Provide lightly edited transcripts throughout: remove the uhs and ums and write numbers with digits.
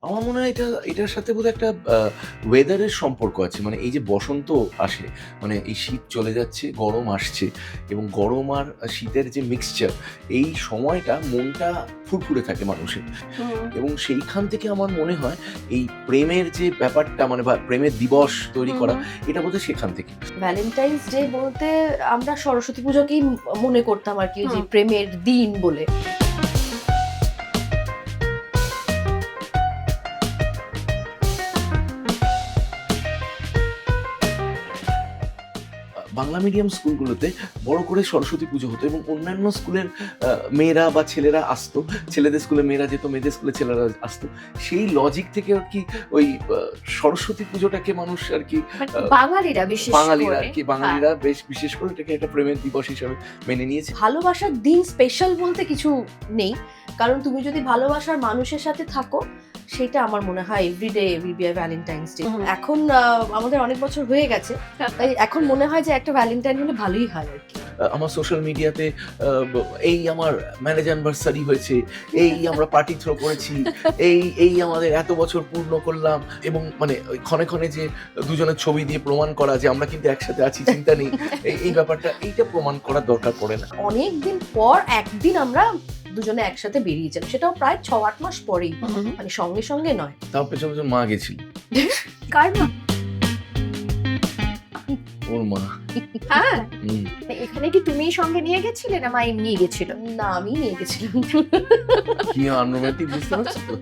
আমার মনে হয় এটার সাথে বোধহয় একটা ওয়েদারের সম্পর্ক আছে। মানে এই যে বসন্ত আসে, মানে এই শীত চলে যাচ্ছে, গরম আসছে এবং গরম আর শীতের যে মিক্সচার, এই সময়টা মনটা ফুরফুরে থাকে মানুষের। হুম, এবং সেইখান থেকে আমার মনে হয় এই প্রেমের যে ব্যাপারটা মানে বা প্রেমের দিবস তৈরি হুম, করা, হুম। এটা বোধহয় সেখান থেকে। ভ্যালেন্টাইন্স ডে বলতে আমরা সরস্বতী পুজোকেই মনে করতাম আরকি, যে হুম। প্রেমের দিন বলে। বাংলা মিডিয়াম স্কুলগুলোতে বড় করে সরস্বতী পুজো হতো এবং অন্যান্য স্কুলের মেয়েরা বা ছেলেরা আসতো। ছেলেদের স্কুলে মেয়েরা যেত, মেয়েদের স্কুলে ছেলেরা আসতো। সেই লজিক থেকে আরকি ওই সরস্বতী পুজোটাকে মানুষ আরকি মানে আ বাঙালিরা বিশেষ বাঙালিরা করে। আরকি হ্যাঁ, বাঙালিরা বেশ বিশেষ করে এটাকে একটা প্রেমের দিবস হিসাবে মেনে নিয়েছে। ভালোবাসার দিন স্পেশাল বলতে কিছু নেই। কারণ তুমি যদি ভালোবাসার মানুষের সাথে থাকো, সেটা আমার মনে হয় everyday will be a Valentine's Day. Hmm. এখন আমাদের অনেক বছর হয়ে গেছে। তাই এখন মনে হয় যে একটা ভ্যালেন্টাইন হলে ভালোই হয় আরকি। আমার সোশ্যাল মিডিয়াতে এই আমার ম্যারেজ অ্যানিভার্সারি হয়েছে, এই আমরা পার্টি থ্রো করেছি, এই আমাদের এত বছর পূর্ণ করলাম এবং মানে ওই ক্ষণে, ক্ষণে যে দুজনের ছবি দিয়ে প্রমাণ করা যে আমরা কিন্তু একসাথে আছি, চিন্তা নেই। এই ব্যাপারটা এইটা প্রমাণ করার দরকার পড়ে না। অনেকদিন পর একদিন আমরা দুজনে একসাথে বেরিয়েছিলাম। সেটাও প্রায় ৬-৮ মাস পরেই। মানে সঙ্গে, সঙ্গে নয়। তাও পেছন, পেছন মা গেছিল। কার মা? ওর মা। হ্যাঁ, হুম। এখানে কি তুমিই সঙ্গে নিয়ে গেছিলে না মা এমনিই গেছিল? না, আমি নিয়ে গেছিলাম। কি আনরোমান্টিক বুঝতে পারছো তো?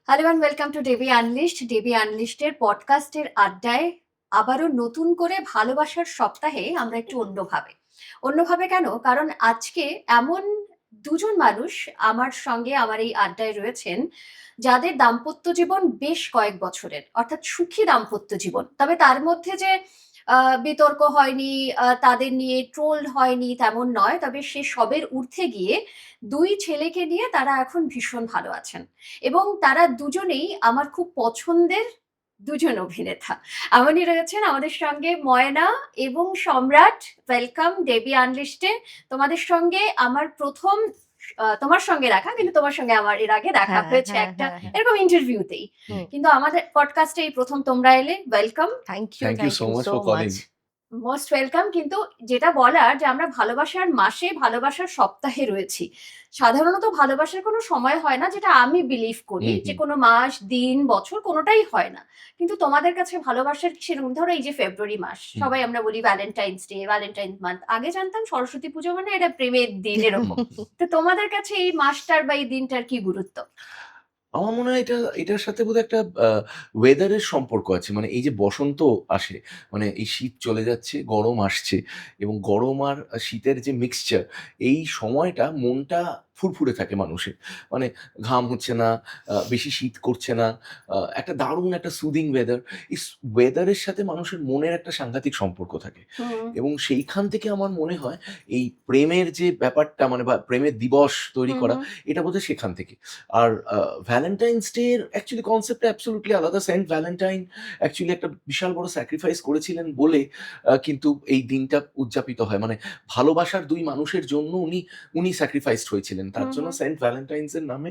Hello and welcome to Debi Unleashed. Debi Unleashed এর পডকাস্টের আড্ডায় আবারও নতুন করে ভালোবাসার সপ্তাহে আমরা একটু অন্যভাবে কেন? কারণ আজকে এমন দুজন মানুষ আমার সঙ্গে আমার এই আড্ডায় রয়েছেন, যাদের দাম্পত্য জীবন বেশ কয়েক বছরের, অর্থাৎ সুখী দাম্পত্য জীবন। তবে তার মধ্যে যে বিতর্ক হয়নি, তাদের নিয়ে ট্রোলড হয়নি তেমন নয়। তবে সে সবের ঊর্ধ্বে গিয়ে ২ ছেলেকে নিয়ে তারা এখন ভীষণ ভালো আছেন। এবং তারা দুজনেই আমার খুব পছন্দের দুজন অভিনেতা। এমনই রয়েছেন আমাদের সঙ্গে ময়না এবং সম্রাট। ওয়েলকাম ডেবি আনলিশড এ। তোমাদের সঙ্গে আমার ১ম তোমার সঙ্গে দেখা, কিন্তু তোমার সঙ্গে আমার এর আগে দেখা হ্যাঁ, হয়েছে হ্যাঁ, একটা হ্যাঁ, হ্যাঁ। এরকম ইন্টারভিউতেই। হুম। কিন্তু আমাদের পডকাস্টে এই ১ম তোমরা এলে। Welcome. Thank you thank so you much so for much. Calling. Most welcome. কিন্তু যেটা বলার যে আমরা ভালোবাসার মাসে, ভালোবাসার সপ্তাহে রয়েছি। সাধারণত ভালোবাসার কোনো সময় হয় না, যেটা আমি বিলিভ করি, হুম, যে হুম, কোনো মাস, দিন, বছর কোনোটাই হয় না। কিন্তু তোমাদের কাছে ভালোবাসার সেরকম, ধরো এই যে ফেব্রুয়ারি মাস, হুম। সবাই আমরা বলি ভ্যালেন্টাইনস ডে, ভ্যালেন্টাইন মান্থ। আগে জানতাম সরস্বতী পুজো মানে এটা প্রেমের দিন এরকম। তো তোমাদের কাছে এই মাসটার বা এই দিনটার কি গুরুত্ব? আমার মনে হয় এটার সাথে বোধহয় একটা ওয়েদারের সম্পর্ক আছে। মানে এই যে বসন্ত আসে, মানে এই শীত চলে যাচ্ছে, গরম আসছে এবং গরম আর শীতের যে মিক্সচার, এই সময়টা মনটা ফুরফুরে থাকে মানুষের। মানে ঘাম হচ্ছে না, বেশি শীত করছে না। একটা দারুণ একটা সুদিং ওয়েদার। ওয়েদারের সাথে মানুষের মনের একটা সাংঘাতিক সম্পর্ক থাকে হুম, এবং সেইখান থেকে আমার মনে হয় এই প্রেমের যে ব্যাপারটা মানে বা প্রেমের দিবস তৈরি হুম, করা, হুম, এটা বোধহয় সেখান থেকে। আর ভ্যালেন্টাইনস ডে এর অ্যাকচুয়ালি কনসেপ্টটা অ্যাবসোলিউটলি আলাদা। সেন্ট ভ্যালেন্টাইন অ্যাকচুয়ালি একটা বিশাল বড় স্যাক্রিফাইস করেছিলেন বলে কিন্তু এই দিনটা উদযাপিত হয়। মানে ভালোবাসার ২ মানুষের জন্য উনি স্যাক্রিফাইসড হয়েছিলেন। তার হুম, জন্য হুম, সেন্ট ভ্যালেন্টাইনস এর নামে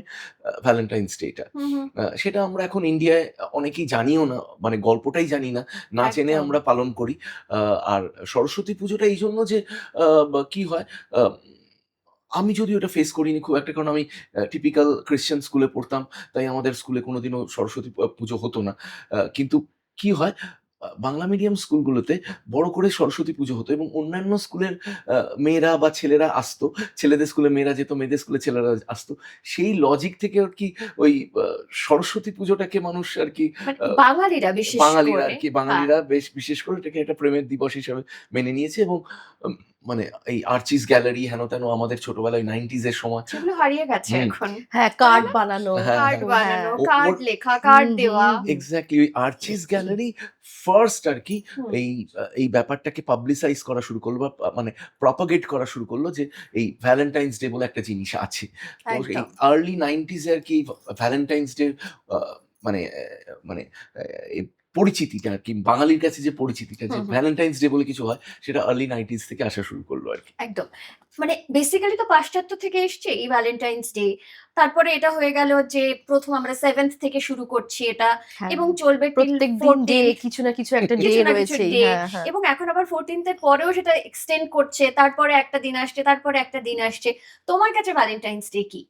ভ্যালেন্টাইনস ডেটা। হুম, হুম, সেটা আমরা এখন ইন্ডিয়ায় অনেকেই জানিও না। মানে গল্পটাই জানি না। না জেনে একদম। আমরা পালন করি। আ আর সরস্বতী পুজোটা এইজন্য যে কি হয় আ আমি যদিও এটা ফেস করিনি খুব একটা, কারণ আমি টিপিক্যাল ক্রিশ্চান স্কুলে পড়তাম। তাই আমাদের স্কুলে কোনোদিনও সরস্বতী পুজো হতো না। কিন্তু কি হয়, বাংলা মিডিয়াম স্কুলগুলোতে বড় করে সরস্বতী পুজো হতো এবং অন্যান্য স্কুলের আ মেয়েরা বা ছেলেরা আসতো। ছেলেদের স্কুলে মেয়েরা যেত, মেয়েদের স্কুলে ছেলেরা আসতো। সেই লজিক থেকে আরকি ওই আ সরস্বতী পুজোটাকে মানুষ আরকি মানে আ বাঙালিরা বিশেষ করে। হ্যাঁ। বাঙালিরা বেশ বিশেষ করে এটাকে একটা প্রেমের দিবস হিসাবে মেনে নিয়েছে এবং মানে এই আর্চিস গ্যালারি হেন তেন আমাদের ছোটবেলায় 90s এর সময়। সেগুলো হারিয়ে গেছে হুম। এখন। হ্যাঁ, তাই কার্ড না? বানানো। হ্যাঁ, কার্ড হ্যাঁ। বানানো, ও কার্ড ওর লেখা, কার্ড হুম, দেওয়া। হুম, হুম। এক্সাক্টলি ওই আর্চিস গ্যালারি ফার্স্ট আরকি হুম, এই ব্যাপারটাকে পাবলিসাইজ করা শুরু করলো বা মানে প্রপাগেট করা শুরু করলো যে এই ভ্যালেন্টাইন্স ডে বলে একটা জিনিস আছে। তো এই একদম। আর্লি 90s এ আরকি ভ্যালেন্টাইন্স ডে আ মানে মানে এই পরিচিতিটা আরকি বাঙালির কাছে যে পরিচিতিটা যে হুম, হুম। ভ্যালেন্টাইন্স ডে বলে কিছু হয় সেটা আর্লি 90s থেকে আসা শুরু করলো আরকি। একদম। মানে বেসিক্যালি তো পাশ্চাত্য থেকে এসছে এই ভ্যালেন্টাইন্স ডে। তারপরে এটা হয়ে গেল যে ১ম আমরা 7th থেকে শুরু করছি এটা হ্যাঁ। এবং চলবে টিল প্রত্যেকদিন ডে 14th কিছু না কিছু একটা ডে কিছু না কিছু রয়েছেই। ডে হ্যাঁ, হ্যাঁ। এবং এখন আবার 14th এর পরেও সেটা এক্সটেন্ড করছে। তারপরে একটা দিন আসছে, তারপরে একটা দিন আসছে। তোমার কাছে ভ্যালেন্টাইন্স ডে কি?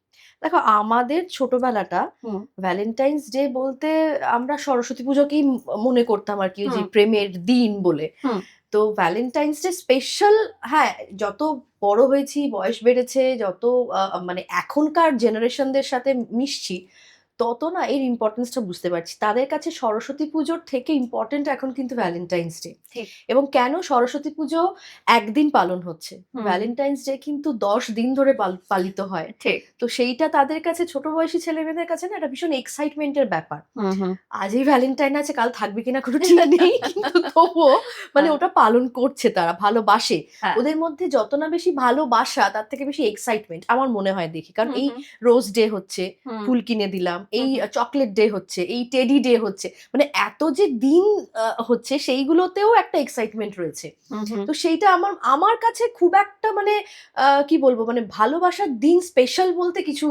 দেখো আমাদের ছোটবেলাটা হুম, ভ্যালেন্টাইন্স ডে বলতে আমরা সরস্বতী পুজোকেই মনে করতাম আরকি ওই যে হুম, প্রেমের দিন বলে। হুম, তো ভ্যালেন্টাইন্স ডে স্পেশাল হ্যাঁ, যত বড় হয়েছি, বয়স বেড়েছে, যত মানে এখনকার জেনারেশনদের সাথে মিশছি, তত না এর ইম্পর্টেন্সটা বুঝতে পারছি। তাদের কাছে সরস্বতী পুজোর থেকে ইম্পর্টেন্ট এখন কিন্তু ভ্যালেন্টাইন্স ডে। ঠিক। এবং কেন সরস্বতী পুজো একদিন পালন হচ্ছে। হুম, ভ্যালেন্টাইন্স ডে কিন্তু ১০ দিন ধরে পালিত হয়। ঠিক। তো সেইটা তাদের কাছে ছোট বয়সী ছেলেমেয়েদের কাছে না এটা ভীষণ এক্সাইটমেন্ট এর ব্যাপার। হুম, হুম। আজই ভ্যালেন্টাইন আছে কাল থাকবে কিনা কোনো ঠিক নেই। কিন্তু তবুও মানে হ্যাঁ, ওটা পালন করছে তারা, ভালোবাসে। হ্যাঁ। ওদের মধ্যে যত না বেশি ভালোবাসা তার থেকে বেশি এক্সাইটমেন্ট আমার মনে হয় দেখি। কারণ হুম, এই হুম, রোজ ডে হচ্ছে, হুম, ফুল কিনে দিলাম, এই হুম, চকোলেট ডে হচ্ছে, এই টেডি ডে হচ্ছে। মানে এত যে দিন হচ্ছে সেইগুলোতেও একটা এক্সাইটমেন্ট রয়েছে। হুম, হুম। তো সেইটা আমার আমার কাছে খুব একটা মানে কি বলবো মানে ভালোবাসার দিন স্পেশাল বলতে কিছু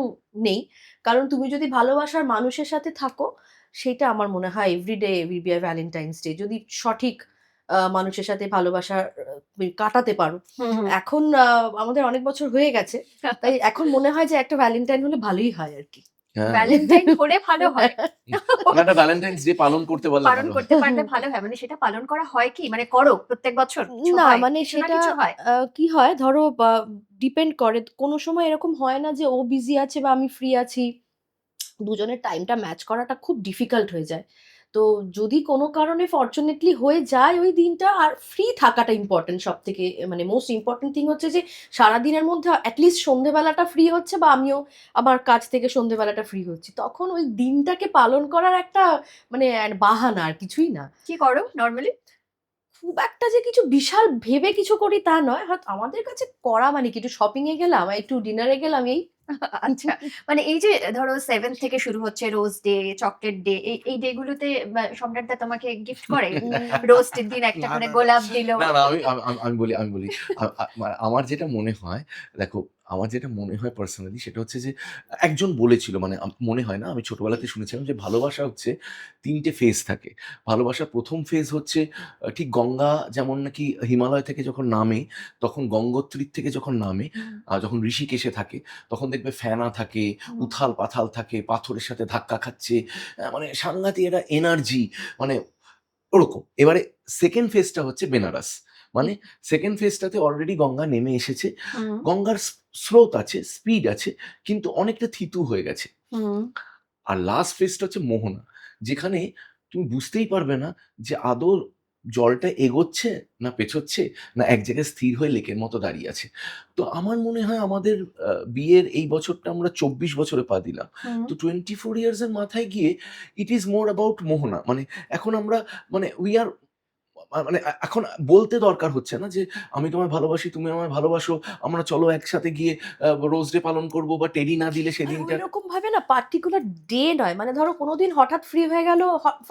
নেই। কারণ তুমি যদি ভালোবাসার মানুষের সাথে থাকো, সেটা আমার মনে হয় everyday will be a Valentine's Day. যদি সঠিক মানুষের সাথে ভালোবাসা তুমি কাটাতে পারো। হুম, হুম। এখন আমাদের অনেক বছর হয়ে গেছে। তাই এখন মনে হয় যে একটা ভ্যালেন্টাইন হলে ভালোই হয় আরকি। হ্যাঁ, ভ্যালেন্টাইন হলে ভালো হয়। মানে একটা ভ্যালেন্টাইন্স ডে পালন করতে পারলে পালন ভালো হয়। করতে পারলে ভালো হয়। মানে সেটা পালন করা হয় কি? মানে করো প্রত্যেক বছর? কিছু না হয়? মানে কিছু না সেটা কিছু হয়? কি হয় ধরো ডিপেন্ড করে। কোনো সময় এরকম হয় না যে ও বিজি আছে বা আমি ফ্রি আছি। দুজনের টাইমটা ম্যাচ করাটা খুব ডিফিকাল্ট হয়ে যায়। তো যদি কোনো কারণে ফরচুনেটলি হয়ে যায় ওই দিনটা আর ফ্রি থাকাটা ইম্পোর্টেন্ট সবথেকে মানে মোস্ট ইম্পোর্টেন্ট থিং হচ্ছে যে সারাদিনের মধ্যে এটলিস্ট সন্ধ্যেবেলাটা ফ্রি হচ্ছে বা আমিও আমার কাজ থেকে সন্ধ্যেবেলাটা ফ্রি হচ্ছি। তখন ওই দিনটাকে পালন করার একটা মানে বাহানা আর কিছুই না। কি করো নরমালি? খুব একটা যে কিছু বিশাল ভেবে কিছু করি তা নয়। হয়তো আমাদের কাছে করা মানে কি একটু শপিং এ গেলাম, একটু ডিনারে গেলাম এই। আচ্ছা। মানে এই যে ধরো 7th থেকে শুরু হচ্ছে রোজ ডে, চকোলেট ডে এই ডে গুলোতে সম্রাট দা তোমাকে গিফট করে? রোস্টের দিন একটা না, করে না, গোলাপ দিল। না, না, আমি বলি আমার যেটা মনে হয় দেখো, আমার যেটা মনে হয় পার্সোনালি সেটা হচ্ছে যে একজন বলেছিল মানে মনে হয় না আমি ছোটবেলাতে শুনেছিলাম যে ভালোবাসা হচ্ছে ৩ টে ফেজ থাকে। ভালোবাসার ১ম ফেজ হচ্ছে ঠিক গঙ্গা যেমন নাকি হিমালয় থেকে যখন নামে, তখন গঙ্গোত্রীর থেকে যখন নামে, যখন ঋষিকেশে থাকে, তখন দেখবে ফেনা থাকে, হুম, উথাল-পাথাল থাকে, পাথরের সাথে ধাক্কা খাচ্ছে। মানে সাংঘাতিক একটা এনার্জি মানে ওরকম। এবারে 2nd ফেজটা হচ্ছে বেনারস। মানে 2nd ফেজটাতে অলরেডি গঙ্গা নেমে এসেছে। হুম, গঙ্গার স্রোত আছে, স্পিড আছে, কিন্তু অনেকটা থিতু হয়ে গেছে। হুম। আর লাস্ট ফেজটা হচ্ছে মোহনা। যেখানে তুমি বুঝতেই পারবে না যে আদৌ জলটা এগোচ্ছে না পেছোচ্ছে না এক জায়গায় স্থির হয়ে লেকের মতো দাঁড়িয়ে আছে। তো আমার মনে হয় আমাদের বিয়ের এই বছরটা আমরা ২৪ বছরে পা দিলাম। হুম। তো 24 ইয়ার্স এর মাথায় গিয়ে ইট ইস মোর অ্যাবাউট মোহনা। মানে এখন আমরা মানে উই আর মানে এখন বলতে দরকার হচ্ছে না যে, "আমি তোমায় ভালোবাসি, তুমি আমায় ভালোবাসো। আমরা চলো একসাথে গিয়ে রোজ ডে পালন করব বা টেডি না দিলে মানে সেদিনটা।" ঐরকম ভাবে না পার্টিকুলার ডে নয়। মানে ধরো কোনদিন হঠাৎ ফ্রি হয়ে গেল,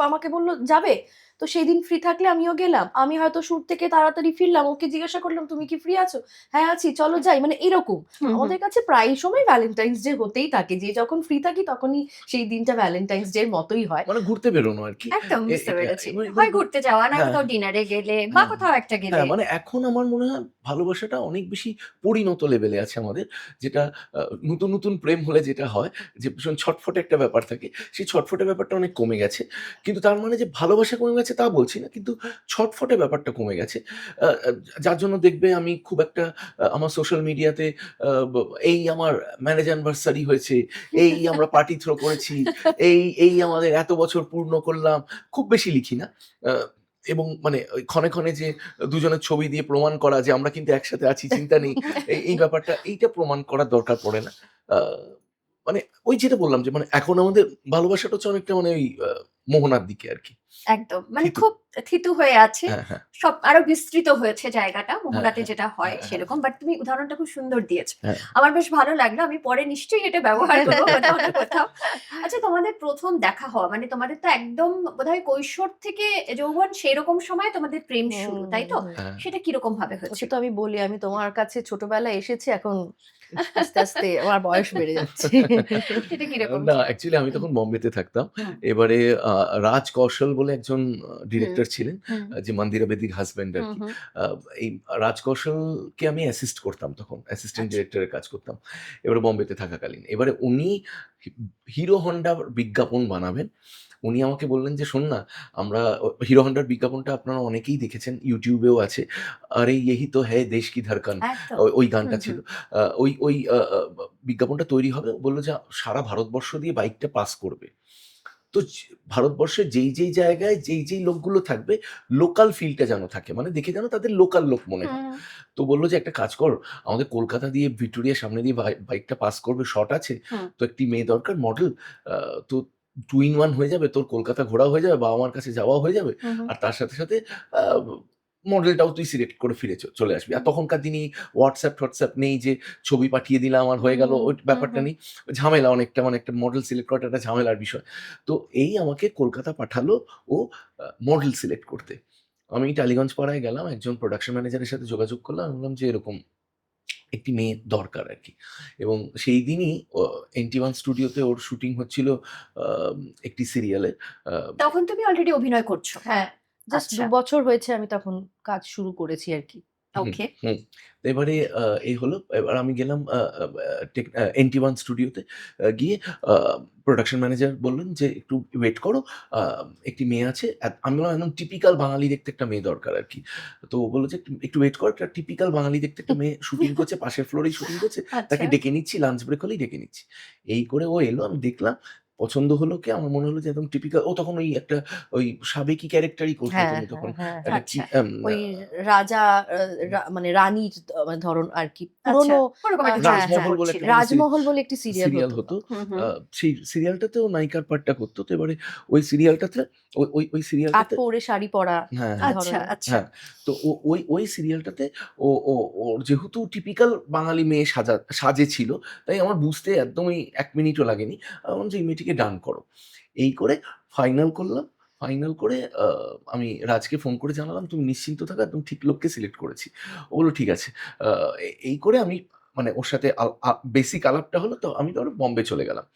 আমাকে বলল যাবে। তো সেইদিন ফ্রি থাকলে আমিও গেলাম। আমি হয়তো শুট থেকে তাড়াতাড়ি ফিরলাম। ওকে জিজ্ঞাসা করলাম, "তুমি কি ফ্রি আছো?" "হ্যাঁ, আছি। চলো যাই।" মানে এরকম। হুম, হুম। আমাদের কাছে প্রায় সময় ভ্যালেন্টাইনস ডে হতেই থাকে। যে যখন ফ্রি থাকি তখনই সেই দিনটা ভ্যালেন্টাইনস ডে এর মতোই হয়। মানে ঘুরতে বেরোনো আরকি। একদম বুঝতে এটা পেরেছি। এবার এবার হয় ঘুরতে যাওয়া, নয় হ্যাঁ, কোথাও ডিনারে গেলে বা হ্যাঁ, কোথাও একটা গেলে। হ্যাঁ, মানে এখন আমার মনে হয় ভালোবাসাটা অনেক বেশি পরিণত লেভেলে আছে আমাদের। যেটা নতুন প্রেম হলে যেটা হয় যে ভীষণ ছটফটে একটা ব্যাপার থাকে। সেই ছটফটে ব্যাপারটা অনেক কমে গেছে। কিন্তু তার মানে যে ভালোবাসা কমে গেছে তা বলছি না। কিন্তু ছটফটে ব্যাপারটা কমে গেছে। আ আ যার জন্য দেখবে আমি খুব একটা আমার সোশ্যাল মিডিয়াতে আ ব এই আমার ম্যারেজ অ্যানিভার্সারি হয়েছে, এই আমরা পার্টি থ্রো করেছি, এই আমাদের এত বছর পূর্ণ করলাম। খুব বেশি লিখি না। আ এবং মানে ওই ক্ষণে, ক্ষণে যে দুজনের ছবি দিয়ে প্রমাণ করা যে আমরা কিন্তু একসাথে আছি, চিন্তা নেই। এই ব্যাপারটা এইটা প্রমাণ করার দরকার পড়ে না। আ মানে ওই যেটা বললাম যে মানে এখন আমাদের ভালোবাসাটা হচ্ছে অনেকটা মানে ওই মোহনার দিকে আরকি। একদম। মানে থিতু। খুব থিতু হয়ে আছে। হ্যাঁ, হ্যাঁ, সব আরো বিস্তৃত হয়েছে জায়গাটা। হ্যাঁ, মোহনাতে হ্যাঁ, যেটা হয় হ্যাঁ, হ্যাঁ, সেরকম। বাট তুমি উদাহরণটা খুব সুন্দর দিয়েছো। হ্যাঁ। আমার বেশ ভালো লাগলো। আমি পরে নিশ্চয়ই এটা ব্যবহার করব কোথাও না কোথাও। আচ্ছা, তোমাদের ১ম দেখা হওয়া মানে তোমাদের তো একদম বোধহয় কৈশোর থেকে যৌবন সেরকম সময়ে তোমাদের প্রেম হুম, শুরু, হুম, তাই তো? হুম। হ্যাঁ। সেটা কিরকম ভাবে ওকে হয়েছিল? তো আমি বলি আমি তোমার কাছে ছোটবেলায় এসেছি, এখন আস্তে, আস্তে আমার বয়স বেড়ে যাচ্ছে। সেটা কিরকম না ছিল? অ্যাকচুয়ালি আমি তখন বোম্বেতে থাকতাম। হুম, এবারে রাজ কৌশল বলে একজন হুম, ডিরেক্টর ছিলেন, হুম, যে মন্দিরা বেদির হাসব্যান্ড হুম, আরকি। হুম। আ এই রাজ কৌশলকে আমি অ্যাসিস্ট করতাম তখন। অ্যাসিস্ট্যান্ট আচ্ছা। ডিরেক্টরের কাজ করতাম। এবারে বোম্বেতে থাকাকালীন। এবারে উনি হি হিরো হন্ডার বিজ্ঞাপন বানাবেন। উনি আমাকে বললেন যে, "শোন না, আমরা হিরো হন্ডার বিজ্ঞাপনটা আপনারা অনেকেই দেখেছেন। YouTube এও আছে। 'আরে ইয়েহি তো হ্যায় দেশ কি ধড়কন' একদম। ওই হুম, গানটা ছিল। হুম। ওই বিজ্ঞাপনটা তৈরি হবে।" বলল যে, "সারা ভারতবর্ষ দিয়ে বাইকটা পাস করবে। তো ভারতবর্ষের যেই জায়গায় যেই লোকগুলো থাকবে, লোকাল ফিলটা যেন থাকে। মানে দেখে যেন তাদের লোকাল লোক মনে হয়।" হুম, তো বলল যে, "একটা কাজ কর, আমাদের কলকাতা দিয়ে ভিক্টোরিয়ার সামনে দিয়ে বাইকটা পাস করবে, শট আছে। হুম, তো একটি মেয়ে দরকার মডেল। আ তো 2 in 1 হয়ে যাবে। তোর কলকাতা ঘোরাও হয়ে যাবে, বাবা-মার কাছে যাওয়াও হয়ে যাবে। হুম, হুম, আর তার সাথে আ মডেলটাও তুই সিলেক্ট করে ফিরে চলে আসবি।" আর হুম, তখনকার দিনে WhatsApp নেই যে ছবি পাঠিয়ে দিলাম আর হয়ে হুম, গেল, হুম, ওই হুম, ব্যাপারটা হুম। নেই। ঝামেলা অনেকটা, মানে একটা মডেল সিলেক্ট করাটা একটা ঝামেলার বিষয়। তো এই আমাকে কলকাতা পাঠালো ও মডেল সিলেক্ট করতে। আমি টালিগঞ্জ পাড়ায় গেলাম, একজন প্রোডাকশন ম্যানেজারের সাথে যোগাযোগ করলাম। আমি বললাম যে এরকম একটি মেয়ে দরকার আরকি। এবং সেই দিনই NT1 স্টুডিওতে ওর শুটিং হচ্ছিল আম একটি সিরিয়ালের। আ তখন তুমি অলরেডি অভিনয় করছো। হ্যাঁ, জাস্ট আচ্ছা, ২ বছর হয়েছে আমি তখন কাজ শুরু করেছি আরকি। হুম, ওকে। হুম। তো এবারে এই হলো। এবার আমি গেলাম আ আ আ টেক আ NT1 স্টুডিওতে। গিয়ে আ প্রোডাকশন ম্যানেজার বললেন যে, "একটু ওয়েট করো। আ একটি মেয়ে আছে।" আমি বললাম, "একদম টিপিক্যাল বাঙালি দেখতে একটা মেয়ে দরকার আরকি।" তো ও বলল যে, "একটু ওয়েট কর। একটা টিপিক্যাল বাঙালি দেখতে একটা মেয়ে শুটিং করছে, পাশের ফ্লোরেই শুটিং করছে। তাকে আচ্ছা। ডেকে নিচ্ছি, লাঞ্চ ব্রেক হলেই ডেকে নিচ্ছি।" এই করে ও এলো, আমি দেখলাম। পছন্দ হলো কি? আমার মনে হলো যে একদম টিপিক্যাল। ও তখন ওই একটা ওই সাবেকি ক্যারেক্টারই করত হ্যাঁ, তুমি তখন। হ্যাঁ, হ্যাঁ, একটা হ্যাঁ। কি আচ্ছা, ওই রাজা আ মানে রানীর ধরন আরকি। আচ্ছা। পুরনো ওরকম একটা হ্যাঁ, চরিত্র হ্যাঁ। রাজমহল বলে একটা করছিলেন। কোনো রাজমহল বলে একটি সিরিয়াল সিরিয়াল হতো হতো। তখন। হুম, আ হুম। সেই সিরিয়ালটাতেও নায়িকার পার্টটা করত। তো এবারে ওই সিরিয়ালটাতে ওই সিরিয়ালটাতে আটপৌরে শাড়ি পরা হ্যাঁ, এই হ্যাঁ, আচ্ছা, ধরনের। আচ্ছা। হ্যাঁ। তো ওই সিরিয়ালটাতে ও ও ওর যেহেতু টিপিক্যাল বাঙালি মেয়ে সাজে ছিল, তাই আমার বুঝতে একদমই ১ মিনিটও লাগেনি। আমি বললাম যে, "এই মেয়েটিকে ডান করো।" এই করে ফাইনাল করলাম। ফাইনাল করে আমি রাজকে ফোন করে জানালাম, "তুমি নিশ্চিন্ত থাকো, একদম ঠিক লোককে সিলেক্ট করেছি।" ও বলল, "ঠিক আছে।" আ এই করে আমি মানে ওর সাথে আ আ বেসিক আলাপটা হলো, তো আমি ধরো বম্বে চলে গেলাম।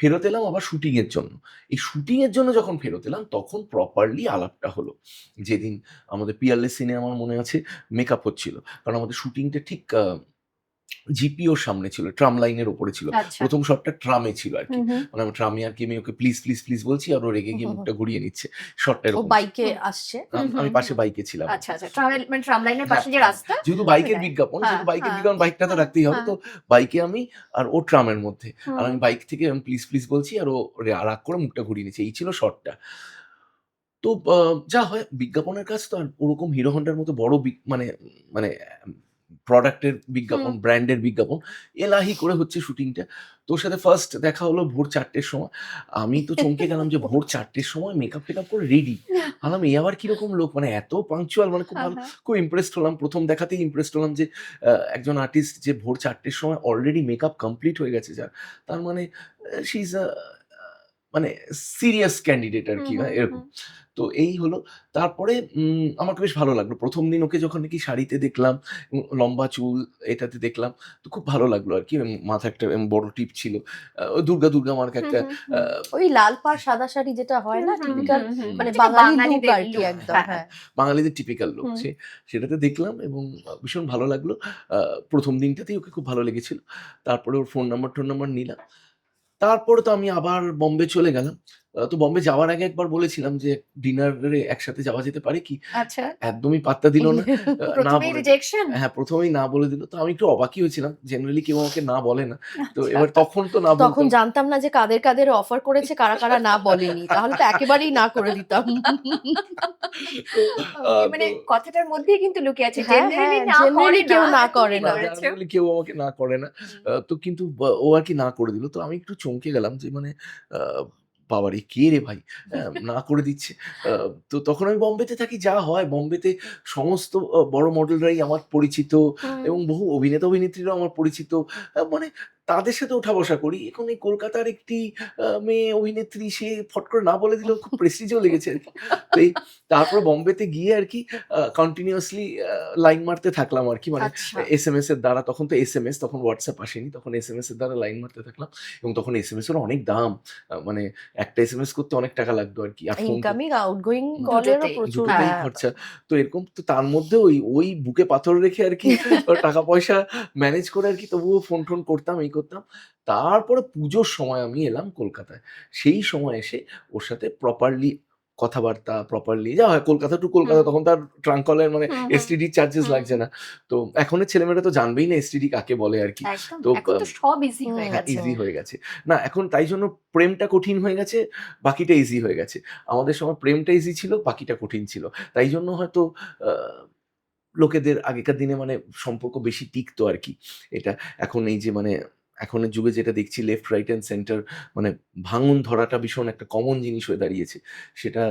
ফেরত এলাম আবার শুটিং এর জন্য। এই শুটিং এর জন্য যখন ফেরত এলাম, তখন প্রপারলি আলাপটা হলো। যেদিন আমাদের পিয়ারলেস সিনে আমার মনে আছে মেকআপ হচ্ছিল। কারণ আমাদের শুটিংটা ঠিক জিপিওর সামনে ছিল। ট্রাম লাইনের উপরে ছিল। আচ্ছা। ১ম শটটা ট্রামে ছিল আরকি। হুম, হুম। মানে আমি ট্রামে আরকি আমি ওকে প্লিজ বলছি আর ও রেগে হুম, গিয়ে হুম, হুম। মুখটা ঘুরিয়ে নিচ্ছে। শটটা ও এরকম ছিল। বাইকে হুম, আসছে। হুম, আমি হুম, পাশে হুম। বাইকে ছিলাম আচ্ছা, আরকি। আচ্ছা। মানে ট্রাম লাইনের হ্যাঁ, পাশে যে হ্যাঁ। রাস্তা যেহেতু বাইকের ওইটায়। বিজ্ঞাপন, হ্যাঁ, যেহেতু বাইকের হ্যাঁ, বিজ্ঞাপন বাইকটা তো হ্যাঁ, রাখতেই হবে। হ্যাঁ। তো বাইকে আমি আর ও ট্রামের মধ্যে। আর হুম। আমি বাইক থেকে আমি প্লিজ বলছি আর ও রাগ করে মুখটা ঘুরিয়ে নিচ্ছে। এই ছিল শটটা। তো যা হয় বিজ্ঞাপনের কাজ তো আর ওরকম হিরো হন্ডার মতো বড় মানে প্রোডাক্টের হুম। বিজ্ঞাপন, ব্র্যান্ডের বিজ্ঞাপন এলাহি করে হচ্ছে শুটিংটা। তোর সাথে ফার্স্ট দেখা হলো ভোর ৪ টের সময়। আমি তো চমকে গেলাম যে ভোর ৪ টের সময় মেকআপ-টেকআপ করে রেডি। ভাবলাম এ আবার কিরকম লোক? মানে এত পাংচুয়াল, মানে খুব হ্যাঁ, ভালো, হ্যাঁ। খুব ইমপ্রেসড হলাম। ১ম দেখাতেই ইমপ্রেসড হলাম যে একজন আর্টিস্ট যে ভোর ৪ টের সময় অলরেডি মেকআপ কমপ্লিট হয়ে গেছে যার। তার মানে শি ইস আ মানে সিরিয়াস ক্যান্ডিডেট হুম, আরকি, হুম, এরকম। হুম। তো এই হলো। তারপরে আমাকে বেশ ভালো লাগলো। ১ম দিন ওকে যখন নাকি শাড়িতে দেখলাম, লম্বা চুল এটাতে দেখলাম। তো খুব ভালো লাগলো আরকি। মাথায় একটা বড় টিপ ছিল। ওই দুর্গা মার্কা হুম, একটা হুম, আ হুম। ওই লাল পাড় সাদা শাড়ি যেটা হয় হুম, না হুম, টিপিক্যাল হুম, হুম। হুম, মানে যেটা বাঙালি লুক বাঙালিদের আরকি লুক। একদম। হ্যাঁ। হ্যাঁ, হ্যাঁ। বাঙালিদের টিপিক্যাল লুক। হুম। সেটাতে দেখলাম এবং ভীষণ ভালো লাগলো। আ ১ম দিনটাতেই ওকে খুব ভালো লেগেছিল। তারপরে ওর ফোন নাম্বার-টোন নাম্বার নিলাম। তারপরে তো আমি আবার বম্বে চলে গেলাম। তো বোম্বে যাওয়ার আগে একবার বলেছিলাম যে, "ডিনারে একসাথে যাওয়া যেতে পারে কি?" আচ্ছা, একদমই পাত্তা দিল না। না প্রথমেই বলে রিজেকশন। হ্যাঁ, ১ম এই না বলে দিল। তো আমি একটু অবাকই হয়েছিলাম। জেনারেলি কেউ আমাকে না বলে না। তো আচ্ছা। এবার তখন তো না তখন বলতাম। জানতাম না যে কাদের অফার করেছে, কারা না বলেনি। তাহলে তো একেবারেই না করে দিতাম। তো ওকে, তো মানে কথাটার মধ্যেই কিন্তু লুকিয়ে আছে। হ্যাঁ, জেনারেলি হ্যাঁ, না করে জেনারেলি না, কেউ না তুমি করে না। করেছো। জেনারেলি কেউ আমাকে না করে না। হুম। তো কিন্তু ও আরকি না করে দিল। তো আমি একটু চমকে গেলাম যে মানে আ বাবারে! কে রে ভাই? না করে দিচ্ছে। আ তো তখন আমি বোম্বেতে থাকি, যা হয় বোম্বেতে সমস্ত বড় মডেলরাই আমার পরিচিত হুম। এবং বহু অভিনেতা-অভিনেত্রীরাও আমার পরিচিত। মানে তাদের সাথে ওঠা-বসা করি। এখন এই কলকাতার একটি মেয়ে অভিনেত্রী, সে ফট করে না বলে দিল, খুব প্রেস্টিজও লেগেছে আরকি। তো এই তারপরে বোম্বেতে গিয়ে আরকি কন্টিনিউয়াসলি লাইন মারতে থাকলাম আরকি। মানে আচ্ছা। এসএমএস এর দ্বারা, তখন তো এসএমএস, তখন WhatsApp আসেনি। তখন এসএমএস এর দ্বারা লাইন মারতে থাকলাম এবং তখন এসএমএস এরও অনেক দাম। মানে একটা এসএমএস করতে অনেক টাকা লাগতো আরকি। আর ফোন করতে ইনকামিং, আউটগোয়িং হুম, কলেরও দুটোতেই। প্রচুর দুটোতেই হ্যাঁ। খরচা। তো এরকম তো তার মধ্যে ওই বুকে পাথর রেখে আরকি টাকা পয়সা ম্যানেজ করে আরকি তবুও ফোন-টোন করতাম, এই করতাম। তারপরে পুজোর সময় আমি এলাম কলকাতায়। সেই সময় এসে ওর সাথে প্রপারলি কথাবার্তা, প্রপারলি যা হয় কলকাতা টু কলকাতা, হুম, তখন তো আর ট্রাঙ্ক কলের মানে হুম, হুম, এসটিডি চার্জেস হুম, লাগছে না। তো এখনের ছেলেমেয়েরা তো জানবেই না এসটিডি কাকে বলে আরকি। একদম। তো এখন তো সব ইজি হয়ে হুম, হ্যাঁ, গেছে। ইজি হয়ে গেছে। না এখন তাই জন্য প্রেমটা কঠিন হয়ে গেছে, বাকিটা ইজি হয়ে গেছে। আমাদের সময় প্রেমটা ইজি ছিল, বাকিটা কঠিন ছিল। তাই জন্য হয়তো আ লোকেদের আগেকার দিনে মানে সম্পর্ক বেশি টিকতো আরকি। এটা এখন এই যে মানে এখনের যুগে যেটা দেখছি লেফট, রাইট অ্যান্ড সেন্টার, মানে ভাঙন ধরাটা ভীষণ একটা কমন জিনিস হয়ে দাঁড়িয়েছে। সেটা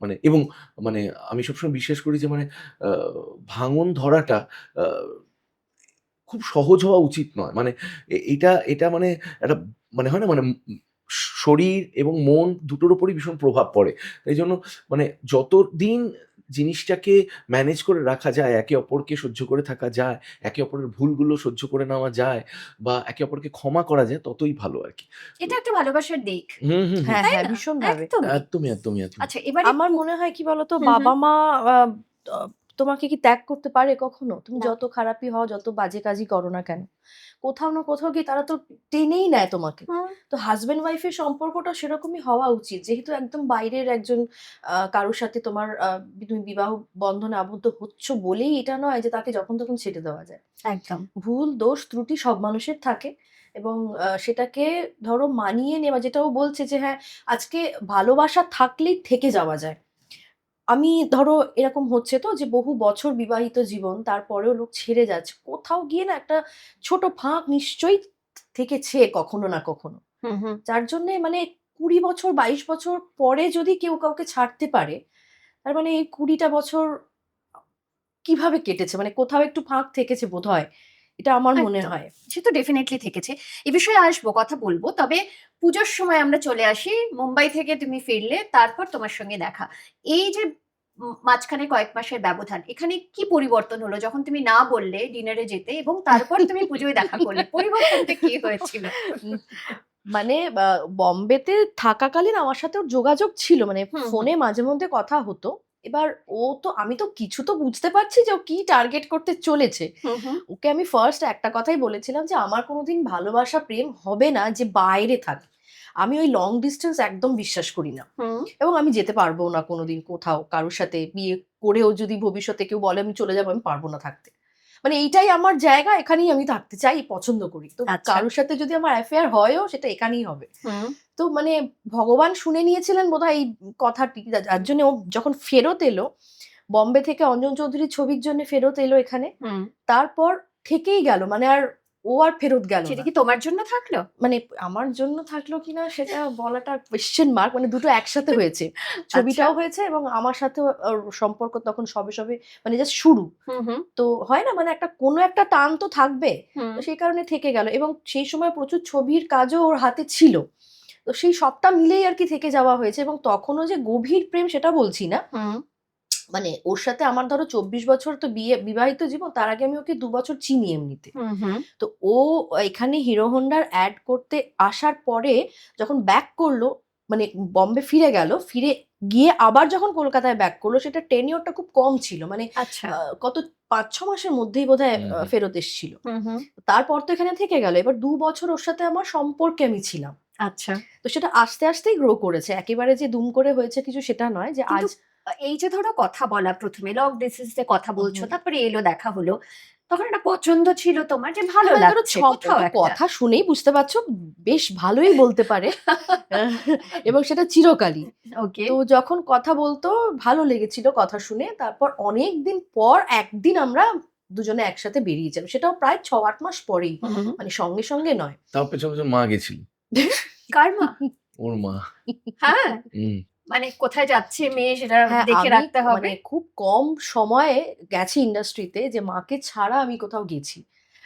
মানে এবং মানে আমি সবসময় বিশ্বাস করি যে মানে আ ভাঙন ধরাটা আ খুব সহজ হওয়া উচিত নয়। মানে এটা মানে একটা মানে হয় না মানে শরীর এবং মন দুটোর উপরই ভীষণ প্রভাব পড়ে। এইজন্য মানে যতদিন জিনিসটাকে ম্যানেজ করে রাখা যায়, একে অপরকে সহ্য করে থাকা যায়, একে অপরের ভুলগুলো সহ্য করে নেওয়া যায় বা একে অপরকে ক্ষমা করা যায় ততই ভালো আরকি। তো এটা একটা ভালোবাসার দিক। হুম, হুম, হুম। হ্যাঁ, তাই হ্যাঁ, না? ভীষণভাবে। একদমই। একদমই। আচ্ছা, এবারে আমার মনে হয় কি বলতো, হুম, হুম। বাবা-মা আ আ তোমাকে কি ত্যাগ করতে পারে কখনো? তুমি না। যত খারাপই হও, যত বাজে কাজই করো না কেন? কোথাও না কোথাও গিয়ে তারা তো টেনেই নেয় তোমাকে। হুম, তো হাসব্যান্ড ওয়াইফ এর সম্পর্কটা সেরকমই হওয়া উচিত। যেহেতু একদম বাইরের একজন কারো সাথে তোমার তুমি বিবাহ বন্ধনে আবদ্ধ হচ্ছ বলেই এটা নয় যে তাকে যখন তখন ছেড়ে দেওয়া যায়। একদম। ভুল, দোষ, ত্রুটি সব মানুষের থাকে এবং সেটাকে ধরো মানিয়ে নেওয়া, যেটা ও বলছে যে হ্যাঁ, আজকে ভালোবাসা থাকলেই থেকে যাওয়া যায়। আমি ধরো এরকম হচ্ছে তো যে বহু বছর বিবাহিত জীবন, তারপরেও লোক ছেড়ে যাচ্ছে। কোথাও গিয়ে না একটা ছোট ফাঁক নিশ্চয়ই থেকেছে কখনো না কখনো। হুম, হুম। যার জন্যে মানে ২০ বছর ২২ বছর পরে যদি কেউ কাউকে ছাড়তে পারে, তার মানে এই ২০ টা বছর কিভাবে কেটেছে? মানে কোথাও একটু ফাঁক থেকেছে বোধহয়। এটা আমার মনে একদম। হয়। সে তো ডেফিনিটলি থেকেছে। এ বিষয়ে আসবো, কথা বলব। তবে পুজোর সময় আমরা চলে আসি। মুম্বাই থেকে তুমি ফিরলে, তারপর তোমার সঙ্গে দেখা। এই যে মাঝখানে কয়েক মাসের ব্যবধান, এখানে কি পরিবর্তন হলো? যখন তুমি না বললে ডিনারে যেতে এবং তারপর তুমি পুজোয় দেখা করলে। পরিবর্তনটা কি হয়েছিল? উম মানে বম্বেতে থাকাকালীন আমার সাথে ওর যোগাযোগ ছিল। মানে হুম, হুম। ফোনে মাঝে মধ্যে কথা হতো। এবার আমি তো কিছু তো বুঝতে পারছি যে ও কি টার্গেট করতে চলেছে। হুম, হুম। ওকে আমি ফার্স্ট একটা কথাই বলেছিলাম যে, "আমার কোনদিন ভালোবাসা প্রেম হবে না যে বাইরে থাকি। আমি ওই লং ডিসট্যান্স একদম বিশ্বাস করি না। হুম। এবং আমি যেতে পারবো না কোনোদিন কোথাও কারোর সাথে বিয়ে করেও যদি ভবিষ্যতে কেউ বলে আমি চলে যাবো, আমি পারব না থাকতে। মানে এইটাই আমার জায়গা, এখানেই আমি থাকতে চাই, পছন্দ করি। তো আচ্ছা। কারোর সাথে যদি আমার অ্যাফেয়ার হয়ও সেটা এখানেই হবে।" হুম, তো মানে ভগবান শুনে নিয়েছিলেন বোধহয় এই কথাটি। যার জন্য ও যখন ফেরত এলো, বম্বে থেকে অঞ্জন চৌধুরীর ছবির জন্য ফেরত এলো এখানে। হুম। তারপর থেকেই গেল। মানে ও আর ফেরত গেল সেটা না। কি তোমার জন্য থাকলো? মানে আমার জন্য থাকলো কিনা সেটা বলাটা কোয়েশ্চেন মার্ক। মানে দুটো একসাথে হয়েছে। আচ্ছা। ছবিটাও হয়েছে এবং আমার সাথেও ওর সম্পর্ক তখন সবে মানে জাস্ট শুরু। হুম, হুম, তো হয় না, মানে কোনো একটা টান তো থাকবে। হুম, তো সেই কারণে থেকে গেল এবং সেই সময় প্রচুর ছবির কাজও ওর হাতে ছিল। তো সেই সবটা মিলেই আরকি থেকে যাওয়া হয়েছে এবং তখনও যে গভীর প্রেম সেটা বলছি না। হুম, মানে ওর সাথে আমার ধরো ২৪ বছর তো বিবাহিত জীবন। তার আগে আমি ওকে ২ বছর চিনি এমনিতে। হুম, হুম। তো ও এখানে হিরো হোন্ডার এড করতে আসার পরে যখন ব্যাক করলো, মানে বম্বে ফিরে গেল। ফিরে গিয়ে আবার যখন কলকাতায় ব্যাক করলো, সেটা টেনিউর টা খুব কম ছিল। মানে আচ্ছা। কত ৫-৬ মাসের মধ্যেই বোধহয় হুম, হুম। ফেরত এসেছিল। হুম, হুম। তারপর তো এখানে থেকে গেল। এবার ২ বছর ওর সাথে আমার সম্পর্কে আমি ছিলাম। আচ্ছা। তো সেটা আস্তে আস্তেই গ্রো করেছে, একেবারে যে দুম করে হয়েছে কিছু সেটা নয় যে কিন্তু আজ। এই যে ধরো কথা বলা, প্রথমে লং ডিস্টেন্সে কথা বলছো, হুম। তারপরে এলো দেখা হলো, তখন একটা পছন্দ ছিল তোমার যে ভালো এবার ধরো লাগছে কোথাও তো একটা। কথা শুনেই বুঝতে পারছো বেশ ভালোই বলতে পারে। এবং সেটা চিরকালই। ওকে। তো যখন কথা বলতো ভালো লেগেছিল কথা শুনে, তারপর অনেক দিন পর একদিন আমরা দুজনে একসাথে বেরিয়েছিলাম, সেটাও প্রায় ৬-৮ মাস পরেই, মানে সঙ্গে সঙ্গে নয়। তাও পেছন পেছন মা গেছিল। কার মা? ওর মা। হ্যাঁ, হুম। মানে কোথায় যাচ্ছে মেয়ে সেটা হ্যাঁ, দেখে আমি রাখতে হবে। মানে খুব কম সময়ে গেছি ইন্ডাস্ট্রিতে যে মাকে ছাড়া আমি কোথাও গেছি।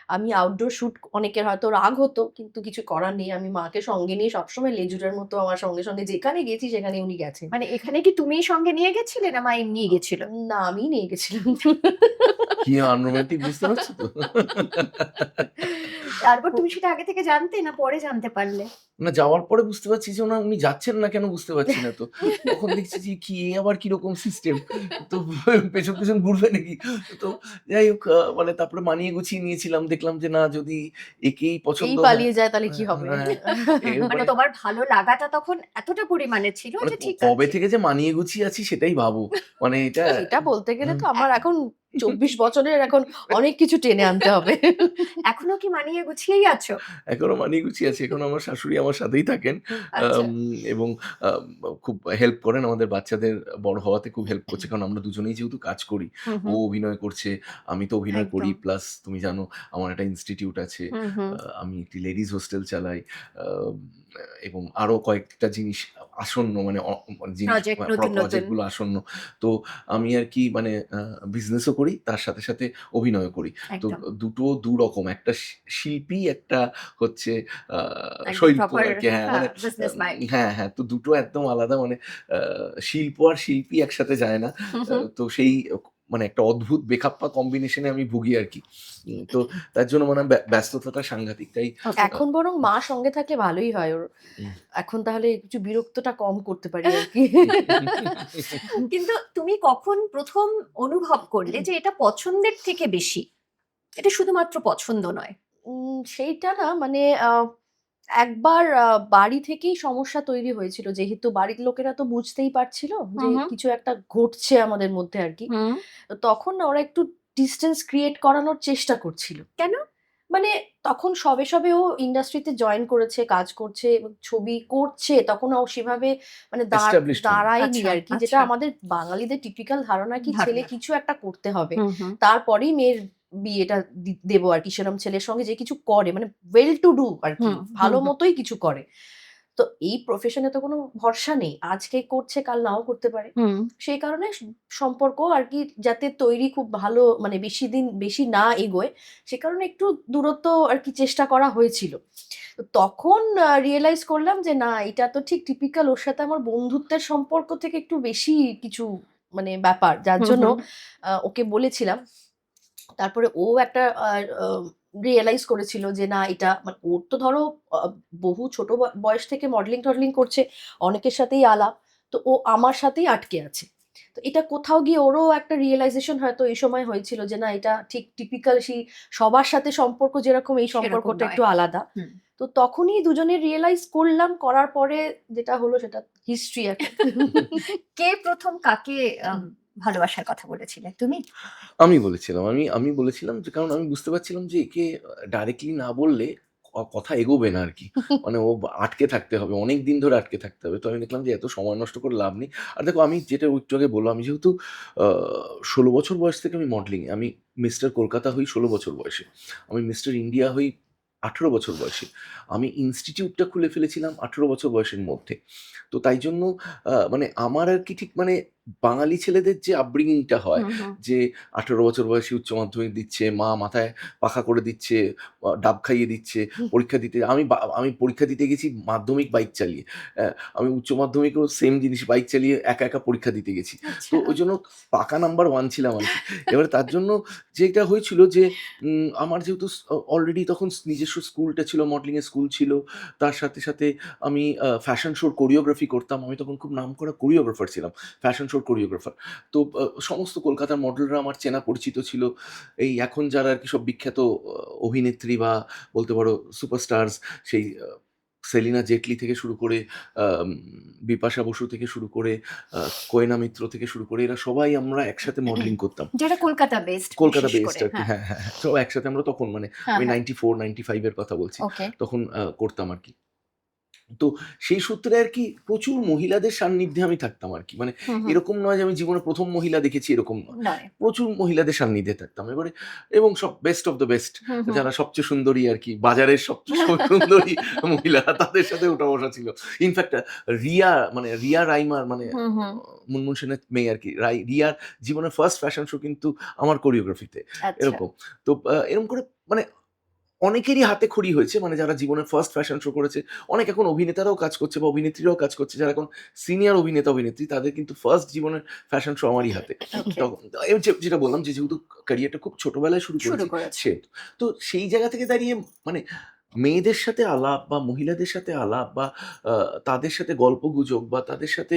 আমি আউটডোর শুট, অনেকের হয়তো রাগ হতো কিন্তু কিছু করার নেই। আমি মাকে সঙ্গে নিয়ে সবসময় লেজুরের মতো আমার সঙ্গে সঙ্গে যেখানে গেছি সেখানে উনি গেছেন। মানে এখানে কি তুমিই সঙ্গে নিয়ে গেছিলে না মা এমনিই গেছিল? না, আমিই নিয়ে গেছিলাম। কি আনরোমান্টিক বুঝতে পারছো তো? তারপর তুমি সেটা আগে থেকে জানতে না পরে জানতে পারলে? না, যাওয়ার পরে বুঝতে পারছি যে উনি যাচ্ছেন না কেন বুঝতে পারছি না তো। তখন দেখছি যে কি এ আবার কিরকম সিস্টেম। তো পেছন পেছন ঘুরবে নাকি? তো যাই হোক, মানে তারপরে মানিয়ে গুছিয়ে নিয়েছিলাম। দেখলাম যে না, যদি একেই এই পছন্দ হয়, পালিয়ে যায় তাহলে কি হবে? হ্যাঁ, মানে মানে তোমার ভালো লাগাটা তখন এতটা পরিমাণে ছিল মানে যে ঠিক কবে আছে। থেকে যে মানিয়ে গুছিয়ে আছি সেটাই ভাবো। মানে এটা সেটা বলতে গেলে হুম। তো আমার এখন ২৪ বছরের, এখন অনেক কিছু টেনে আনতে হবে। এখনো কি মানিয়ে গুছিয়েই আছো? এখনো মানিয়ে গুছিয়ে আছি। এখনো আমার শাশুড়ি আমার সাথেই থাকেন। আচ্ছা। আম এবং আম খুব হেল্প করেন। আমাদের বাচ্চাদের বড় হওয়াতে খুব হেল্প করছে। কারণ আমরা দুজনেই যেহেতু কাজ করি। হুম, ও হুম। অভিনয় করছে, আমি তো অভিনয় করি। একদম। প্লাস তুমি জানো আমার একটা ইনস্টিটিউট আছে। হুম, হুম। আমি একটি লেডিস হোস্টেল চালাই। আম এবং আরো কয়েকটা জিনিস আসন্ন, মানে জিনিস প্রজেক্ট নতুন, নতুন। প্রজেক্ট গুলো আসন্ন। তো আমি আরকি মানে বিজনেসও করি, তার সাথে, সাথে অভিনয়ও করি। তো একদম, দুটো দুরকম। একটা শিল্পী, একটা হচ্ছে আ একদম শৈল্প প্রপার আরকি। হ্যাঁ, হ্যাঁ, মানে বিজনেস মাইন্ড। হ্যাঁ, হ্যাঁ। তো দুটো একদম আলাদা, মানে আ শিল্প আর শিল্পী একসাথে যায় না। হুম, হুম। তো সেই মানে একটা অদ্ভুত বেখাপ্পা কম্বিনেশন এ আমি ভুগি আরকি। তো তার জন্য মানে ব্যস্ততাটা সাংঘাতিক। তাই ওকে। আ এখন বরং মা সঙ্গে থাকলে ভালোই হয় ওর। উম এখন তাহলে একটু বিরক্তটা কম করতে পারি আরকি। কিন্তু তুমি কখন ১ম অনুভব করলে যে এটা পছন্দের থেকে বেশি? এটা শুধুমাত্র পছন্দ নয়। সেইটা না মানে একবার বাড়ি থেকেই সমস্যা তৈরি হয়েছিল। যেহেতু বাড়ির লোকেরা তো বুঝতেই পারছিল যে হুম, হুম। কিছু একটা ঘটছে আমাদের মধ্যে আরকি। হুম। তো তখন না ওরা একটু ডিসট্যান্স ক্রিয়েট করানোর চেষ্টা করছিল। কেন? মানে তখন সবে, সবে ও ইন্ডাস্ট্রিতে জয়েন করেছে, কাজ করছে এবং ছবি করছে। তখন ও সেভাবে মানে এস্টাবলিশড হয়নি। দাঁড়ায়নি আচ্ছা, আরকি। যেটা আচ্ছা। আমাদের বাঙালিদের টিপিক্যাল ধারণা কি ছেলে ধারণা। কিছু একটা করতে হবে। হুম, হুম। তারপরেই মেয়ের বিয়েটা দেবো আরকি। সেরম ছেলের সঙ্গে যে কিছু করে মানে ওয়েল টু ডু আরকি। হুম, হুম, ভালো হুম। মতোই কিছু করে। তো এই প্রফেশনে তো কোনো ভরসা নেই। আজকে করছে কাল নাও করতে পারে। হুম। সেই কারণে সম্পর্ক আরকি যাতে তৈরি খুব ভালো মানে বেশিদিন বেশি না এগোয়, সে কারণে একটু দূরত্ব আরকি চেষ্টা করা হয়েছিল। তো তখন রিয়ালাইজ করলাম যে না, এটা তো ঠিক টিপিক্যাল ওর সাথে আমার বন্ধুত্বের সম্পর্ক থেকে একটু বেশি কিছু মানে ব্যাপার। যার হুম, জন্য হুম। ওকে বলেছিলাম। তারপরে ও একটা আ রিয়ালাইজ করেছিল যে না, এটা মানে ওর তো ধরো আ বহু ছোট বয়স থেকে মডেলিং-টডেলিং করছে। অনেকের সাথেই আলাপ। তো ও আমার সাথেই আটকে আছে। তো এটা কোথাও গিয়ে ওরও একটা রিয়ালাইজেশন হয়তো এই সময় হয়েছিল যে না, এটা ঠিক টিপিক্যাল সেই সবার সাথে সম্পর্ক যেরকম এই সেরকম সম্পর্কটা নয়। একটু আলাদা। হুম। তো তখনই দুজনে রিয়ালাইজ করলাম। করার পরে যেটা হলো সেটা হিস্ট্রি এখন। কে ১ম কাকে আম ভালোবাসার কথা বলেছিলে? তুমি? আমি বলেছিলাম। আমি বলেছিলাম যে, কারণ আমি বুঝতে পারছিলাম যে একে ডাইরেক্টলি না বললে কথা এগোবে না আরকি। মানে ও আটকে থাকতে হবে। অনেকদিন ধরে আটকে থাকতে হবে। তো আমি দেখলাম যে এত সময় নষ্ট করে লাভ নেই। আর দেখো, আমি যেটা একটু আগে বললাম, আমি যেহেতু আ ১৬ বছর বয়স থেকে আমি মডেলিং এ। আমি মিস্টার কলকাতা হই ১৬ বছর বয়সে। আমি মিস্টার ইন্ডিয়া হই ১৮ বছর বয়সে। আমি ইনস্টিটিউটটা খুলে ফেলেছিলাম ১৮ বছর বয়সের মধ্যে। তো তাই জন্য মানে আমার আরকি ঠিক মানে বাঙালি ছেলেদের যে আপব্রিঙিং টা হয়, হুম, হুম। যে ১৮ বছর বয়সী উচ্চ মাধ্যমিক দিচ্ছে, মা মাথায় পাখা করে দিচ্ছে, ডাব খাইয়ে দিচ্ছে, পরীক্ষা দিতে আমি পরীক্ষা দিতে গেছি মাধ্যমিক বাইক চালিয়ে। আমি উচ্চ মাধ্যমিকেও সেম জিনিস বাইক চালিয়ে একা, একা পরীক্ষা দিতে গেছি। তো আচ্ছা। ওইজন্য পাকা নাম্বার 1 ছিলাম আরকি। এবারে তার জন্য যেটা হয়েছিল যে আমার যেহেতু অলরেডি তখন নিজস্ব স্কুলটা ছিল, মডেলিং এর স্কুল ছিল। তার সাথে, সাথে আমি ফ্যাশন শোর কোরিওগ্রাফি করতাম। আমি তখন খুব নামকরা কোরিওগ্রাফার ছিলাম। ফ্যাশন শোর কোরিওগ্রাফার। তো সমস্ত কলকাতার মডেলরা আমার চেনা পরিচিত ছিল। এই এখন যারা আরকি সব বিখ্যাত অভিনেত্রী বা বলতে পারো সুপারস্টারস, সেই সেলিনা জেটলি থেকে শুরু করে আম বিপাশা বসু থেকে শুরু করে কোয়েনা মিত্র থেকে শুরু করে এরা সবাই আমরা একসাথে মডেলিং করতাম। যেটা কলকাতা বেসড কলকাতা বিশেষ বেসড করে। আরকি। হ্যাঁ, হ্যাঁ, হ্যাঁ, হ্যাঁ। সব একসাথে আমরা তখন মানে হ্যাঁ, আমি হ্যাঁ। 94, 95 এর কথা বলছি। ওকে। তখন করতাম আরকি। তো সেই সূত্রে আরকি প্রচুর মহিলাদের সান্নিধ্যে আমি থাকতাম আরকি। মানে হুম, হুম। এরকম নয় যে আমি জীবনে ১ম মহিলা দেখেছি এরকম নয়। নয়। প্রচুর মহিলাদের সান্নিধ্যে থাকতাম। এবারে এবং সব বেস্ট অফ দ্য বেস্ট হুম, হুম। যারা সবচেয়ে সুন্দরী আরকি, বাজারের সবচেয়ে সুন্দরী মহিলা তাদের সাথে ওঠা বসা ছিল। ইনফ্যাক্ট রিয়া রাইমার মানে হুম, হুম। মুনমুন সেনের মেয়ে আরকি। রিয়ার জীবনের ফার্স্ট ফ্যাশন শো কিন্তু আমার কোরিওগ্রাফিতে। আচ্ছা। এরকম। তো এরকম করে মানে অনেকেরই হাতে খড়ি হয়েছে মানে যারা জীবনের ফার্স্ট ফ্যাশন শো করেছে। অনেক এখন অভিনেতারাও কাজ করছে বা অভিনেত্রীরাও কাজ করছে যারা এখন সিনিয়র অভিনেতা, অভিনেত্রী তাদের কিন্তু ফার্স্ট জীবনের ফ্যাশন শো আমারই হাতে। ওকে। তখন যেটা বললাম যে যেহেতু ক্যারিয়ারটা খুব ছোটবেলায় শুরু শুরু করেছি করেছো। সেহেতু। তো সেই জায়গা থেকে দাঁড়িয়ে মানে মেয়েদের সাথে আলাপ বা মহিলাদের সাথে আলাপ বা আ তাদের সাথে গল্পগুজব বা তাদের সাথে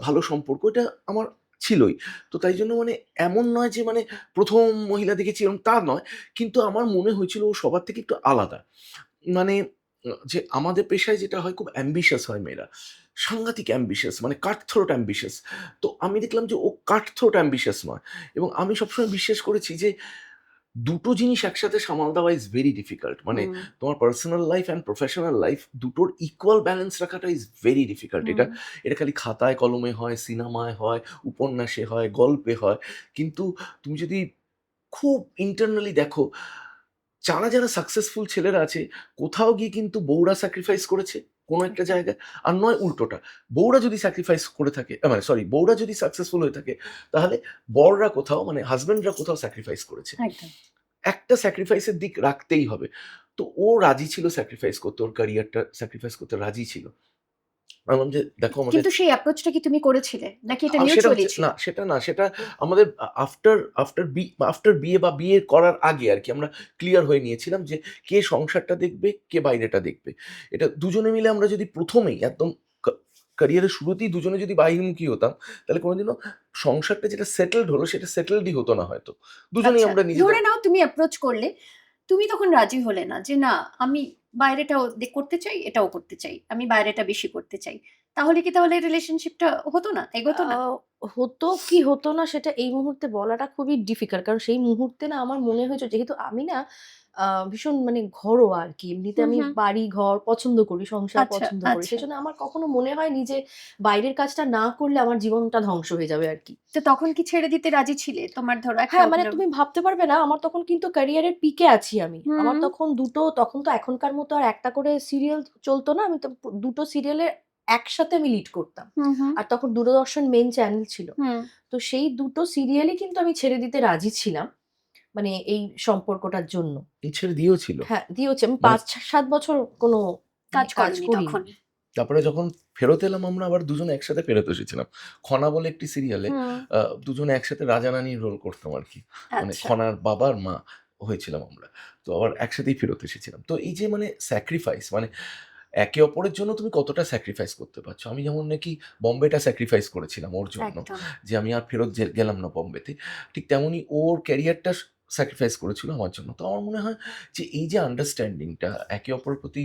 ভালো সম্পর্ক এটা আমার ছিলই। তো তাই জন্য মানে এমন নয় যে মানে ১ম মহিলা দেখেছি এরকম তা নয়। কিন্তু আমার মনে হয়েছিল ও সবার থেকে একটু আলাদা। মানে যে আমাদের পেশায় যেটা হয় খুব অ্যাম্বিশাস হয় মেয়েরা। সাংঘাতিক অ্যাম্বিশাস মানে কাট থ্রোট অ্যাম্বিশাস। তো আমি দেখলাম যে ও কাট থ্রোট অ্যাম্বিশাস নয়। এবং আমি সবসময় বিশ্বাস করেছি যে দুটো জিনিস একসাথে সামাল দেওয়া ইজ ভেরি ডিফিকাল্ট। মানে হুম, তোমার personal life and professional life দুটোর ইকুয়াল ব্যালেন্স রাখাটা ইজ ভেরি ডিফিকাল্ট। হুম। এটা খালি খাতায় কলমে হয়, সিনেমায় হয়, উপন্যাসে হয়, গল্পে হয়। কিন্তু তুমি যদি খুব ইন্টারনালি দেখো যারা সাকসেসফুল ছেলেরা আছে, কোথাও গিয়ে কিন্তু বউরা স্যাক্রিফাইস করেছে কোনো একটা একদম, জায়গায়। আর নয় উল্টোটা। বউরা যদি স্যাক্রিফাইস করে থাকে মানে সরি বউরা যদি সাকসেসফুল হয়ে থাকে, তাহলে বররা কোথাও মানে হাসব্যান্ডরা কোথাও স্যাক্রিফাইস করেছে। একদম। একটা স্যাক্রিফাইসের দিক রাখতেই হবে। তো ও রাজি ছিল স্যাক্রিফাইস করতে, ওর ক্যারিয়ারটা স্যাক্রিফাইস করতে রাজি ছিল। আমি বললাম যে, "দেখো আমাদের" কিন্তু সেই অ্যাপ্রোচটা কি তুমি করেছিলে? নাকি এটা সেটা মিউচুয়ালি হচ্ছে ছিল? না, সেটা না। সেটা আমাদের আফটার বিয়ে বা বিয়ে করার আগে আরকি আমরা ক্লিয়ার হয়ে নিয়েছিলাম যে কে সংসারটা দেখবে, কে বাইরেটা দেখবে। এটা দুজনে মিলে আমরা যদি ১ম এই একদম কা ক্যারিয়ারের শুরুতেই দুজনে যদি বাহির্মুখী হতাম, তাহলে কোনদিনও সংসারটা যেটা সেটেলড হলো সেটা সেটেলডই হতো না হয়তো। দুজনেই আচ্ছা, আমরা নিজেদের ধরে নাও তুমি অ্যাপ্রোচ করলে। তুমি তখন রাজি হলে না যে, "না, আমি বাইরেটাও করতে চাই, এটাও করতে চাই। আমি বাইরেটা বেশি করতে চাই।" তাহলে রিলেশনশিপটা হতো না? এগোতো না? হতো কি হতো না সেটা এই মুহূর্তে বলাটা খুবই ডিফিকাল্ট। কারণ সেই মুহূর্তে না আমার মনে হয়েছে যেহেতু আমি না ভীষণ মানে ঘরোয়া আরকি। এমনিতে হুম, আমি হুম। বাড়ি-ঘর পছন্দ করি, সংসার আচ্ছা, পছন্দ করি। আচ্ছা। সেজন্য আমার কখনো মনে হয়নি যে বাইরের কাজটা না করলে আমার জীবনটা ধ্বংস হয়ে যাবে আরকি। তো তখন কি ছেড়ে দিতে রাজি ছিলে? তোমার ধরো একটা হ্যাঁ, মানে তুমি ভাবতে পারবে না আমার তখন কিন্তু ক্যারিয়ারের পিকে আছি আমি। আমার হুম, তখন তখন তো এখনকার মতো আর একটা করে সিরিয়াল চলত না। আমি তো ২ টো সিরিয়ালের একসাথে আমি লিড করতাম। হুম, হুম, আর তখন দূরদর্শন মেইন চ্যানেল ছিল। হুম। তো সেই ২ টো সিরিয়ালই কিন্তু আমি ছেড়ে দিতে রাজি ছিলাম। মানে এই সম্পর্কটার জন্য। ছেড়ে দিয়েও ছিল। দিয়েওছি। আমি মানে ৫-৭ বছর কোনো কাজ কাজ করোনি করিনি। তখন। তারপরে যখন ফেরত এলাম আমরা আবার দুজনে একসাথে ফেরত এসেছিলাম। 'খনা' বলে একটি সিরিয়ালে হুম, দুজনে একসাথে রাজা-রানীর রোল করতাম আরকি। মানে আচ্ছা। খনার বাবা আর মা হয়েছিলাম আমরা। তো আবার একসাথেই ফেরত এসেছিলাম। তো এই যে মানে স্যাক্রিফাইস মানে একে অপরের জন্য তুমি কতটা স্যাক্রিফাইস করতে পারছো। আমি যেমন নাকি বোম্বেটা স্যাক্রিফাইস করেছিলাম ওর জন্য। একদম। যে আমি আর ফেরত গেলাম না বোম্বেতে। ঠিক তেমনই ওর ক্যারিয়ারটা স্যাক্রিফাইস করেছিল আমার জন্য। তো আমার মনে হয় যে এই যে আন্ডারস্ট্যান্ডিংটা একে অপরের প্রতি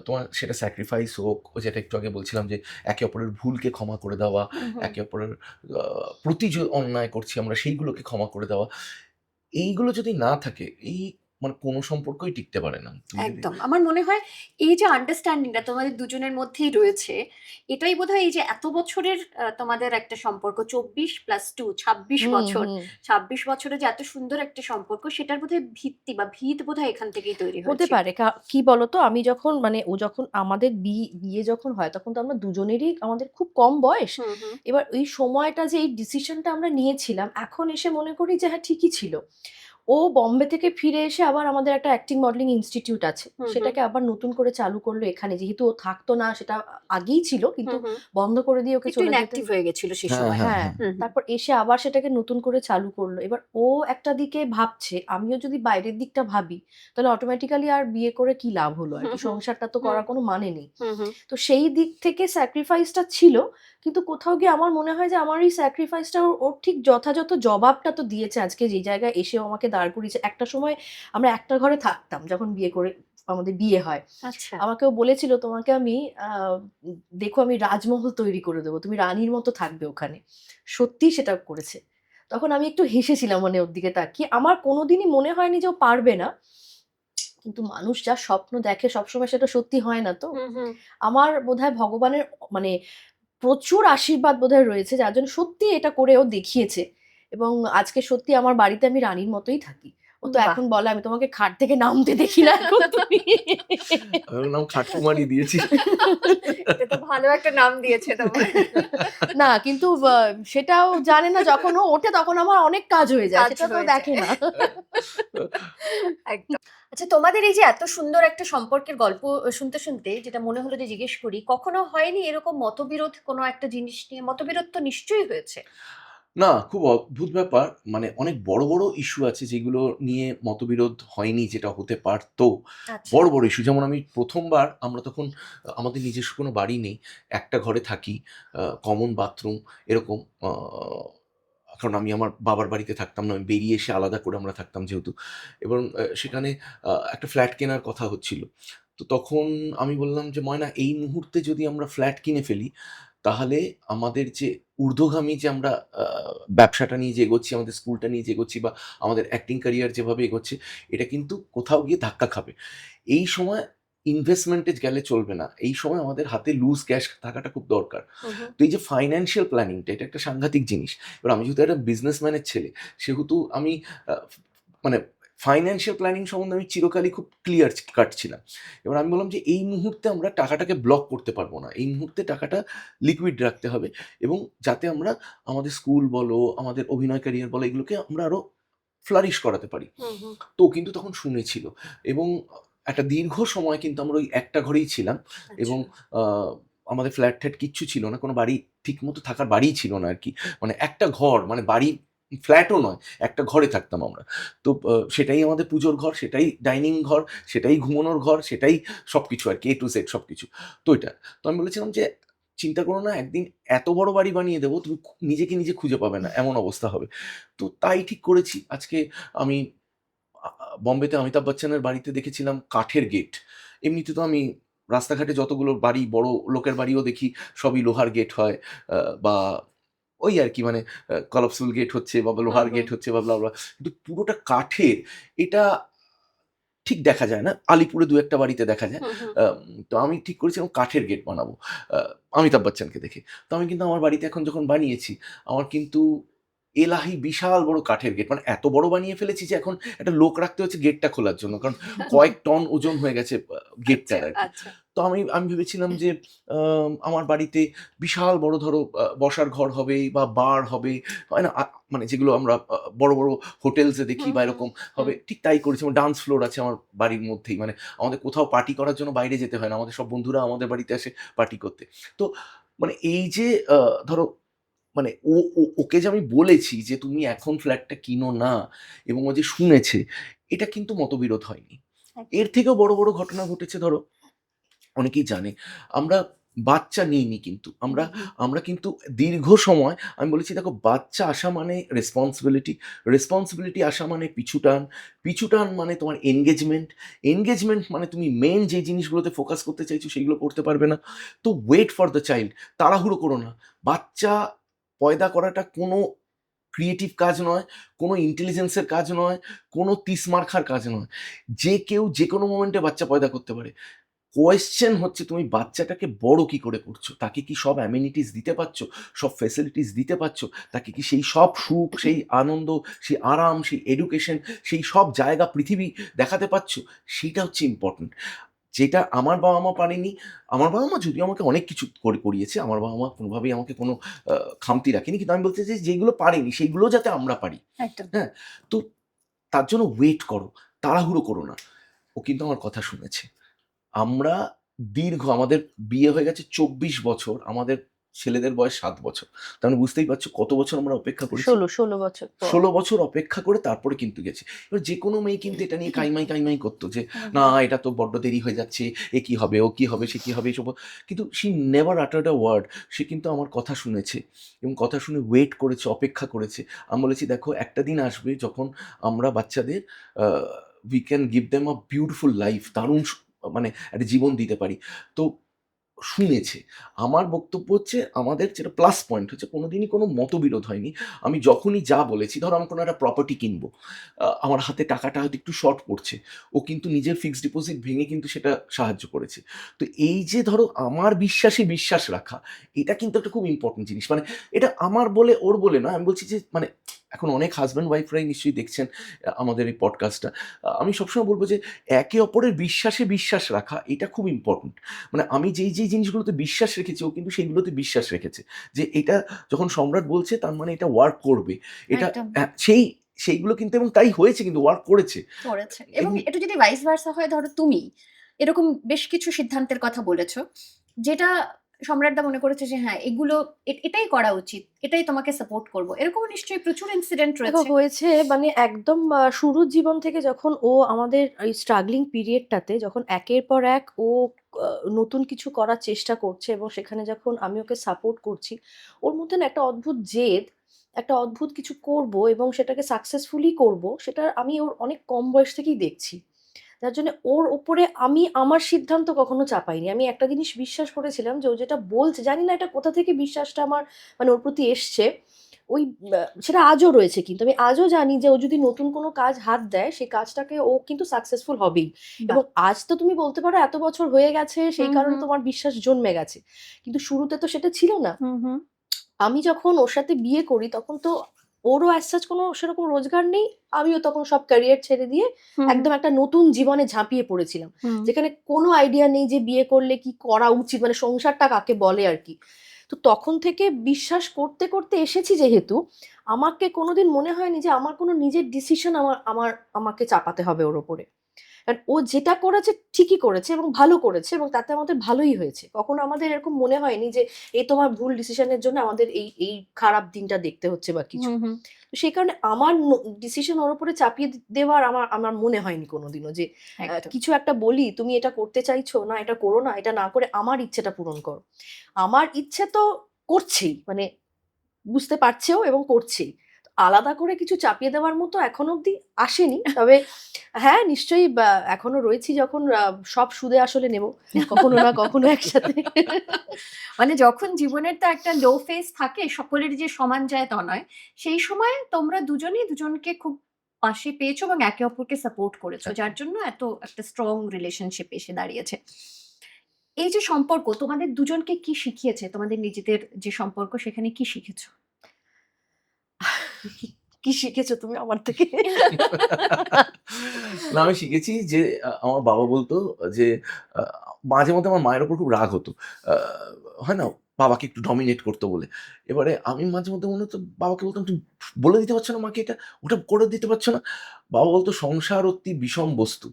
তোমার সেটা স্যাক্রিফাইস হোক, ও যেটা একটু আগে বলছিলাম যে একে অপরের ভুলকে ক্ষমা করে দেওয়া, হুম, হুম। একে অপরের প্রতি যে অন্যায় করছি আমরা সেইগুলোকে ক্ষমা করে দেওয়া। এইগুলো যদি না থাকে এই মানে কোনো সম্পর্কই টিকতে পারে না। তুমি যদি একদম। আমার মনে হয় এই যে আন্ডারস্ট্যান্ডিংটা তোমাদের দুজনের মধ্যেই রয়েছে, এটাই বোধহয় এই যে এত বছরের তোমাদের একটা সম্পর্ক ২৪+২ ২৬ হুম, বছর। হুম। ২৬ বছরে যে এত সুন্দর একটা সম্পর্ক সেটার বোধহয় ভিত্তি বা ভিত বোধহয় এখান থেকেই তৈরি হতে হয়েছিল। পারে। কি বলতো? আমি যখন মানে ও যখন আমাদের বিয়ে যখন হয় তখন তো আমরা দুজনেরই আমাদের খুব কম বয়স। হুম, হুম। এবার এই সময়টা যে এই ডিসিশনটা আমরা নিয়েছিলাম, এখন এসে মনে করি যে হ্যাঁ, ঠিকই ছিল। ও বম্বে থেকে ফিরে এসে আবার আমাদের একটা অ্যাক্টিং মডেলিং ইনস্টিটিউট আছে। হুম, হুম। সেটাকে আবার নতুন করে চালু করলো এখানে। যেহেতু ও থাকতো না সেটা আগেই ছিল কিন্তু হুম, হুম। বন্ধ করে দিয়ে ওকে একটু চলে যেতে ইনঅ্যাক্টিভ হয়ে গেছিল সে হ্যাঁ, সময়। হ্যাঁ, হ্যাঁ, হ্যাঁ। হুম, হুম। তারপর এসে আবার সেটাকে নতুন করে চালু করলো। এবার ও একটা দিকে ভাবছে, আমিও যদি বাইরের দিকটা ভাবি, তাহলে অটোমেটিক্যালি আর বিয়ে করে কি লাভ হলো হুম, আরকি? হুম। সংসারটা তো হুম, করার কোনো মানে নেই। হুম, হুম। তো সেই দিক থেকে স্যাক্রিফাইসটা ছিল। কিন্তু কোথাও গিয়ে আমার মনে হয় যে আমার এই স্যাক্রিফাইসটা ওর ঠিক যথাযথ জবাবটা তো দিয়েছে আজকে যে জায়গায় এসে ও আমাকে দাঁড় করিয়েছে। একটা সময় আমরা একটা ঘরে থাকতাম যখন বিয়ে করে আমাদের বিয়ে হয়। আচ্ছা। আমাকেও বলেছিল, "তোমাকে আমি দেখো আমি রাজমহল তৈরি করে দেবো। তুমি রানীর মতো থাকবে ওখানে।" সত্যিই সেটা করেছে। তখন আমি একটু হেসেছিলাম মানে ওর দিকে তাকিয়ে। আমার কোনোদিনই মনে হয়নি যে ও পারবে না। কিন্তু মানুষ যা স্বপ্ন দেখে সবসময় সেটা সত্যি হয় না তো। হুম, হুম। আমার বোধহয় ভগবানের মানে প্রচুর আশীর্বাদ বোধহয় রয়েছে যার জন্য সত্যিই এটা করেও দেখিয়েছে। এবং আজকে সত্যি আমার বাড়িতে আমি রানীর মতোই থাকি। ও তো বাহ! এখন বলে, "আমি তোমাকে খাট থেকে নামতে দেখি না এখন তুমি।" আমি ওর নাম খাটকুমারী দিয়েছি। এটা তো ভালো একটা নাম দিয়েছে তোমার। না কিন্তু সেটাও জানে না, যখন ও ওঠে তখন আমার অনেক কাজ হয়ে যায়। কাজ সেটা তো হয়ে দেখে যায়। না। একদম। আচ্ছা, তোমাদের এই যে এত সুন্দর একটা সম্পর্কের গল্প শুনতে, শুনতে যেটা মনে হলো যে জিজ্ঞেস করি, কখনো হয়নি এরকম মতবিরোধ কোনো একটা জিনিস নিয়ে? মতবিরোধ তো নিশ্চয়ই হয়েছে? না, খুব অদ্ভুত ব্যাপার। মানে অনেক বড়, বড় ইস্যু আছে যেগুলো নিয়ে মতবিরোধ হয়নি, যেটা হতে পারত। আচ্ছা। বড়, বড় ইস্যু, যেমন আমি ১ম বার আমরা তখন আমাদের নিজস্ব কোনো বাড়ি নেই। একটা ঘরে থাকি। কমন বাথরুম এরকম। কারণ আমি আমার বাবার বাড়িতে থাকতাম না। আমি বেরিয়ে এসে আলাদা করে আমরা থাকতাম যেহেতু। এবং সেখানে একটা ফ্ল্যাট কেনার কথা হচ্ছিল। তো তখন আমি বললাম যে, "ময়না, এই মুহূর্তে যদি আমরা ফ্ল্যাট কিনে ফেলি, তাহলে আমাদের যে ঊর্ধ্বগামী যে আমরা আ ব্যবসাটা নিয়ে যে এগোচ্ছি, আমাদের স্কুলটা নিয়ে যে এগোচ্ছি বা আমাদের অ্যাক্টিং ক্যারিয়ার যেভাবে এগোচ্ছে, এটা কিন্তু কোথাও গিয়ে ধাক্কা খাবে। এই সময় ইনভেস্টমেন্টে গেলে চলবে না। এই সময় আমাদের হাতে লুজ ক্যাশ থাকাটা খুব দরকার।" হুম, হুম। তো এই যে ফাইন্যান্সিয়াল প্ল্যানিংটা, এটা একটা সাংঘাতিক জিনিস। এবার আমি যেহেতু একটা বিজনেসম্যানের ছেলে, সেহেতু আমি আ মানে ফাইন্যান্সিয়াল প্ল্যানিং সম্বন্ধে আমি চিরকালই খুব ক্লিয়ার কাট ছিলাম। এবার আমি বললাম যে, "এই মুহূর্তে আমরা টাকাটাকে ব্লক করতে পারব না। এই মুহূর্তে টাকাটা লিকুইড রাখতে হবে এবং যাতে আমরা আমাদের স্কুল বলো, আমাদের অভিনয় ক্যারিয়ার বলো, এগুলোকে আমরা আরো ফ্লারিশ করাতে পারি।" হুম, হুম। তো ও কিন্তু তখন শুনেছিল এবং একটা দীর্ঘ সময় কিন্তু আমরা ওই একটা ঘরেই ছিলাম আচ্ছা। এবং আ আমাদের ফ্ল্যাট-ট্যাট কিচ্ছু ছিল না। কোনো বাড়ি ঠিকমতো থাকার বাড়িই ছিল না আরকি। মানে একটা ঘর, মানে বাড়ি, ফ্ল্যাটও নয়, একটা ঘরে থাকতাম আমরা। তো সেটাই আমাদের পুজোর ঘর, সেটাই ডাইনিং ঘর, সেটাই ঘুমানোর ঘর, সেটাই সবকিছু আরকি, A to Z সবকিছু। তো এটা। তো আমি বলেছিলাম যে, "চিন্তা করো না, একদিন এত বড় বাড়ি বানিয়ে দেব, তুমি নিজেকে নিজে খুঁজে পাবে না, এমন অবস্থা হবে।" তো তাই ঠিক করেছি। আজকে আমি বম্বেতে অমিতাভ বচ্চনের বাড়িতে দেখেছিলাম কাঠের গেট। এমনিতে তো আমি রাস্তাঘাটে যতগুলো বাড়ি, বড় লোকের বাড়িও দেখি, সবই লোহার গেট হয়। আ বা ওই আরকি, মানে কলাপসিবল গেট হচ্ছে বা হুম, লোহার হুম। গেট হচ্ছে বা ব্লা, ব্লা। কিন্তু পুরোটা কাঠের, এটা ঠিক দেখা যায় না। আলিপুরে ২-১ টা বাড়িতে দেখা যায়। হুম, হুম। তো আমি ঠিক করেছিলাম কাঠের গেট বানাবো। আ অমিতাভ বচ্চনকে দেখে। তো আমি কিন্তু আমার বাড়িতে এখন যখন বানিয়েছি, আমার কিন্তু এলাহি বিশাল বড় কাঠের গেট। মানে এত বড় বানিয়ে ফেলেছি যে এখন একটা লোক রাখতে হচ্ছে গেটটা খোলার জন্য। কারণ কয়েক টন ওজন হয়ে গেছে আচ্ছা, গেটটার আরকি। আচ্ছা। তো আমি ভেবেছিলাম যে আমার বাড়িতে বিশাল বড়, ধরো বসার ঘর হবে বা বার হবে। হয় না? মানে যেগুলো আমরা বড়, বড় হোটেলস এ দেখি হুম, বা হুম, এরকম হুম। হবে। ঠিক তাই করেছি। আমার ডান্স ফ্লোর আছে আমার বাড়ির মধ্যেই। মানে আমাদের কোথাও পার্টি করার জন্য বাইরে যেতে হয় না। আমাদের সব বন্ধুরা আমাদের বাড়িতে আসে পার্টি করতে। তো মানে এই যে ধরো, মানে ওকে যে আমি বলেছি যে, "তুমি এখন ফ্ল্যাটটা কিনো না" এবং ও যে শুনেছে, এটা কিন্তু মতবিরোধ হয়নি। এর একদম। থেকেও বড়, বড় ঘটনা ঘটেছে, ধরো অনেকেই জানে, আমরা বাচ্চা নিইনি কিন্তু। হুম, আমরা হুম। আমরা কিন্তু দীর্ঘ সময় আমি বলেছি, দেখো, বাচ্চা আসা মানে রেসপনসিবিলিটি, রেসপনসিবিলিটি আসা মানে পিছুটান, পিছুটান মানে তোমার এনগেজমেন্ট, এনগেজমেন্ট মানে তুমি মেইন যে জিনিসগুলোতে ফোকাস করতে চাইছো সেগুলো করতে পারবে না। তো ওয়েট ফর দ্য চাইল্ড, তাড়াহুড়ো করো না। বাচ্চা পয়দা করাটা কোনো ক্রিয়েটিভ কাজ নয়, কোনো ইন্টেলিজেন্স এর কাজ নয়, কোনো তিসমার্খার কাজ নয়। যে কেউ যেকোনো মোমেন্টে বাচ্চা পয়দা করতে পারে। কোয়েশ্চেন হচ্ছে, তুমি বাচ্চাটাকে বড় কি করে করছো? তাকে কি সব অ্যামেনিটিস দিতে পারছো? সব ফেসিলিটিস দিতে পারছো? তাকে কি সেই সব সুখ, সেই আনন্দ, সেই আরাম, সেই এডুকেশন, সেই সব জায়গা পৃথিবী দেখাতে পারছো? সেইটা হচ্ছে ইম্পোর্টেন্ট। যেটা আমার বাবা-মা পারেনি। আমার বাবা-মা যদিও আমাকে অনেক কিছু করিয়েছে। আমার বাবা-মা কোনোভাবেই আমাকে কোনো আ খামতি রাখেনি। কিন্তু আমি বলতে চাই, যেগুলো পারেনি সেগুলোও যাতে আমরা পারি। একদম। হ্যাঁ? তো তার জন্য ওয়েট করো। তাড়াহুড়ো করো না। ও কিন্তু আমার কথা শুনেছে। আমরা আমাদের বিয়ে হয়ে গেছে ২৪ বছর। আমাদের ছেলেদের বয়স ৭ বছর। তার মানে বুঝতেই পারছো কত বছর আমরা অপেক্ষা করেছি। ১৬ বছর পর। ১৬ বছর অপেক্ষা করে তারপরে কিন্তু গেছি। এবার যেকোনো মেয়ে কিন্তু এটা নিয়ে কাইমাই, কাইমাই করত যে, হুম, "না, হুম। এটা তো বড্ড দেরি হয়ে যাচ্ছে। এ কি হবে? ও কি হবে? সে কি হবে?" এসব। কিন্তু she never uttered a word. সে কিন্তু আমার কথা শুনেছে এবং কথা শুনে ওয়েট করেছে, অপেক্ষা করেছে। আমি বলেছি, "দেখো, একটা দিন আসবে যখন আমরা বাচ্চাদের uh we can give them a beautiful life, দারুণ মানে একটা জীবন দিতে পারি। তো শুনেছে। আমার বক্তব্য হচ্ছে আমাদের যেটা প্লাস পয়েন্ট হচ্ছে কোনোদিনই কোনো মতবিরোধ হয়নি। আমি যখনই যা বলেছি, ধরো আমি কোনো একটা প্রপার্টি কিনবো। আমার হাতে টাকাটা হয়তো একটু শর্ট পড়ছে। ও কিন্তু নিজের ফিক্সড ডিপোজিট ভেঙে কিন্তু সেটা সাহায্য করেছে। তো এই যে ধরো আমার বিশ্বাসে বিশ্বাস রাখা, এটা কিন্তু একটা খুব ইম্পোর্টেন্ট জিনিস। মানে এটা আমার বলে ওর বলে নয়। আমি বলছি যে মানে এখন অনেক হাসব্যান্ড ওয়াইফরাই নিশ্চয়ই দেখছেন আমাদের এই পডকাস্টটা। আমি সবসময় বলব যে একে অপরের বিশ্বাসে বিশ্বাস রাখা এটা খুব ইম্পোর্টেন্ট। মানে আমি যেই জিনিসগুলোতে বিশ্বাস রেখেছি ও কিন্তু সেইগুলোতে বিশ্বাস রেখেছে। যে এটা যখন সম্রাট বলছে তার মানে এটা ওয়ার্ক করবে। এটা একদম সেইগুলো কিন্তু এবং তাই হয়েছে কিন্তু ওয়ার্ক করেছে। করেছে। এবং এমনি একটু যদি ভাইস ভার্সা হয়, ধরো তুমি এরকম বেশ কিছু সিদ্ধান্তের কথা বলেছো, যেটা সম্রাটদা মনে করেছে যে হ্যাঁ এগুলো এটাই করা উচিত, এটাই তোমাকে সাপোর্ট করব, এরকমও নিশ্চয়ই প্রচুর ইনসিডেন্ট দেখো রয়েছে। হয়েছে মানে একদম শুরুর জীবন থেকে যখন ও আমাদের এই স্ট্রাগলিং পিরিয়ডটাতে যখন একের পর এক ও নতুন কিছু করার চেষ্টা করছে এবং সেখানে যখন আমি ওকে সাপোর্ট করছি, ওর মধ্যে না একটা অদ্ভুত জেদ, একটা অদ্ভুত কিছু করব এবং সেটাকে সাকসেসফুলি করব, সেটা আমি ওর অনেক কম বয়স থেকেই দেখছি। যার জন্য ওর উপরে আমি আমার সিদ্ধান্ত কখনো চাপাইনি। আমি একটা জিনিস বিশ্বাস করেছিলাম যে ও যেটা বলছে, জানি না এটা কোথা থেকে বিশ্বাসটা আমার মানে ওর প্রতি এসছে, ওই সেটা আজও রয়েছে, কিন্তু আমি আজও জানি যে ও যদি নতুন কোনো কাজ হাত দেয় সেই কাজটাকে ও কিন্তু সাকসেসফুল হবেই। বাহ। এবং আজ তো তুমি বলতে পারো এত বছর হয়ে গেছে সেই হুম, কারণে হুম। তোমার বিশ্বাস জন্মে গেছে, কিন্তু শুরুতে তো সেটা ছিল না। হুম হুম আমি যখন ওর সাথে বিয়ে করি তখন তো ওরও অ্যাজ সাচ কোনো সেরকম রোজগার নেই, আমিও তখন সব ক্যারিয়ার ছেড়ে দিয়ে হুম একদম একটা নতুন জীবনে ঝাঁপিয়ে পড়েছিলাম, হুম যেখানে কোনো আইডিয়া নেই যে বিয়ে করলে কি করা উচিত, মানে সংসারটা কাকে বলে আর কি। তো তখন থেকে বিশ্বাস করতে করতে এসেছি যেহেতু, আমাকে কোনোদিন মনে হয়নি যে আমার কোনো নিজের ডিসিশন আমাকে চাপাতে হবে ওর ওপরে। কারণ ও যেটা করেছে ঠিকই করেছে এবং ভালো করেছে এবং তাতে আমাদের ভালোই হয়েছে, কখনো আমাদের এরকম মনে হয়নি যে এই তোমার ভুল ডিসিশনের জন্য আমাদের এই এই খারাপ দিনটা দেখতে হচ্ছে বা কিছু। হুম হুম তো সেই কারণে আমার ডিসিশন ওর উপরে চাপিয়ে দেওয়ার আমার আমার মনে হয়নি কোনোদিনও যে একদম। কিছু একটা বলি তুমি এটা করতে চাইছো না, এটা করো না, এটা না করে আমার ইচ্ছেটা পূরণ করো। আমার ইচ্ছে তো করছেই, মানে বুঝতে পারছেও এবং করছেই। তো আলাদা করে কিছু চাপিয়ে দেওয়ার মতো এখনো অব্দি আসেনি। তবে হ্যাঁ, নিশ্চয়ই এখনো রয়েছি যখন সব সুদে আসলে নেব। কখনো না কখনো একসাথে। মানে যখন জীবনের তো একটা লো ফেজ থাকে, সকলের যে সমান যায় তা নয়, সেই সময় তোমরা দুজনেই দুজনকে খুব পাশে পেয়েছো এবং একে অপরকে সাপোর্ট করেছো, যার জন্য এত একটা স্ট্রং রিলেশনশিপ এসে দাঁড়িয়েছে। এই যে সম্পর্ক তোমাদের দুজনকে কি শিখিয়েছে, তোমাদের নিজেদের যে সম্পর্ক সেখানে কি শিখেছো? কি শিখেছো তুমি আমার থেকে? না আমি শিখেছি যে আমার বাবা বলতো যে আ মাঝে মধ্যে আমার মায়ের উপর খুব রাগ হতো। আ হয় না? বাবাকে একটু ডমিনেট করতো বলে। এবারে আমি মাঝে মধ্যে মনে হতো বাবাকে বলতাম, "তুমি বলে দিতে পারছো না মাকে এটা? ওটা করে দিতে পারছো না?" বাবা বলতো, "সংসার অতি বিষম বস্তু।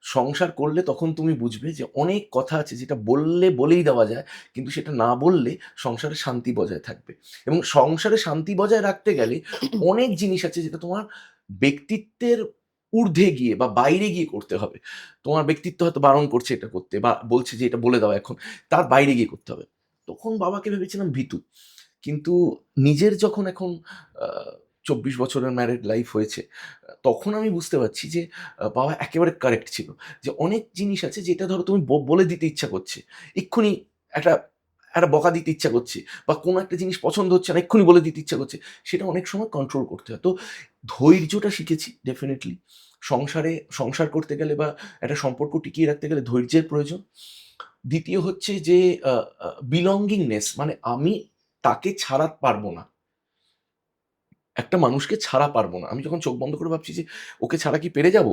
সংসার করলে তখন তুমি বুঝবে যে অনেক কথা আছে যেটা বললে বলেই দেওয়া যায়। কিন্তু সেটা না বললে সংসারে শান্তি বজায় থাকবে। এবং সংসারে শান্তি বজায় রাখতে গেলে অনেক জিনিস আছে যেটা তোমার ব্যক্তিত্বের ঊর্ধ্বে গিয়ে বা বাইরে গিয়ে করতে হবে। তোমার ব্যক্তিত্ব হয়তো বারণ করছে এটা করতে বা বলছে যে এটা বলে দাও এখন। তার বাইরে গিয়ে করতে হবে।" তখন বাবাকে ভেবেছিলাম ভীতু। কিন্তু নিজের যখন এখন আ ২৪ বছরের ম্যারিড লাইফ হয়েছে, তখন আমি বুঝতে পারছি যে বাবা একেবারে কারেক্ট ছিল। যে অনেক জিনিস আছে যেটা ধরো তুমি বলে দিতে ইচ্ছা করছে। এক্ষুনি একটা একটা বকা দিতে ইচ্ছা করছে বা কোনো একটা জিনিস পছন্দ হচ্ছে না, এক্ষুনি বলে দিতে ইচ্ছা করছে। সেটা অনেক সময় কন্ট্রোল করতে হয়। তো ধৈর্যটা শিখেছি ডেফিনিটলি। সংসার করতে গেলে বা একটা সম্পর্ক টিকিয়ে রাখতে গেলে ধৈর্যের প্রয়োজন। দ্বিতীয় হচ্ছে যে আ আ belongingness, মানে আমি তাকে ছাড়া পারব না। একটা মানুষকে ছাড়া পারব না। আমি যখন চোখ বন্ধ করে ভাবছি যে ওকে ছাড়া কি পেরে যাব?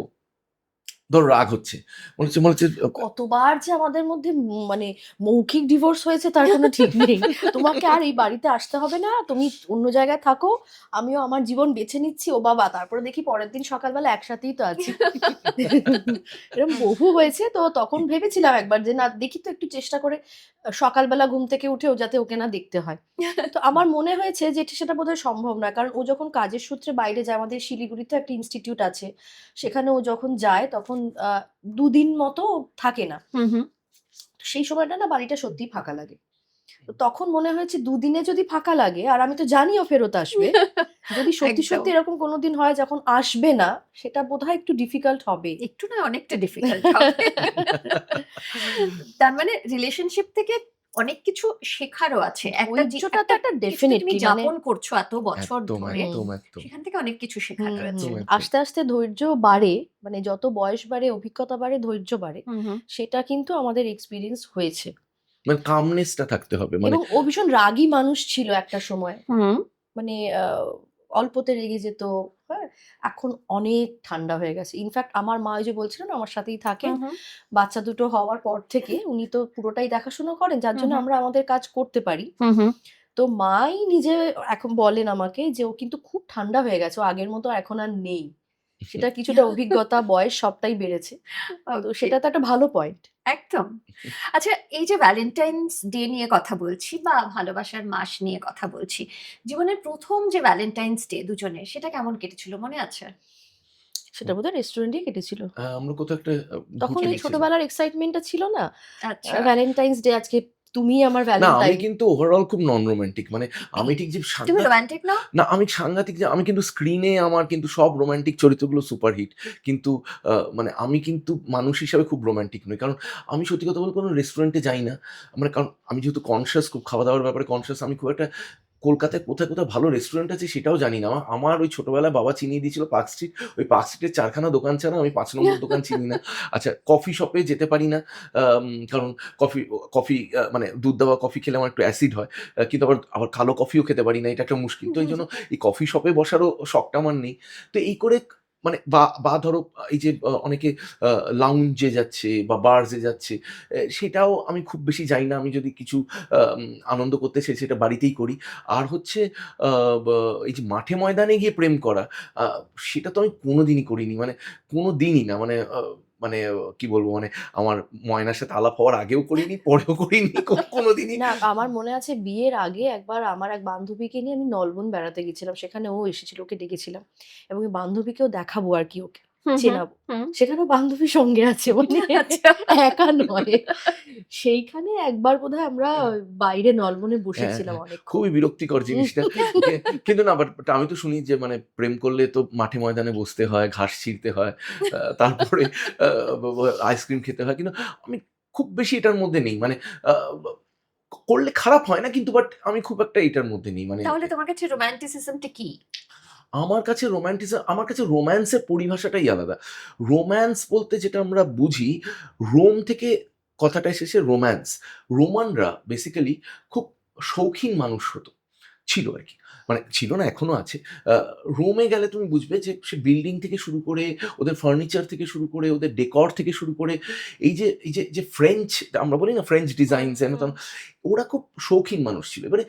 ধরো রাগ হচ্ছে। মনে হচ্ছে কতবার যে আমাদের মধ্যে মানে মৌখিক ডিভোর্স হয়েছে তার কোনো ঠিক নেই। তোমাকে আর এই বাড়িতে আসতে হবে না। তুমি অন্য জায়গায় থাকো। আমিও আমার জীবন বেছে নিচ্ছি। ও বাবা! তারপরে দেখি পরের দিন সকালবেলা একসাথেই তো আছি। এরকম বহু হয়েছে। তো তখন ভেবেছিলাম একবার যে না দেখি তো একটু চেষ্টা করে সকালবেলা ঘুম থেকে উঠেও যাতে ওকে না দেখতে হয়। তো আমার মনে হয়েছে যে সেটা বোধহয় সম্ভব নয়। কারণ ও যখন কাজের সূত্রে বাইরে যায়, আমাদের শিলিগুড়িতে একটা ইনস্টিটিউট আছে। সেখানে ও যখন যায় তখন ২ দিন মতো থাকে না। হুম হুম তো সেই সময়টা না বাড়িটা সত্যিই ফাঁকা লাগে। তো তখন মনে হয়েছে দুদিনে যদি ফাঁকা লাগে, আর আমি তো জানিও ফেরত আসবে, যদি সত্যি একদম। সত্যি এরকম কোনোদিন হয় যখন আসবে না, সেটা বোধহয় একটু ডিফিকাল্ট হবে। একটু না অনেকটা ডিফিকাল্ট হবে। তার মানে রিলেশনশিপ থেকে অনেক কিছু শেখারও আছে। ধৈর্যটা তো একটা কিছু যে তুমি ডেফিনেটলি, মানে যাপন করছো এত বছর একদম ধরে, একদম একদম সেখান থেকে অনেক কিছু শেখার হুম, রয়েছে। হুম। একদম। আস্তে আস্তে ধৈর্য বাড়ে, মানে যত বয়স বাড়ে, অভিজ্ঞতা বাড়ে, ধৈর্য বাড়ে। হুম, হুম। সেটা কিন্তু আমাদের এক্সপিরিয়েন্স হয়েছে। মানে কামনেসটা থাকতে হবে, মানে এবং ও ভীষণ রাগী মানুষ ছিল একটা সময়, হুম, মানে অল্পতে রেগে যেত। হ্যাঁ, এখন অনেক ঠান্ডা হয়ে গেছে। ইনফ্যাক্ট আমার মা, ওই যে বলছিলাম না আমার সাথেই থাকেন, হুম, হুম, বাচ্চা দুটো হওয়ার পর থেকে উনি তো পুরোটাই দেখাশোনা করেন, যার হুম, জন্য হুম, আমরা আমাদের কাজ করতে পারি। হুম, হুম। তো মাই নিজে এখন বলেন আমাকে যে ও কিন্তু খুব ঠান্ডা হয়ে গেছে, ও আগের মতো এখন আর নেই। সেটা কিছুটা অভিজ্ঞতা, বয়স সবটাই বেড়েছে। তো ওকে, সেটা তো একটা ভালো পয়েন্ট। একদম। আচ্ছা, এই যে ভ্যালেন্টাইন্স ডে নিয়ে কথা বলছি বা ভালোবাসার মাস নিয়ে কথা বলছি, জীবনের প্রথম যে ভ্যালেন্টাইন্স ডে দুজনের, সেটা কেমন কেটেছিল মনে আছে? সেটা বোধহয় রেস্টুরেন্টেই কেটেছিল। আমরা কোথাও একটা তখন ঘুরতে ওই গেছিলাম। ছোটবেলার এক্সাইটমেন্টটা ছিল না? আচ্ছা। ভ্যালেন্টাইন্স ডে, আজকে তুমিই আমার না, আমি ভ্যালেন্টাইন। কিন্তু ওভারঅল খুব নন রোমান্টিক, মানে আমি ঠিক যে তুমি সাংঘাতিক, রোমান্টিক নাও? না আমি সাংঘাতিক যে আমি কিন্তু স্ক্রিনে আমার কিন্তু সব রোমান্টিক চরিত্রগুলো সুপারহিট। কিন্তু মানে আমি কিন্তু মানুষ হিসাবে খুব রোমান্টিক নই। কারণ আমি সত্যি কথা বলতে কোনো রেস্টুরেন্টে যাই না। মানে কারণ আমি যেহেতু কনসিয়াস, খুব খাওয়া-দাওয়ার ব্যাপারে কনসিয়াস, আমি খুব একটা কলকাতায় কোথায়, কোথায় ভালো রেস্টুরেন্ট আছে সেটাও জানি না। আমার ওই ছোটবেলায় বাবা চিনিয়ে দিয়েছিল পার্ক স্ট্রিট। ওই পার্ক স্ট্রিটের ৪ খানা দোকান ছাড়া আমি ৫ নম্বর দোকান চিনি না। আচ্ছা, কফি শপে যেতে পারি না। কারণ কফি কফি মানে দুধ দেওয়া কফি খেলে আমার একটু অ্যাসিড হয়। কিন্তু আবার আবার কালো কফিও খেতে পারি না। এটা একটা মুশকিল। তো এইজন্য এই কফি শপে বসারও শখটা আমার নেই। তো এই করে মানে বা ধরো এই যে অনেকে আ লাউঞ্জে যাচ্ছে বা বারস এ যাচ্ছে, সেটাও আমি খুব বেশি যাই না। আমি যদি কিছু আম আনন্দ করতে চাই সেটা বাড়িতেই করি। আর হচ্ছে আ বা এই যে মাঠে ময়দানে গিয়ে প্রেম করা, আ সেটা তো আমি কোনদিনই করিনি। মানে কোনদিনই না। মানে কি বলবো? মানে আমার ময়নার সাথে আলাপ হওয়ার আগেও করিনি, পরেও করিনি, কোনদিনই। না, আমার মনে আছে বিয়ের আগে একবার আমার এক বান্ধবীকে নিয়ে আমি নলবন বেড়াতে গেছিলাম। সেখানে ও এসেছিল, ওকে ডেকেছিলাম। এবং ওই বান্ধবীকেও দেখাবো আরকি ওকে, হুম, হুম, চেনাবো। হুম। সেখানেও বান্ধবী সঙ্গে আছে, মানে আচ্ছা। একা নয়। সেইখানে একবার বোধহয় আমরা বাইরে নলবনে হ্যাঁ, বসেছিলাম হ্যাঁ। অনেকক্ষণ। খুবই বিরক্তিকর উম জিনিসটা। কি কিন্তু না, বাট আমি তো শুনি যে মানে প্রেম করলে তো মাঠে ময়দানে বসতে হয়, ঘাস ছিঁড়তে হয়। তারপরে আ ব ব আইসক্রিম খেতে হয়। কিন্তু আমি খুব বেশি এটার মধ্যে নেই। মানে আ ব করলে খারাপ হয় না, কিন্তু বাট আমি খুব একটা এটার মধ্যে নেই। মানে তাহলে তোমার কাছে রোমান্টিসিজমটা কি? আমার কাছে রোম্যান্সের পরিভাষাটাই আলাদা। রোম্যান্স বলতে যেটা আমরা বুঝি, রোম থেকে কথাটা এসেছে রোম্যান্স। রোমানরা বেসিক্যালি খুব শৌখিন মানুষ হতো। ছিল আরকি। মানে ছিল না, এখনো আছে। আ রোমে গেলে তুমি বুঝবে যে সে বিল্ডিং থেকে শুরু করে, ওদের ফার্নিচার থেকে শুরু করে, ওদের ডেকর থেকে শুরু করে, এই যে ফ্রেঞ্চ, আমরা বলি না ফ্রেঞ্চ হুম, ডিজাইনস হেন হুম। তেন, ওরা খুব শৌখিন মানুষ ছিল। এবারে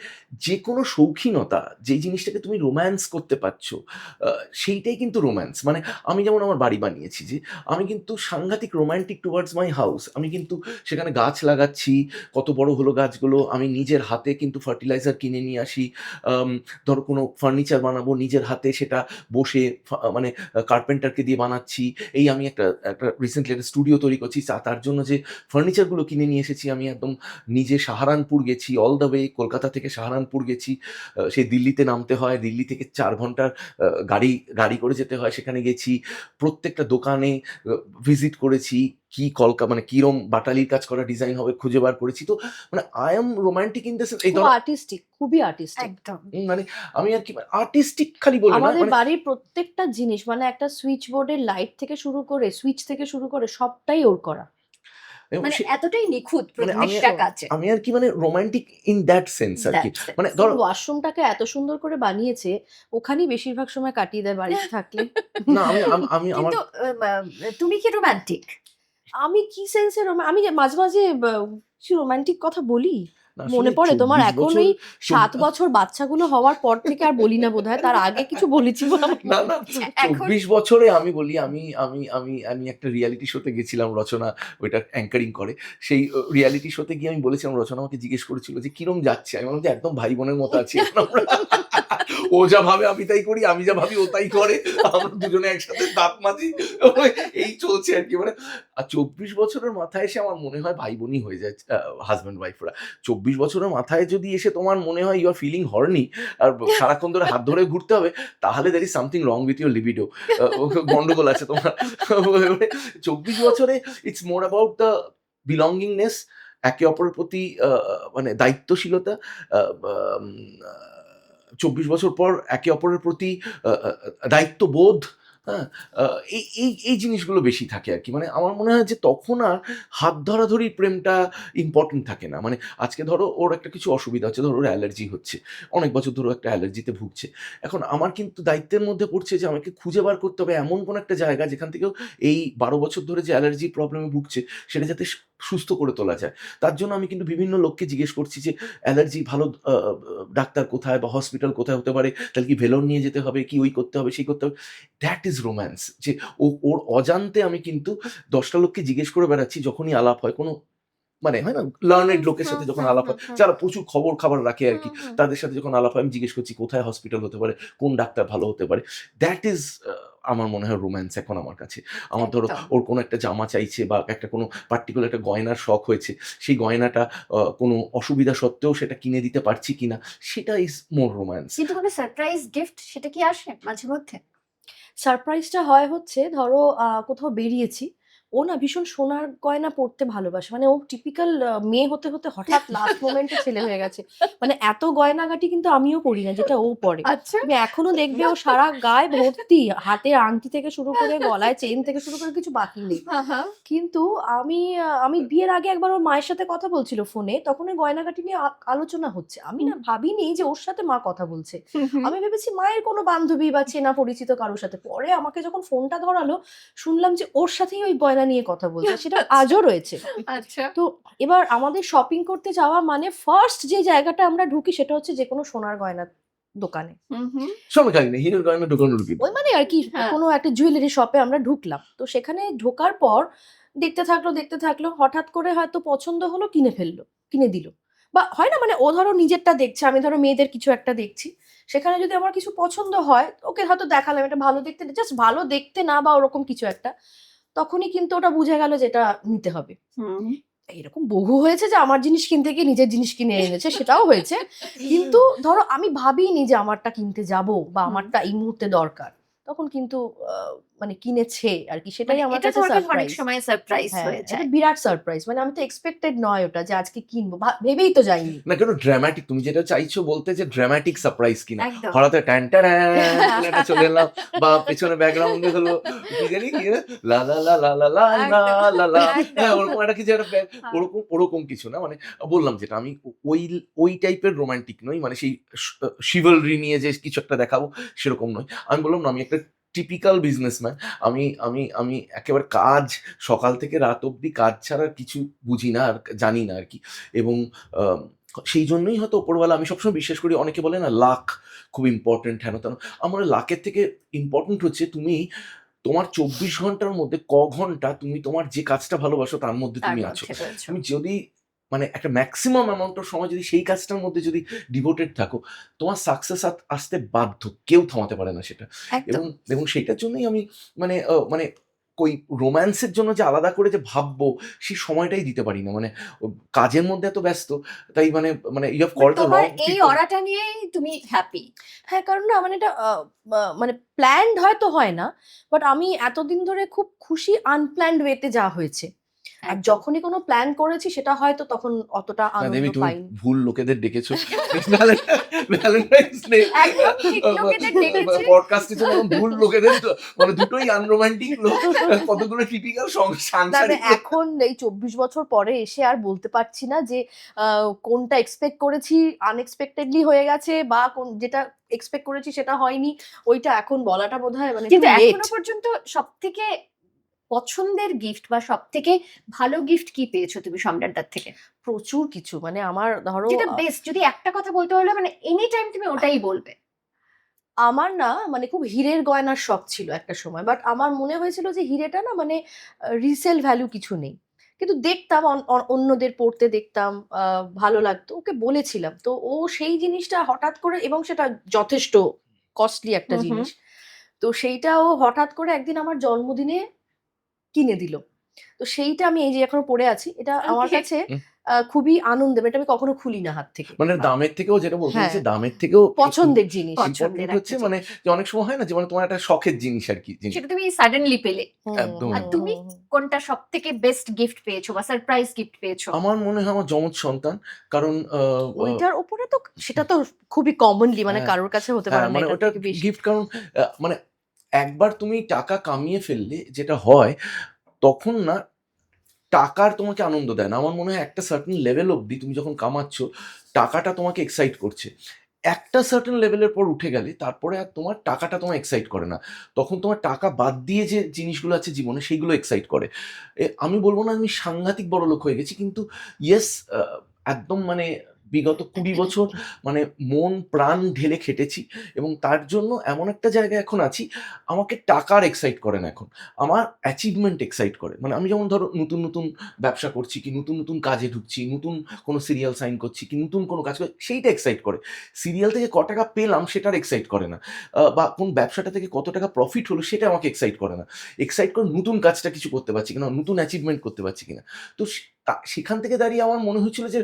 যেকোনো শৌখিনতা, যেই জিনিসটাকে তুমি রোম্যান্স করতে পারছো, আ সেইটাই কিন্তু রোম্যান্স। মানে আমি যেমন আমার বাড়ি বানিয়েছি, যে আমি কিন্তু সাংঘাতিক রোমান্টিক টুয়ার্ডস মাই হাউস। আমি কিন্তু সেখানে গাছ লাগাচ্ছি, কত বড় হলো গাছগুলো। আমি নিজের হাতে কিন্তু ফার্টিলাইজার কিনে নিয়ে আসি। আম ধরো কোনো ফার্নিচার বানাবো, নিজের হাতে সেটা বসে মানে কার্পেন্টারকে দিয়ে বানাচ্ছি। এই আমি একটা রিসেন্টলি একটা স্টুডিও তৈরি করছি। তার জন্য যে ফার্নিচারগুলো কিনে নিয়ে এসেছি, আমি একদম নিজে সাহারানপুর গেছি, অল দ্য ওয়ে কলকাতা থেকে সাহারানপুর গেছি। সেই দিল্লিতে নামতে হয়। দিল্লি থেকে ৪ ঘন্টার গাড়ি করে যেতে হয়। সেখানে গেছি। প্রত্যেকটা দোকানে ভিজিট করেছি। মানে কিরম বাটালির কাজ করা ডিজাইন হবে খুঁজে বার করেছি। তো মানে I am romantic in the sense, এই খুব ধরো আর্টিস্টিক, খুবই আর্টিস্টিক। একদম। মানে আমি আরকি আর্টিস্টিক খালি বলে না, আমাদের মানে বাড়ির প্রত্যেকটা জিনিস, মানে একটা সুইচ বোর্ডের লাইট থেকে শুরু করে, সুইচ থেকে শুরু করে সবটাই ওর করা। এবং মানে এতটাই নিখুঁত মানে প্রত্যেকটা কাজে। আমি আরকি মানে রোমান্টিক ইন দ্যাট সেন্স আরকি। That's it. মানে এবং ধরো ওয়াশরুমটাকে এত সুন্দর করে বানিয়েছে, ওখানেই বেশিরভাগ সময় কাটিয়ে দেয় বাড়িতে থাকলে। না, আমি আমার কিন্তু তুমি কি রোমান্টিক? আমি কি সেন্সে আমি মাঝে, মাঝে কিছু রোমান্টিক কথা বলি। না মনে আসলে পড়ে তোমার? ২৪ এখন বছর ওই চব ৭ বছর বাচ্চাগুলো হওয়ার পর থেকে আর বলি না বোধহয়। তার আগে কিছু বলেছি বলে আমার না, মনে না, আছে। এখন ২৪ বছরে আমি বলি, আমি একটা রিয়ালিটি শোতে গেছিলাম, রচনা ওইটা অ্যাঙ্কারিং করে। সেই রিয়ালিটি শোতে গিয়ে আমি বলেছিলাম, রচনা আমাকে জিজ্ঞেস করেছিল যে, "কিরম যাচ্ছে?" আমি বললাম যে, "একদম ভাই বোনের মতো আছি এখন আমরা।" ও যা ভাবে আমি তাই করি, আমি যা ভাবি ও তাই করে, আমরা দুজনে একসাথে দাঁত মাজি, এই চলছে আর কি। মানে 24 বছরের মাথায় এসে আমার মনে হয় ভাই বোনই হয়ে যায় হাজব্যান্ড ওয়াইফরা। 24 বছরের মাথায় যদি এসে তোমার মনে হয় ইউ আর ফিলিং হর্নি আর সারাক্ষণ ধরে হাত ধরে ঘুরতে হবে, তাহলে there is something wrong with your libido, গন্ডগোল আছে তোমার। 24 বছরে it's more about the belongingness, একে অপরের প্রতি মানে দায়িত্বশীলতা। 24 বছর পর একে অপরের প্রতি দায়িত্ববোধ, হ্যাঁ? এই জিনিসগুলো বেশি থাকে আর কি। মানে আমার মনে হয় যে তখন আর হাত ধরাধরি প্রেমটা ইম্পর্টেন্ট থাকে না। মানে আজকে ধরো ওর একটা কিছু অসুবিধা হচ্ছে, ধরো ওর অ্যালার্জি হচ্ছে, অনেক বছর ধরে একটা অ্যালার্জিতে ভুগছে। এখন আমার কিন্তু দায়িত্বের মধ্যে পড়ছে যে আমাকে খুঁজে বার করতে হবে এমন কোনো একটা জায়গা যেখান থেকেও এই 12 বছর ধরে যে অ্যালার্জি প্রবলেমে ভুগছে সেটা যাতে সুস্থ করে তোলা যায়। তার জন্য আমি কিন্তু বিভিন্ন লোককে জিজ্ঞেস করছি যে অ্যালার্জি ভালো ডাক্তার কোথায় বা হসপিটাল কোথায় হতে পারে? তাহলে কি ভেলোর নিয়ে যেতে হবে? কি ওই করতে হবে, সেই করতে হবে? That is romance. যে ওর অজান্তে আমি কিন্তু ১০ টা লোককে জিজ্ঞেস করে বেড়াচ্ছি যখনই আলাপ হয়, কোনো মানে হয় না লার্নেড লোকের সাথে যখন আলাপ হয়, যারা প্রচুর খবর খাবার রাখে আর কি, তাদের সাথে যখন আলাপ হয় আমি জিজ্ঞেস করছি কোথায় হসপিটাল হতে পারে, কোন ডাক্তার ভালো হতে পারে। দ্যাট ইজ আমার মনে হয় রোম্যান্স এখন আমার কাছে। আমার ধরো একদম। ওর কোনো একটা জামা চাইছে বা একটা কোনো পার্টিকুলার একটা গয়নার শখ হয়েছে, সেই গয়নাটা কোনো অসুবিধা সত্ত্বেও সেটা কিনে দিতে পারছি কিনা, সেটা ইজ মোর রোম্যান্স। কিন্তু কোনো সারপ্রাইজ গিফট সেটা কি আসে মাঝে মধ্যে? সারপ্রাইজটা হয় হচ্ছে ধরো কোথাও বেরিয়েছি। ও না ভীষণ সোনার গয়না পড়তে ভালোবাসে। মানে ও টিপিক্যাল মেয়ে হতে, হতে হঠাৎ লাস্ট মোমেন্টে ছেলে হয়ে গেছে। মানে এত গয়নাগাটি কিন্তু আমিও পড়ি না যেটা ও পড়ে। আচ্ছা। তুমি এখনো দেখবে ও সারা গায়ে ভর্তি। হাতের আংটি থেকে শুরু করে গলায় চেইন থেকে শুরু করে কিছু বাকি নেই। কিন্তু আমি বিয়ের আগে একবার ওর মায়ের সাথে কথা বলছিল ফোনে। তখন ওই গয়নাগাটি নিয়ে আলোচনা হচ্ছে। আমি না ভাবিনি যে ওর সাথে মা কথা বলছে। আমি ভেবেছি মায়ের কোনো বান্ধবী বা চেনা পরিচিত কারোর সাথে। পরে আমাকে যখন ফোনটা ধরালো শুনলাম যে ওর সাথেই ওই গয়না নিয়ে কথা বলছে। সেটা আজও রয়েছে। আচ্ছা। তো এবার আমাদের শপিং করতে যাওয়া মানে ফার্স্ট যে জায়গাটা আমরা ঢুকি সেটা হচ্ছে যেকোনো সোনার গয়নার দোকানে। সমকালীন হিরের গয়না ঢোকানো ঢুকি। ওই মানে আর কি হ্যাঁ। কোনো একটা জুয়েলারি শপে আমরা ঢুকলাম। তো সেখানে ঢোকার পর দেখতে থাকলো। হঠাৎ করে হয়তো পছন্দ হলো, কিনে দিল। বা হয় না মানে ও ধরো নিজেরটা দেখছে, আমি ধরো মেয়েদের কিছু একটা দেখছি। সেখানে যদি আমার কিছু পছন্দ হয়, ওকে হয়তো দেখালাম এটা ভালো দেখতে, জাস্ট ভালো দেখতে না বা ওরকম কিছু একটা। তখনই কিন্তু ওটা বুঝে গেল যে এটা নিতে হবে। এরকম বহু হয়েছে যে আমার জিনিস কিনতে গিয়ে নিজের জিনিস কিনে এনেছে, সেটাও হয়েছে। কিন্তু ধরো আমি ভাবিনি যে আমারটা কিনতে যাব বা আমারটা এই মুহূর্তে দরকার। তখন কিন্তু মানে কিনেছে আর কি, সেটাই আমার এটা কাছে তোমার কাছে অনেক সারপ্রাইজ। সময় সারপ্রাইজ হ্যাঁ, হয়ে এটা যায়। বিরাট সারপ্রাইজ। মানে আমি তো এক্সপেক্টেড নয় ওটা যে আজকে কিনবো। ভেবেই তো যাইনি। না কেন ড্রামাটিক, তুমি যেটা চাইছো বলতে যে ড্রামাটিক সারপ্রাইজ কিনা, একদম। হঠাৎ ট্যান ট্যান একটা চলে এলাম বা পেছনে ব্যাকগ্রাউন্ডে হলো কি জানি কি লা লা লা লা লা লা লা লা লা, হ্যাঁ ওরকম একটা কিছু একটা ওরকম কিছু না। মানে বললাম যেটা আমি ওই ওই টাইপের রোমান্টিক নই, মানে সেই শিভালরি নিয়ে যে কিছু একটা দেখাবো সেরকম নয়। আমি বললাম না আমি একটা টিপিক্যাল বিজনেসম্যান। আমি আমি আমি একেবারে কাজ, সকাল থেকে রাত অবধি কাজ ছাড়া আর কিছু বুঝি না আর জানি না আর কি। এবং আম সেই জন্যই হয়তো ওপরওয়ালা, আমি সবসময় বিশ্বাস করি, অনেকে বলে না লাক খুব ইম্পোর্টেন্ট হেন তেন। আমার লাকের থেকে ইম্পোর্টেন্ট হচ্ছে তুমি তোমার ২৪ ঘন্টার মধ্যে ঘন্টা তুমি তোমার যে কাজটা ভালোবাসো তার মধ্যে তার তুমি আছো। মধ্যে রয়েছে। তুমি যদি মানে একটা ম্যাক্সিমাম অ্যামাউন্ট অফ সময় যদি সেই কাজটার মধ্যে যদি ডিভোটেড থাকো, তোমার সাকসেস আসতে বাধ্য। কেউ থামাতে পারে না সেটা। একদম। এবং সেইটার জন্যই আমি মানে মানে ওই রোম্যান্সের জন্য যে আলাদা করে যে ভাববো, সেই সময়টাই দিতে পারি না। মানে কাজের মধ্যে এত ব্যস্ত, তাই মানে মানে ইউ হ্যাভ মানে কল্ড দ্য তোমার রং এই পিপল। অরাটা নিয়েই তুমি হ্যাপি। হ্যাঁ, কারণ না মানে এটা মানে প্ল্যান্ড হয়তো হয় না। বাট আমি এতদিন ধরে খুব খুশি আনপ্ল্যান্ড ওয়েতে যা হয়েছে। আর যখনই কোনো প্ল্যান করেছি সেটা হয়তো তখন অতটা না আনন্দ দেবী, তুমি পাইনি। ভুল লোকেদের ডেকেছো। ভ্যালেন্টাইন্স ডে একদম ঠিক লোকেদের ডেকেছি। পডকাস্টে তো ভুল লোকেদের তো মানে দুটোই আনরোমান্টিক লোক, কতগুলো টিপিক্যাল না, আমি সাংসারিক লোক। এখন এই ২৪ বছর পরে এসে আর বলতে পারছি না যে কোনটা এক্সপেক্ট করেছি আনএক্সপেক্টেডলি হয়ে গেছে বা যেটা এক্সপেক্ট করেছি সেটা হয়নি। ওইটা এখন বলাটা বোধহয় মানে কিন্তু too late। এখনো পর্যন্ত সবথেকে পছন্দের গিফট বা সবথেকে ভালো গিফট কি পেয়েছো তুমি সম্রাটদার থেকে? প্রচুর কিছু মানে আমার ধরো যেটা বেস্ট যদি একটা কথা বলতে হলে মানে এনি টাইম তুমি ওটাই বলবে। আমার না মানে খুব হীরের গয়নার শখ ছিল একটা সময়। বাট আমার মনে হয়েছিল যে হিরেটা না মানে রিসেল ভ্যালু কিছু নেই। কিন্তু দেখতাম অন্যদের পড়তে দেখতাম, ভালো লাগতো, ওকে বলেছিলাম। তো ও সেই জিনিসটা হঠাৎ করে, এবং সেটা যথেষ্ট কস্টলি একটা হুম হুম জিনিস। তো সেইটা ও হঠাৎ করে একদিন আমার জন্মদিনে কিনে দিল। তো সেইটা আমি এই যে এখনো পড়ে আছি। এটা আমার ওকে কাছে হুম। খুবই আনন্দের। এটা আমি কখনো খুলি না হাত থেকে। মানে বাহ দামের থেকেও, যেটা বলতে হ্যাঁ, চাইছি, দামের থেকেও পছন্দের জিনিস। পছন্দের ইম্পর্টেন্ট একটা হচ্ছে মানে জিনিস, যে অনেক সময় হয় না যে মানে তোমার একটা শখের জিনিস আর কি জিনিস। সেটা তুমি সাডেনলি পেলে। হুম, একদম আর হুম, একদম। তুমি হুম, হুম। কোনটা সব থেকে বেস্ট গিফট পেয়েছো বা সারপ্রাইজ গিফট পেয়েছো? আমার মনে হয় আমার যমজ সন্তান। কারণ ওইটার উপরে তো সেটা তো খুবই কমনলি, মানে হ্যাঁ, কারোর কাছে হতে হ্যাঁ, পারে না মানে এটার ওটা থেকে বেশি। গিফট। কারণ মানে একবার তুমি টাকা কামিয়ে ফেললে যেটা হয়, তখন না টাকার তোমাকে আনন্দ দেয় না। আমার মনে হয় একটা সার্টেন লেভেল অব্দি তুমি যখন কামাচ্ছ, টাকাটা তোমাকে এক্সাইট করছে। একটা সার্টেন লেভেলের পর উঠে গেলে তারপরে আর তোমার টাকাটা তোমায় এক্সাইট করে না। তখন তোমার টাকা বাদ দিয়ে যে জিনিসগুলো আছে জীবনে সেইগুলো এক্সাইট করে। আমি বলব না আমি সাংঘাতিক বড়লোক হয়ে গেছি। কিন্তু ইয়েস, আ একদম মানে বিগত ২০ বছর মানে মন প্রাণ ঢেলে খেটেছি এবং তার জন্য এমন একটা জায়গায় এখন আছি, আমাকে টাকা আর এক্সাইট করে না এখন। আমার অ্যাচিভমেন্ট এক্সাইট করে। মানে আমি যেমন ধরো নতুন, নতুন ব্যবসা করছি কি নতুন, নতুন কাজে ঢুকছি, নতুন কোনো সিরিয়াল সাইন করছি কি নতুন কোনো কাজ করে, সেইটা এক্সাইট করে। সিরিয়াল থেকে ক টাকা পেলাম সেটা আর এক্সাইট করে না। বা কোন ব্যবসাটা থেকে কত টাকা প্রফিট হলো সেটা আমাকে এক্সাইট করে না। এক্সাইট করে নতুন কাজটা কিছু করতে পারছি কিনা, নতুন অ্যাচিভমেন্ট করতে পারছি কিনা। তো সেখান থেকে দাঁড়িয়ে আমার মনে হয়েছিল যে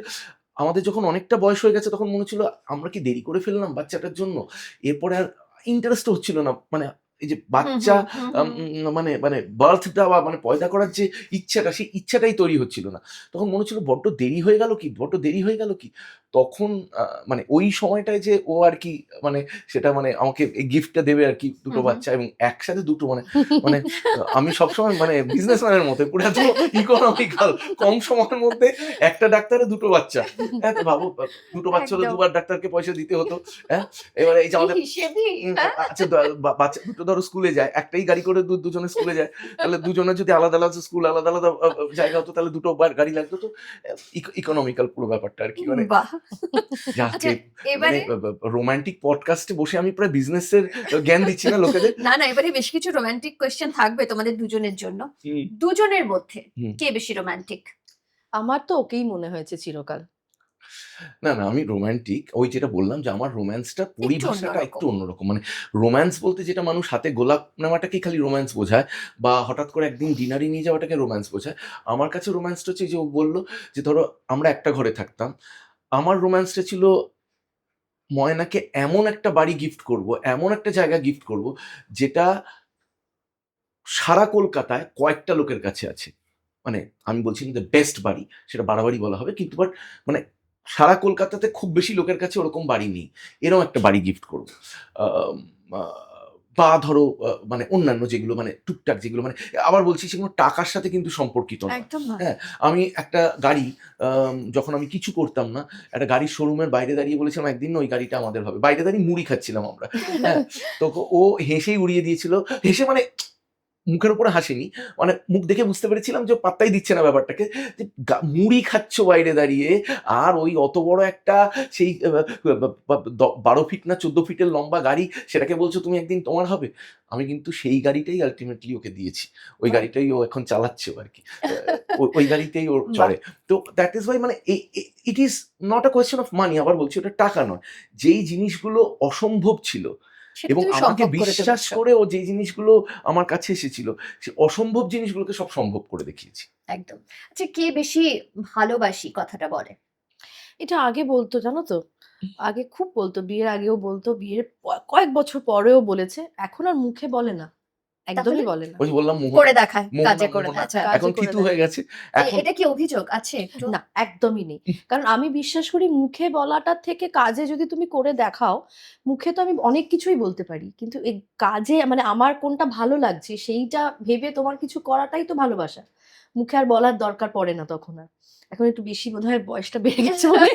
আমাদের যখন অনেকটা বয়স হয়ে গেছে তখন মনে হচ্ছিল আমরা কি দেরি করে ফেললাম বাচ্চাটার জন্য? এরপরে আর ইন্টারেস্টও হচ্ছিল না। মানে এই যে হুম বাচ্চা হুম হুম হুম মানে মানে বার্থ দেওয়া মানে পয়দা করার যে ইচ্ছাটা, সেই ইচ্ছাটাই তৈরি হচ্ছিল না। তখন মনে হচ্ছিল বড্ড দেরি হয়ে গেল কি? বড্ড দেরি হয়ে গেল কি? তখন মানে ওই সময়টায় যে ও আর কি মানে সেটা মানে আমাকে এই গিফটটা দেবে আর কি, হুম দুটো হুম। বাচ্চা এবং একসাথে দুটো মানে মানে আমি সবসময় মানে বিজনেসম্যানের মতো পুরো এত ইকোনমিক্যাল, কম সময়ের মধ্যে একটা ডাক্তারের দুটো বাচ্চা। হ্যাঁ, তো ভাবো দুটো বাচ্চা হলে একদম দুবার ডাক্তারকে পয়সা দিতে হতো। হ্যাঁ? এবারে এই যে কি আমাদের হিসেবি, হ্যাঁ আচ্ছা বাচ্চা দুটো ধরো স্কুলে যায়। একটাই গাড়ি করে দুজনে স্কুলে যায়। তাহলে দুজনের যদি আলাদা, আলাদা স্কুল আলাদা, আলাদা জায়গা হতো তাহলে দুটো গাড়ি লাগতো তো ইকোনমিক্যাল পুরো ব্যাপারটা আরকি। মানে বাহ আচ্ছা যাকে মানে এবারে রোমান্টিক পডকাস্টে বসে আমি প্রায় বিজনেসের জ্ঞান দিচ্ছি না লোকেদের। না না এবারে বেশ কিছু রোমান্টিক কোয়েশ্চেন থাকবে তোমাদের দুজনের জন্য। হুম, দুজনের মধ্যে হুম। কে বেশি রোমান্টিক? আমার তো ওকেই মনে হয়েছে চিরকাল। না, না, আমি রোমান্টিক। ওই যেটা বললাম যে আমার রোম্যান্সটা একটু পরিভাষাটা একটু অন্যরকম। অন্যরকম। মানে রোম্যান্স বলতে যেটা মানুষ হাতে গোলাপ নেওয়াটাকেই খালি রোম্যান্স বোঝায় বা হঠাৎ করে একদিন ডিনারে নিয়ে যাওয়াটাকে রোম্যান্স বোঝায়। আমার কাছে রোম্যান্সটা হচ্ছে যে ও বলল যে ধরো আমরা একটা ঘরে থাকতাম। আমার রোম্যান্সটা ছিল ময়নাকে এমন একটা বাড়ি গিফট করব, এমন একটা জায়গা গিফট করব যেটা সারা কলকাতায় কয়েকটা লোকের কাছে আছে। মানে আমি বলছি না যে বেস্ট বাড়ি, সেটা বাড়াবাড়ি বলা হবে। কিন্তু মানে সারা কলকাতাতে খুব বেশি লোকের কাছে ওরকম বাড়ি নেই। এরকম একটা বাড়ি গিফট করব। আম আ বা ধরো মানে অন্যান্য যেগুলো মানে টুকটাক যেগুলো মানে আবার বলছি সেগুলো টাকার সাথে কিন্তু সম্পর্কিত নয়। একদম নয়। হ্যাঁ? আমি একটা গাড়ি যখন আমি কিছু করতাম না, একটা গাড়ির শোরুমের বাইরে দাঁড়িয়ে বলেছিলাম একদিন না ওই গাড়িটা আমাদের হবে। বাইরে দাঁড়িয়ে মুড়ি খাচ্ছিলাম আমরা। হ্যাঁ? তো ও হেসেই উড়িয়ে দিয়েছিল। হেসে মানে মুখের উপরে হাসিনি। মানে মুখ দেখে বুঝতে পেরেছিলাম যে ও পাত্তাই দিচ্ছে না ব্যাপারটাকে। যে মুড়ি খাচ্ছ বাইরে দাঁড়িয়ে আর ওই অত বড় একটা সেই বা বা ১২ ফিট না ১৪ ফিটের লম্বা গাড়ি সেটাকে বলছো তুমি একদিন তোমার হবে। আমি কিন্তু সেই গাড়িটাই আল্টিমেটলি ওকে দিয়েছি। ওই বাহ! গাড়িটাই ও এখন চালাচ্ছেও আরকি। ওই গাড়িতেই ও বাহ! চড়ে। তো দ্যাট ইস ওয়াই মানে it is not a question of money, আবার বলছি ওটা টাকা নয়। যেই জিনিসগুলো অসম্ভব ছিল সেটা এবং তুমি আমাকে সম্ভব করে বিশ্বাস তুলেছ। করে ও যে জিনিসগুলো আমার কাছে এসেছিল, সে অসম্ভব জিনিসগুলোকে সব সম্ভব করে দেখিয়েছি। একদম। আচ্ছা কে বেশি ভালোবাসি কথাটা বলে? এটা আগে বলতো, জানো তো? আগে খুব বলতো। বিয়ের আগেও বলতো, বিয়ের কয়েক বছর পরেও বলেছে। এখন আর মুখে বলে না। তাহলে? একদমই বলে না। ওই যে বললাম করে দেখায়, মোহনা, কাজে করে মোহনা দেখায়। এখন কাজে করে থিতু হয়ে দেখায়। গেছে। এখন এটা কি অভিযোগ আছে একটু? না, একদমই নেই। কারণ আমি বিশ্বাস করি মুখে বলাটার থেকে কাজে যদি তুমি করে দেখাও, মুখে তো আমি অনেক কিছুই বলতে পারি। কিন্তু এই কাজে মানে আমার কোনটা ভালো লাগছে সেইটা ভেবে তোমার কিছু করাটাই তো ভালোবাসা। মুখে আর বলার দরকার পড়ে না তখন আর। এখন একটু বেশি বোধহয় বয়সটা বেড়ে গেছে বলে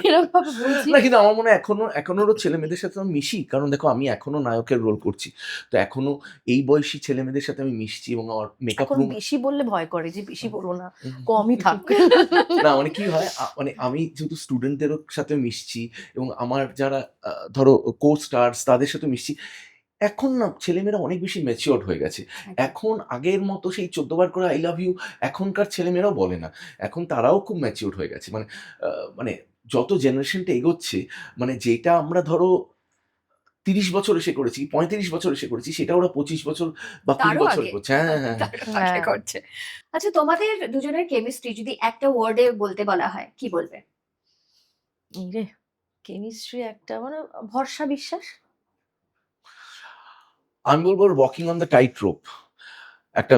এরমভাবে বলছি। না কিন্তু আমার মনে হয় এখনো ওরও ছেলেমেয়েদের সাথে আমি মিশি। কারণ দেখো আমি এখনো নায়কের রোল করছি। তো এখনো এই বয়সী ছেলেমেয়েদের সাথে আমি মিশছি এবং আমার মেকআপ এখন রুম বেশি বললে ভয় করে যে বেশি বলো না, কমই থাক। না মানে কি হয় মানে আমি যেহেতু স্টুডেন্টদেরও সাথে মিশছি এবং আমার যারা ধরো কো-স্টারস তাদের সাথে মিশছি। এখন না ছেলেমেয়েরা অনেক বেশি ম্যাচিওরড হয়ে গেছে। এখন আগের মতো সেই ১৪ বার করে আই লাভ ইউ এখনকার ছেলেমেয়েরাও বলে না। এখন তারাও খুব ম্যাচিওরড হয়ে গেছে। মানে যত জেনারেশনটা এগোচ্ছে, মানে যেটা আমরা ধরো ৩০ বছর এসে করেছি, ৩৫ বছর এসে করেছি, সেটা ওরা ২৫ বছর বা ২০ তারও বছরে আগে করছে। হ্যাঁ, হ্যাঁ, হ্যাঁ। তারও আগে হ্যাঁ। করছে। আচ্ছা, তোমাদের দুজনের কেমিস্ট্রি যদি একটা ওয়ার্ডে বলতে বলা হয়, কি বলবে? এই রে! কেমিস্ট্রি একটা মানে ভরসা, বিশ্বাস। আমি বলব walking on the tight rope. একটা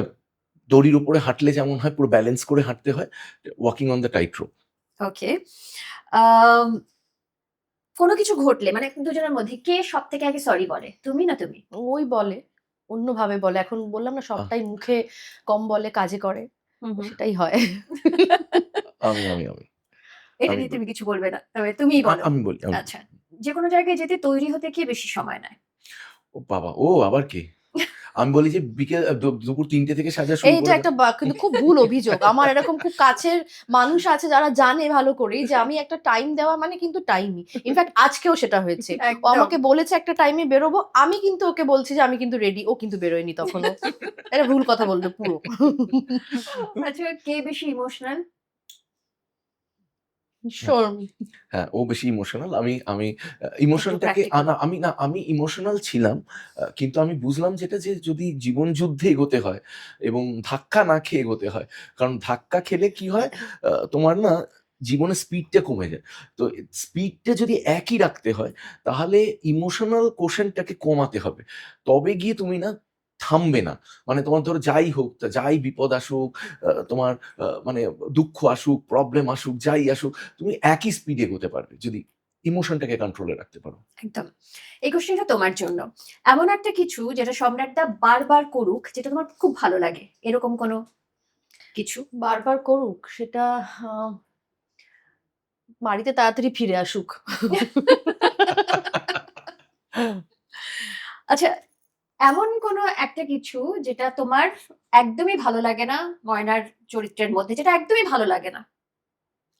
দড়ির উপরে হাঁটলে যেমন হয় পুরো ব্যালেন্স করে হাঁটতে হয়, walking on the tight rope. Okay. Um কোনো কিছু ঘটলে মানে দুজনের মধ্যে কে সবথেকে আগে সরি বলে? তুমি না তুমি? ওই বলে, অন্যভাবে বলে। এখন বললাম না আহ সবটাই মুখে কম বলে, কাজে করে। হুম, হুম। সেটাই হয়। আমি আমি আমি এটা আমি নিয়ে বলি। তুমি কিছু বলবে না। তবে তুমিই বলো। আমি বলি, আমি বলি। আচ্ছা। যেকোনো জায়গায় যেতে তৈরি হতে কে বেশি সময় নেয়? ও বাবা! ও আবার কে? আমি বলি যে বিকেল দুপুর ৩টে থেকে সাজা শুরু এইটা করে একটা দাও। কিন্তু খুব ভুল অভিযোগ। আমার এরকম খুব কাছের মানুষ আছে যারা জানে ভালো করেই যে আমি একটা টাইম দেওয়া মানে কিন্তু টাইমই। ইনফ্যাক্ট আজকেও সেটা হয়েছে। ও একদম। আমাকে বলেছে একটা টাইমে বেরোবো। আমি কিন্তু ওকে বলছি যে আমি কিন্তু রেডি। ও কিন্তু বেরোয়নি তখনো। এটা ভুল কথা বলল পুরো। আচ্ছা, কে বেশি ইমোশনাল? ভীষণ। হ্যাঁ, ও বেশি ইমোশনাল। আমি আমি একটু ইমোশনটাকে প্র্যাকটিক্যাল। আমি ইমোশনাল ছিলাম। কিন্তু আমি বুঝলাম যেটা যে যদি জীবন যুদ্ধে এগোতে হয় এবং ধাক্কা না খেয়ে এগোতে হয়। কারণ ধাক্কা খেলে কি হয়? তোমার না জীবনের স্পিডটা কমে যায়। তো স্পিডটা যদি একই রাখতে হয় তাহলে ইমোশনাল কোশেন্টটাকে কমাতে হবে। তবে গিয়ে তুমি না থামবে না। মানে তোমার ধরো যাই হোক, যাই বিপদ আসুক, তোমার মানে দুঃখ আসুক, প্রবলেম আসুক, যাই আসুক তুমি একই স্পিডে এগোতে পারবে যদি ইমোশনটাকে কন্ট্রোলে রাখতে পারো। একদম। এই কোয়েশ্চেনটা তোমার জন্য। এমন একটা কিছু যেটা সম্রাটদা বারবার করুক, যেটা তোমার খুব ভালো লাগে। এরকম কোনো কিছু? বারবার করুক সেটা আ বাড়িতে তাড়াতাড়ি ফিরে আসুক। আচ্ছা, এমন কোনো একটা কিছু যেটা তোমার একদমই ভালো লাগে না ময়নার চরিত্রের মধ্যে, যেটা একদমই ভালো লাগে না?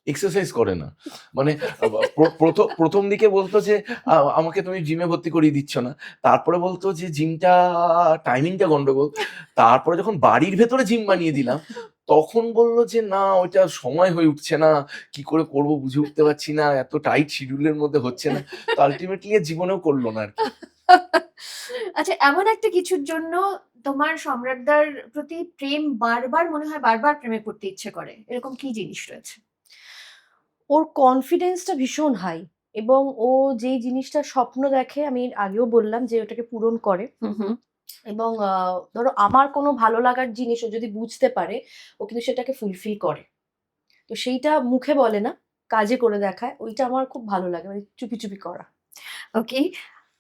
এক্সারসাইজ করে না। মানে আ প্রথম দিকে বলত যে, আমাকে তুমি জিমে ভর্তি করিয়ে দিচ্ছ না। তারপরে বলত যে, জিমটা টাইমিংটা গন্ডগোল। তারপরে যখন বাড়ির ভেতরে জিম বানিয়ে দিলাম, তখন বলল যে, "না ওইটা সময় হয়ে উঠছে না। কি করে করব বুঝে উঠতে পারছি না। এত টাইট শিডিউল এর মধ্যে হচ্ছে না।" তো আল্টিমেটলি জীবনেও করল না আরকি। আচ্ছা, এমন একটা কিছুর জন্য তোমার সম্রাটদার প্রতি প্রেম বারবার মনে হয় বারবার প্রেমে পড়তে ইচ্ছে করে। এরকম কি জিনিস রয়েছে? ওর কনফিডেন্সটা ভীষণ হাই এবং ও যেই জিনিসটার স্বপ্ন দেখে আমি আগেও বললাম যে ওটাকে পূরণ করে হুম, হুম। এবং ধরো আমার কোনো ভালো লাগার জিনিস ও যদি বুঝতে পারে ও কিন্তু সেটাকে ফুলফিল করে। তো সেইটা মুখে বলে না, কাজে করে দেখায়। ওইটা আমার খুব ভালো লাগে। মানে চুপি, চুপি করা। ওকে।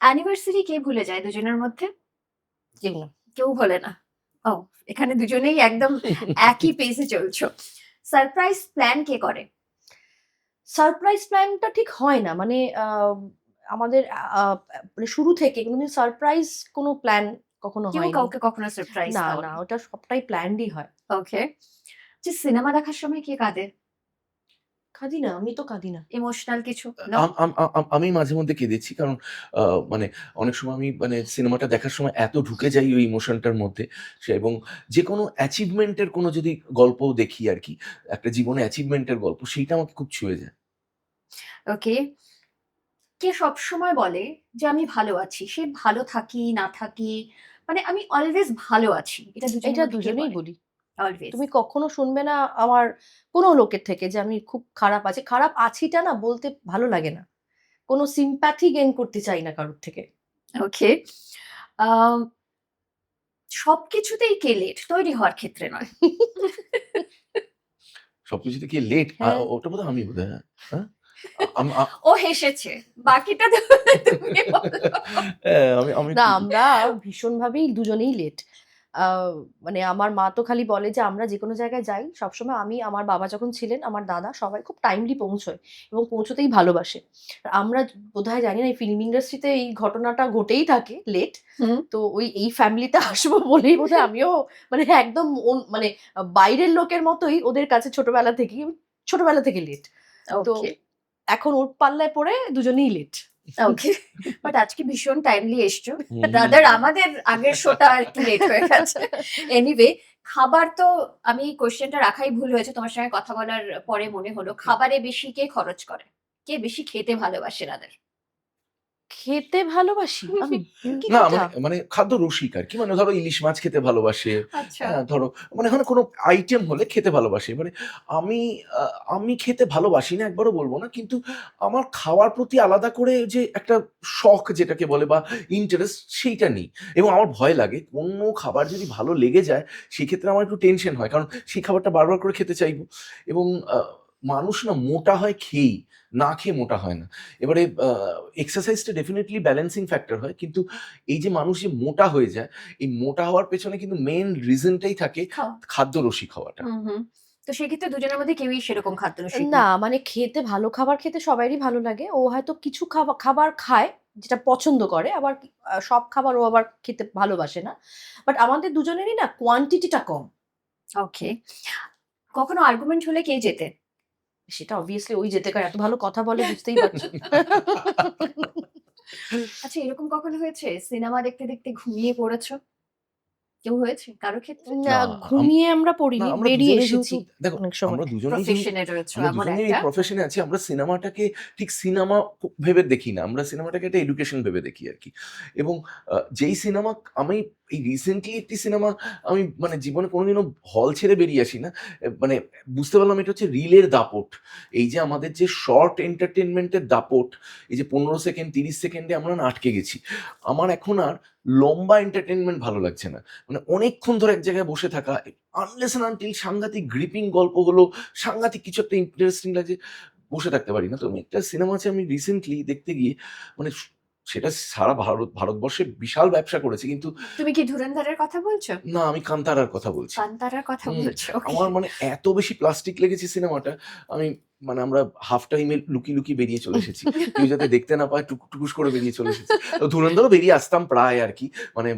অ্যানিভার্সারি কে ভুলে যায় দুজনের মধ্যে? কেউ না। কেউ ভোলে না। ও! এখানে দুজনেই একদম একই পেসে চলছো। সারপ্রাইজ প্ল্যান কে করে? সারপ্রাইজ প্ল্যানটা ঠিক হয় না। মানে আমাদের আ মানে শুরু থেকে কোনদিন সারপ্রাইজ কোনো প্ল্যান কখনো কেউ হয়নি। কাউকে কখনো সারপ্রাইজ না, না দাওনি। ওটা সবটাই প্ল্যান্ডই হয়। ওকে। যে সিনেমা দেখার সময় কে কাঁদে? কাঁদি না, আমি তো কাঁদি না। ইমোশনাল কিছু? নো? আম আম আ আম আমি মাঝে মধ্যে কেঁদেছি। কারণ আ মানে অনেক সময় আমি সিনেমাটা দেখার সময় এত ঢুকে যাই ওই ইমোশনটার মধ্যে এবং যেকোনো অ্যাচিভমেন্ট এর কোনো যদি গল্প দেখি আরকি, একটা জীবনে অ্যাচিভমেন্ট এর গল্প সেইটা আমাকে খুব ছুঁয়ে যায়। ওকে। কে সবসময় বলে যে আমি ভালো আছি। সে ভালো থাকি, না থাকি, মানে আমি অলওয়েজ ভালো আছি। এটা দুজনের এটা মধ্যে কে দুজনেই বলে? বলি। অলওয়েজ। তুমি কখনো শুনবে না আমার কোনো লোকের থেকে যে আমি খুব খারাপ আছি। খারাপ আছিটা না বলতে ভালো লাগে না। কোনো sympathy gain করতে চাই না কারোর থেকে। ওকে। আম সবকিছুতেই কে লেট? তৈরি হওয়ার ক্ষেত্রে নয়। সবকিছুতে কি লেট? হ্যাঁ। ওটা বোধহয় আমি বোধহয় হ্যাঁ? হ্যাঁ? আম আ ও হেসেছে। বাকিটা তো তুমি বলো। হ্যাঁ, আমি আমি না একটু আমরা ভীষণভাবেই দুজনেই লেট। আ মানে আমার মা তো খালি বলে যে আমরা যেকোনো জায়গায় যাই সবসময় আমি, আমার বাবা যখন ছিলেন, আমার দাদা সবাই খুব টাইমলি পৌঁছয় এবং পৌঁছতেই ভালোবাসে। আর আমরা বোধহয় জানি না এই ফিল্ম ইন্ডাস্ট্রিতে এই ঘটনাটা ঘটেই থাকে লেট। হুম। তো এই ফ্যামিলিতে আসবো বলেই বোধহয় আমিও মানে একদম মানে বাইরের লোকের মতোই ওদের কাছে ছোটবেলা থেকে লেট। তো ওকে। এখন ওর পাল্লায় পড়ে দুজনেই লেট। ওকে, বাট আজকে ভীষণ টাইমলি এসছো। হুম। রাদার আমাদের আগের শোটা একটু লেট হয়ে গেছে। এনিওয়ে, খাবার তো আমি কোশ্চেনটা রাখাই ভুল হয়েছে, তোমার সঙ্গে কথা বলার পরে মনে হলো খাবারে বেশি কে খরচ করে, কে বেশি খেতে ভালোবাসে রাদার? খেতে ভালোবাসি আমি? কি না কথা? মানে খাদ্য রসিক আরকি। মানে ধরো ইলিশ মাছ খেতে ভালোবাসে। আচ্ছা। ধরো মানে ওখানে কোনো আইটেম হলে খেতে ভালোবাসে। মানে আমি আ আমি খেতে ভালোবাসি না একবারও বলব না। কিন্তু আমার খাওয়ার প্রতি আলাদা করে যে একটা শখ যেটাকে বলে বা ইন্টারেস্ট সেইটা নেই। এবং আমার ভয় লাগে কোনো খাবার যদি ভালো লেগে যায় সেক্ষেত্রে আমার একটু টেনশন হয়। কারণ সেই খাবারটা বারবার করে খেতে চাইবো। এবং মানুষ না মোটা হয় খেয়েই, না খেয়ে মোটা হয় না। এবারে এক্সারসাইজটা ডেফিনিটলি ব্যালেন্সিং ফ্যাক্টর হয়। কিন্তু এই যে মানুষ যে মোটা হয়ে যায়, এই মোটা হওয়ার পেছনে কিন্তু মেইন রিজনটাই থাকে খাওয়া। খাদ্যরসিক হওয়াটা। হুম, হুম। তো সেক্ষেত্রে দুজনের মধ্যে কেউই সেরকম খাদ্যরসিক না, না। মানে খেতে ভালো খাবার খেতে সবারই ভালো লাগে। ও হয়তো কিছু খাবার খায় যেটা পছন্দ করে। আবার সব খাবার ও আবার খেতে ভালোবাসে না। বাট আমাদের দুজনেরই না কোয়ান্টিটিটা কম। ওকে। কখনো আর্গুমেন্ট হলে কে জেতে? সেটা obviously ওই যেতে কার এত ভালো কথা বলে বুঝতেই পারছো। আচ্ছা, এরকম কখনো হয়েছে সিনেমা দেখতে, দেখতে ঘুমিয়ে পড়েছো? কেউ হয়েছে কারো ক্ষেত্রে? না, না, আম ঘুমিয়ে আমরা না পড়িনি। আমরা বেরিয়ে দুজনেই এসেছি যেহেতু দেখো অনেক সময়। আমরা দুজনেই যেহেতু প্রফেশন এ রয়েছো আমরা এমন দুজনেই এই একটা। প্রফেশনে আছি। আমরা সিনেমাটাকে ঠিক সিনেমা ভেবে দেখি না। আমরা সিনেমাটাকে একটা এডুকেশন ভেবে দেখি আরকি। এবং যেই সিনেমা আমি এই রিসেন্টলি একটি সিনেমা আমি মানে জীবনে কোনোদিনও হল ছেড়ে বেরিয়ে আসি না। মানে বুঝতে পারলাম এটা হচ্ছে রিলের দাপট। এই যে আমাদের যে শর্ট এন্টারটেইনমেন্ট এর দাপট, এই যে ১৫ সেকেন্ড ৩০ সেকেন্ডে আমরা না আটকে গেছি। আমার এখন আর লম্বা এন্টারটেইনমেন্ট ভালো লাগছে না। মানে অনেকক্ষণ ধরে এক জায়গায় বসে থাকা, আনলেস অ্যান্ড আনটিল সাংঘাতিক গ্রিপিং গল্প হলো, সাংঘাতিক কিছু একটা ইন্টারেস্টিং লাগছে, বসে থাকতে পারি না। তো আমি একটা সিনেমা আছে আমি রিসেন্টলি দেখতে গিয়ে মানে সেটা সারা ভারতবর্ষে বিশাল ব্যবসা করেছে। কিন্তু তুমি কি ধুরন্ধরের কথা বলছো? না আমি কান্তারার কথা বলছি। কান্তারার কথা হুম, বলছো? ওকে। আমার মানে এত বেশি প্লাস্টিক লেগেছে সিনেমাটা, আমি মানে আমরা হাফ টাইমে লুকিয়ে, লুকিয়ে বেরিয়ে চলে এসেছি। কেউ যাতে দেখতে না পায় টুকুস করে বেরিয়ে চলে এসেছি। তো ধুরন্ধরও বেরিয়ে আসতাম প্রায় আরকি। মানে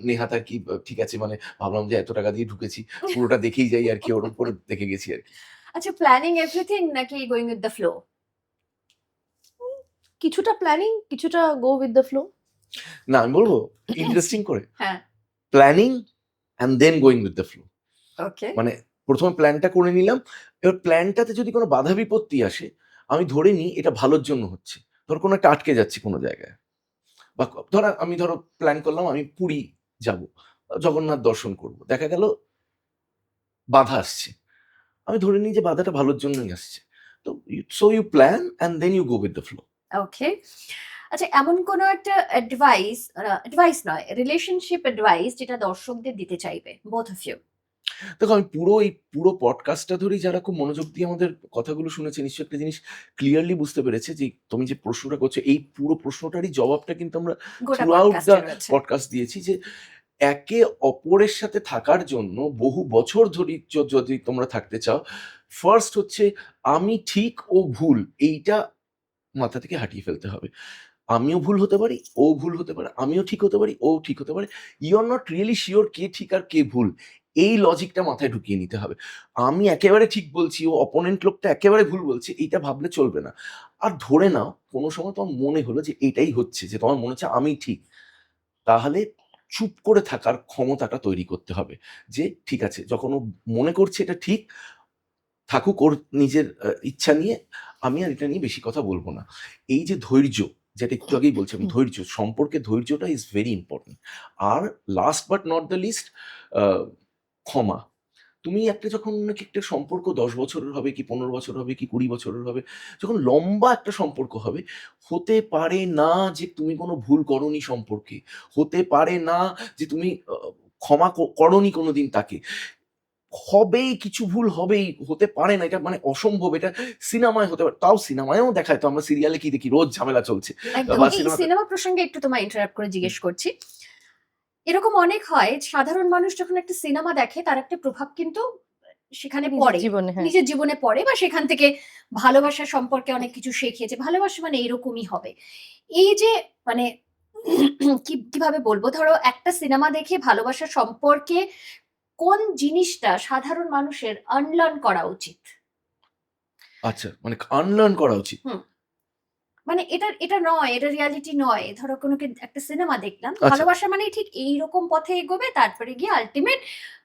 নেহাত আরকি ঠিক আছে মানে ভাবলাম যে এত টাকা দিয়ে ঢুকেছি, পুরোটা দেখেই যাই আরকি ওরকম করে দেখে গেছি আরকি। আচ্ছা, প্ল্যানিং এভরিথিং নাকি গোয়িং উইথ দ্য ফ্লো? কিছুটা প্ল্যানিং, কিছুটা গো উইথ দ্য ফ্লো। না আমি বলব ইন্টারেস্টিং করে হ্যাঁ, planning and then going with the flow. Okay. মানে ১ম এ প্ল্যানটা করে নিলাম। এবার প্ল্যানটাতে যদি কোনো বাধা বিপত্তি আসে, আমি ধরে নিই এটা ভালোর জন্য হচ্ছে। ধরো কোনো একটা আটকে যাচ্ছি কোনো জায়গায়। বা ধরো প্ল্যান করলাম আমি পুরী যাবো। জগন্নাথ দর্শন করব। দেখা গেল বাধা আসছে। আমি ধরে নিই যে বাধাটা ভালোর জন্যই আসছে। তো you plan and then you go with the flow. Okay. আচ্ছা, এমন কোনো একটা অ্যাডভাইস নয়, রিলেশনশিপ অ্যাডভাইস যেটা দর্শকদের দিতে চাইবে, বোথ অফ ইউ? দেখো আমি পুরো পডকাস্টটা ধরেই যারা খুব মনোযোগ দিয়ে আমাদের কথাগুলো শুনেছে নিশ্চয়ই একটা জিনিস ক্লিয়ারলি বুঝতে পেরেছে যে তুমি যে প্রশ্নটা করছো এই পুরো প্রশ্নটারই জবাবটা কিন্তু আমরা গোটা থ্রু আউট দ্য পডকাস্টে রয়েছে। পডকাস্ট দিয়েছি যে একে অপরের সাথে থাকার জন্য বহু বছর ধরে যদি তোমরা থাকতে চাও, ফার্স্ট হচ্ছে আমি ঠিক ও ভুল এইটা মাথা থেকে হাঁটিয়ে ফেলতে হবে। আমিও ভুল হতে পারি, ও ভুল হতে পারে। আমিও ঠিক হতে পারি, ও ঠিক হতে পারে। You are not really sure কে ঠিক আর কে ভুল। এই লজিকটা মাথায় ঢুকিয়ে নিতে হবে। আমি একেবারে ঠিক বলছি, ও অপোনেন্ট লোকটা একেবারে ভুল বলছে, এইটা ভাবলে চলবে না। আর ধরে নাও কোনো সময় তোমার মনে হলো যে এটাই হচ্ছে, যে তোমার মনে হচ্ছে আমি ঠিক। তাহলে চুপ করে থাকার ক্ষমতাটা তৈরি করতে হবে। যে ঠিক আছে যখন ও মনে করছে এটা ঠিক, থাকুক ওর নিজের ইচ্ছা নিয়ে, আমি আর এটা নিয়ে বেশি কথা বলব না। এই যে ধৈর্য, যেটা একটু আগেই বলছিলাম, ধৈর্য, সম্পর্কে ধৈর্যটা ইজ ভেরি ইম্পোর্টেন্ট। আর last but not the least uh ক্ষমা। তুমি যখন নাকি একটা সম্পর্ক ১০ বছরের হবে কি ১৫ বছরের হবে কি ২০ বছরের হবে, যখন লম্বা একটা সম্পর্ক হবে, হতে পারে না যে তুমি কোনো ভুল করোনি সম্পর্কে। হতে পারে না যে তুমি ক্ষমা করোনি কোনোদিন তাকে। হবেই, কিছু ভুল হবেই। হতে পারে না। এটা মানে অসম্ভব। এটা সিনেমায় হতে পারে। তাও সিনেমায়ও দেখায় তো, আমরা সিরিয়ালে কি দেখি? রোজ ঝামেলা চলছে। একদম। বা এই সিনেমাতে সিনেমা প্রসঙ্গে একটু তোমায় ইন্টারাপ্ট করে জিজ্ঞেস করছি। এরকম অনেক হয় সাধারণ মানুষ যখন একটা সিনেমা দেখে তার একটা প্রভাব কিন্তু সেখানে নিজের পড়ে। জীবনে, হ্যাঁ। নিজের জীবনে পড়ে বা সেখান থেকে ভালোবাসা সম্পর্কে অনেক কিছু শেখে যে ভালোবাসা মানে এরকমই হবে। এই যে মানে কিভাবে বলবো? ধরো একটা সিনেমা দেখে ভালোবাসা সম্পর্কে কোন জিনিসটা সাধারণ মানুষের আনলার্ন করা উচিত? আচ্ছা, মানে আনলার্ন করা উচিত। হুম। মানে এটা নয়, এটা রিয়ালিটি নয়। ধরো কোনো একটা সিনেমা দেখলাম, আচ্ছা। ভালোবাসা মানে ঠিক এইরকম পথে এগোবে, তারপরে গিয়ে আল্টিমেট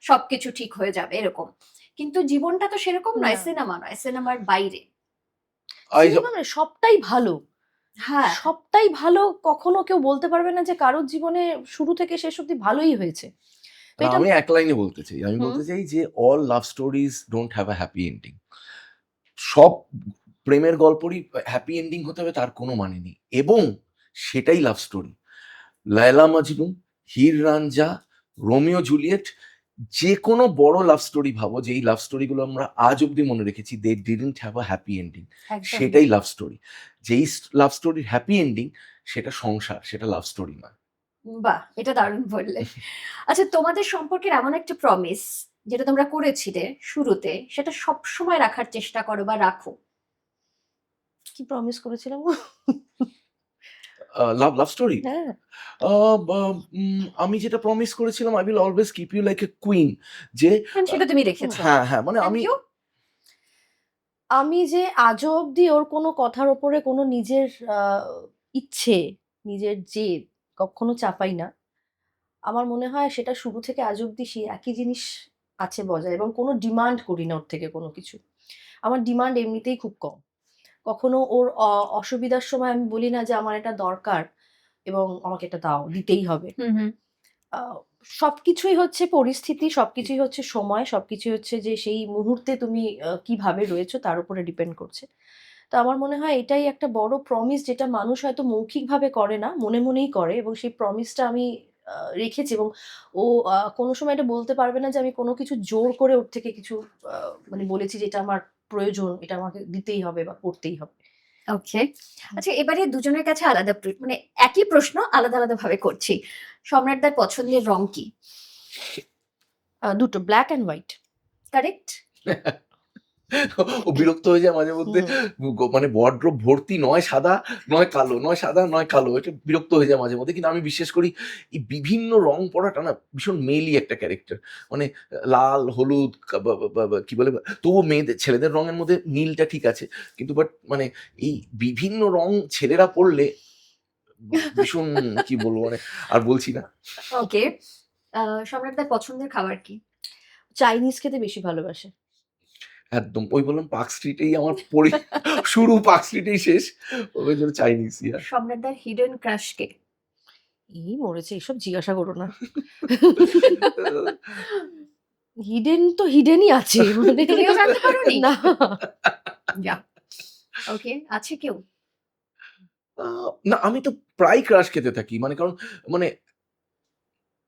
সবকিছু ঠিক হয়ে যাবে এরকম। কিন্তু জীবনটা তো সেরকম নয়, না। সিনেমা নয়, সিনেমার বাইরে। আই সিনেমা মানে সবটাই ভালো। হ্যাঁ, সবটাই ভালো, কখনো কেউ বলতে পারবে না যে কারোর জীবনে শুরু থেকে শেষ অব্দি ভালোই হয়েছে। তো না, এটা আমি এক লাইনে বলতে চাই। আমি হুম, বলতে চাই যে all love stories don't have a happy ending. সব প্রেমের গল্পেরই হ্যাপি এন্ডিং হতে হবে তার কোনো মানে নেই। এবং সেটাই love story. Laila Majnu, Heer Ranjha, Romeo Juliet, যেকোনো বড় লাভ স্টোরি ভাবো, যেই লাভ স্টোরিগুলো আমরা আজ অব্দি মনে রেখেছি, they didn't have a happy ending. একদম। সেটাই লাভ স্টোরি। যেই লাভ স্টোরির হ্যাপি এন্ডিং সেটা সংসার, সেটা লাভ স্টোরি নয়। বাহ! এটা দারুণ বললে। আচ্ছা, তোমাদের সম্পর্কের এমন একটা প্রমিস যেটা তোমরা করেছিলে শুরুতে, সেটা সবসময় রাখার চেষ্টা করো বা রাখো? কি প্রমিস করেছিলাম? Love story? হ্যাঁ। আমি যেটা প্রমিস করেছিলাম, I will always keep you like a queen. যে হ্যাঁ, সেটা তুমি রেখেছো। হ্যাঁ, হ্যাঁ, মানে থ্যাংক আমি ইউ। আমি যে আজও অব্দি ওর কোনো কথার ওপরে কোনো নিজের আ ইচ্ছে, নিজের জেদ কখনো চাপাই না। আমার মনে হয় সেটা শুরু থেকে আজ অব্দি সেই একই জিনিস আছে বজায়, এবং কোনো ডিমান্ড করি না ওর থেকে কোনো কিছু। আমার ডিমান্ড এমনিতেই খুব কম। কখনো ওর অসুবিধার সময় আমি বলি না যে আমার এটা দরকার এবং আমাকে এটা দাও, দিতেই হবে। হুম, হুম। আ সবকিছুই হচ্ছে পরিস্থিতি, সবকিছুই হচ্ছে সময়, সবকিছুই হচ্ছে যে সেই মুহূর্তে তুমি কিভাবে রয়েছো তার উপরে ডিপেন্ড করছে। তো আমার মনে হয় এটাই একটা বড় প্রমিস, যেটা মানুষ হয়তো মৌখিকভাবে করে না, মনে, মনেই করে, এবং সেই প্রমিসটা আমি আ রেখেছি, এবং ও কোনো সময় এটা বলতে পারবে না যে আমি কোনো কিছু জোর করে ওর থেকে কিছু আ মানে বলেছি যে এটা আমার প্রয়োজন, এটা আমাকে দিতেই হবে বা করতেই হবে। ওকে। আচ্ছা, এবারে দুজনের কাছে আলাদা মানে একই প্রশ্ন আলাদা, আলাদা ভাবে করছি। সম্রাটদার পছন্দের রং কি? দুটো ব্লাক অ্যান্ড হোয়াইট। কারেক্ট? ও বিরক্ত হয়ে যায় মাঝে মধ্যে। হুম। মানে ওয়ারড্রোব ভর্তি নয় সাদা, নয় কালো, নয় সাদা, নয় কালো। এটা বিরক্ত হয়ে যায় মাঝে মধ্যে। কিন্তু আমি বিশ্বাস করি এই বিভিন্ন রং পড়াটা না ভীষণ মেয়েলি একটা ক্যারেক্টার। মানে লাল, হলুদ, কা বা বা বা বা কি বলে? তবুও মেয়েদের ছেলেদের রঙের মধ্যে নীলটা ঠিক আছে। কিন্তু মানে এই বিভিন্ন রং ছেলেরা পড়লে ভীষণ কি বলবো, মানে আর বলছি না। ওকে। সম্রাটদার পছন্দের খাবার কি? চাইনিজ খেতে বেশি ভালোবাসে। একদম ওই বললাম পার্ক স্ট্রিটেই আমার শুরু পার্ক স্ট্রিটেই শেষ। ওই জন্য চাইনিজ ইয়া। সম্রাটদার হিডেন ক্রাশ কে? এই মরেছে, এসব জিজ্ঞাসা করো না। হিডেন তো হিডেনই আছে। মানে তুমিও জানতে পারোনি? না। যাহ! ওকে, আছে কেউ? আ না, আমি তো প্রায় ক্রাশ খেতে থাকি। মানে কারণ মানে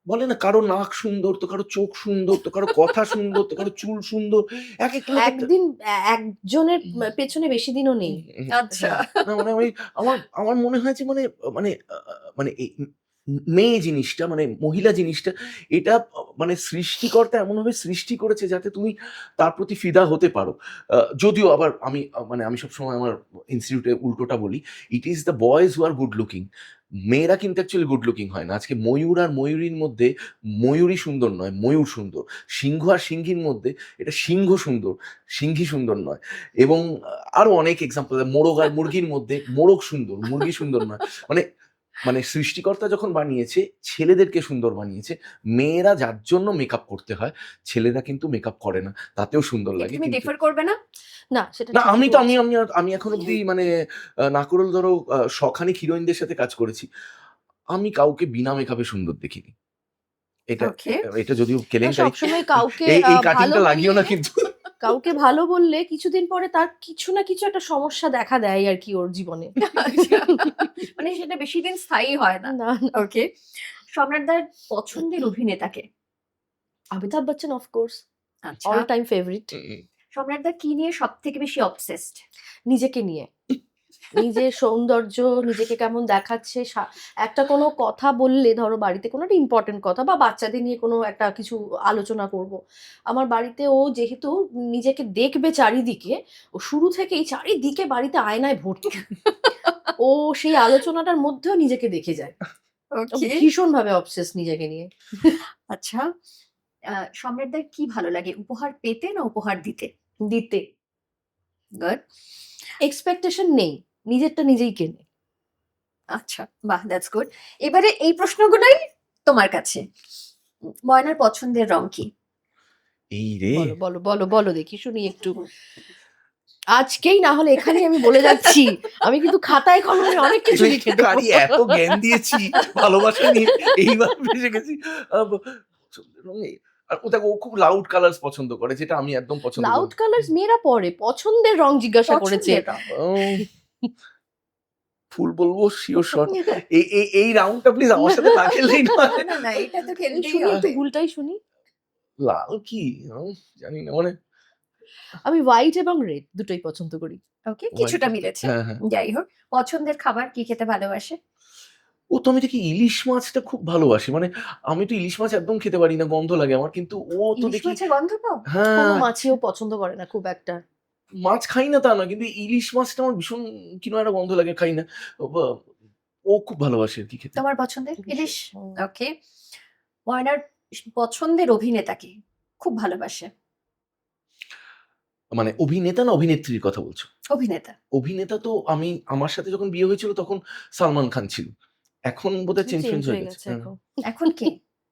বলে না, কারো নাক সুন্দর, তো কারো চোখ সুন্দর, তো কারো কথা সুন্দর, তো কারো চুল সুন্দর। একেকটা লোক একটা একদিন একজনের পেছনে বেশি দিনও নেই। আচ্ছা। হ্যাঁ, না মানে আমি আমার আমার মনে হয় যে মানে মানে মানে এই মেয়ে জিনিসটা, মানে মহিলা জিনিসটা, এটা মানে সৃষ্টিকর্তা এমনভাবে সৃষ্টি করেছে যাতে তুমি তার প্রতি ফিদা হতে পারো। যদিও আবার আমি মানে আমি সবসময় আমার ইনস্টিটিউটে উল্টোটা বলি, it is the boys who are good looking. মেয়েরা কিন্তু অ্যাকচুয়ালি গুড লুকিং হয় না। আজকে ময়ূর আর ময়ূরীর মধ্যে ময়ূরী সুন্দর নয়, ময়ূর সুন্দর। সিংহ আর সিংহীর মধ্যে এটা সিংহ সুন্দর, সিংহী সুন্দর নয়। এবং আরো অনেক এক্সাম্পল, মোরগ আর মুরগির মধ্যে মোরগ সুন্দর, মুরগি সুন্দর নয়। মানে মানে সৃষ্টিকর্তা যখন বানিয়েছে, ছেলেদেরকে সুন্দর বানিয়েছে। মেয়েরা যার জন্য মেকআপ করতে হয়, ছেলেরা কিন্তু মেকআপ করে না। তাতেও সুন্দর এতে লাগে। তুমি কিন্তু ডিফার করবে না? না, সেটা না, ঠিকই আমি তো আমি বলছেন। আমি আমি এখন অব্দি মানে নাকরল ধরো শখানেক হিরোইনদের সাথে কাজ করেছি। আমি কাউকে বিনা মেকআপে সুন্দর দেখিনি। এটা ওকে। এটা যদিও না, কেলেঙ্কারি। সবসময় কাউকে এই ভালো কাটিংটা লাগিও বললে, না কিন্তু। কাউকে ভালো বললে কিছুদিন পরে তার কিছু না কিছু একটা সমস্যা দেখা দেয় আরকি ওর জীবনে। আচ্ছা। মানে সেটা বেশিদিন স্থায়ী হয় না। না, না। ওকে। সম্রাটদার পছন্দের অভিনেতাকে? অমিতাভ বচ্চন অফ কোর্স, আচ্ছা। All time favourite. সম্রাটদা কি নিয়ে সবথেকে বেশি অবসেসড? নিজেকে নিয়ে। নিজের সৌন্দর্য, নিজেকে কেমন দেখাচ্ছে, একটা কোনো কথা বললে, ধরো বাড়িতে কোনো একটা ইম্পোর্টেন্ট কথা বা বাচ্চাদের নিয়ে কোনো একটা কিছু আলোচনা করব। আমার বাড়িতে ও যেহেতু নিজেকে দেখবে চারিদিকে, ও শুরু থেকেই চারিদিকে বাড়িতে আয়নায় ভর্তি। ও সেই আলোচনাটার মধ্যেও নিজেকে দেখে যায়। ও ওকে। ভীষণভাবে অবসেসড নিজেকে নিয়ে। আচ্ছা, সম্রাটদার কি ভালো লাগে? উপহার পেতে না উপহার দিতে? দিতে। গুড। এক্সপেকটেশন নেই। নিজেরটা নিজেই কেনে। আচ্ছা, বাহ, দ্যাটস গুড। এবারে এই প্রশ্নগুলোই তোমার কাছে। ময়নার পছন্দের রং কি? এই রে বলো বলো বলো বলো দেখি শুনি একটু। আজকেই না হলে এখানেই আমি বলে যাচ্ছি, আমি কিন্তু খাতায় কলমে অনেক কিছু লিখে দেবো। কারি এত জ্ঞান দিয়েছি ভালোবাসা নিয়ে, এইবার ভেসে গেছি। পছন্দের রং আর ও দেখো, ও খুব লাউড কালার্স পছন্দ করে, যেটা আমি একদম পছন্দ করি লাউড না। কালার্স মেয়েরা পরে, পছন্দের রং জিজ্ঞাসা করেছে। পছন্দের রং। উম, ফুল বলবো শিওর শট। এই রাউন্ডটা প্লিজ আমার সাথে না খেললেই না, নয়। না, না, এটা তো এই খেলতেই শুনি একটু হবে। ভুলটাই শুনি। লাল কি জানি না, মানে আমি হোয়াইট এবং রেড দুটোই পছন্দ করি। ওকে, কিছুটা white- মিলেছে। হ্যাঁ হ্যাঁ। যাই হোক, পছন্দের খাবার কি খেতে ভালোবাসে? ও তো আমি দেখি ইলিশ মাছটা খুব ভালোবাসে, মানে আমি তো ইলিশ মাছ একদম খেতে পারি না, গন্ধ লাগে আমার, কিন্তু ও তো ইলিশ দেখি মাছের গন্ধ পাও? কোনো হ্যাঁ, মাছিও পছন্দ করে না খুব একটা। মাছ খাই না তা না, কিন্তু ইলিশ মাছটা আমার ভীষণ কিনো একটা গন্ধ লাগে, খাই না। ও খুব ভালোবাসে আর কি খেতে। তোমার পছন্দের ভীষণ। ইলিশ? ওকে। ময়নার পছন্দের অভিনেতাকে খুব ভালোবাসে? মানে অভিনেতা না অভিনেত্রীর কথা বলছো? অভিনেতা। অভিনেতা তো আমার সাথে যখন বিয়ে হয়েছিল তখন সালমান খান ছিল। এখন বোধহয় চেঞ্জ চেঞ্জ হয়ে হয়ে গেছে। গেছে এখন। এখন কে?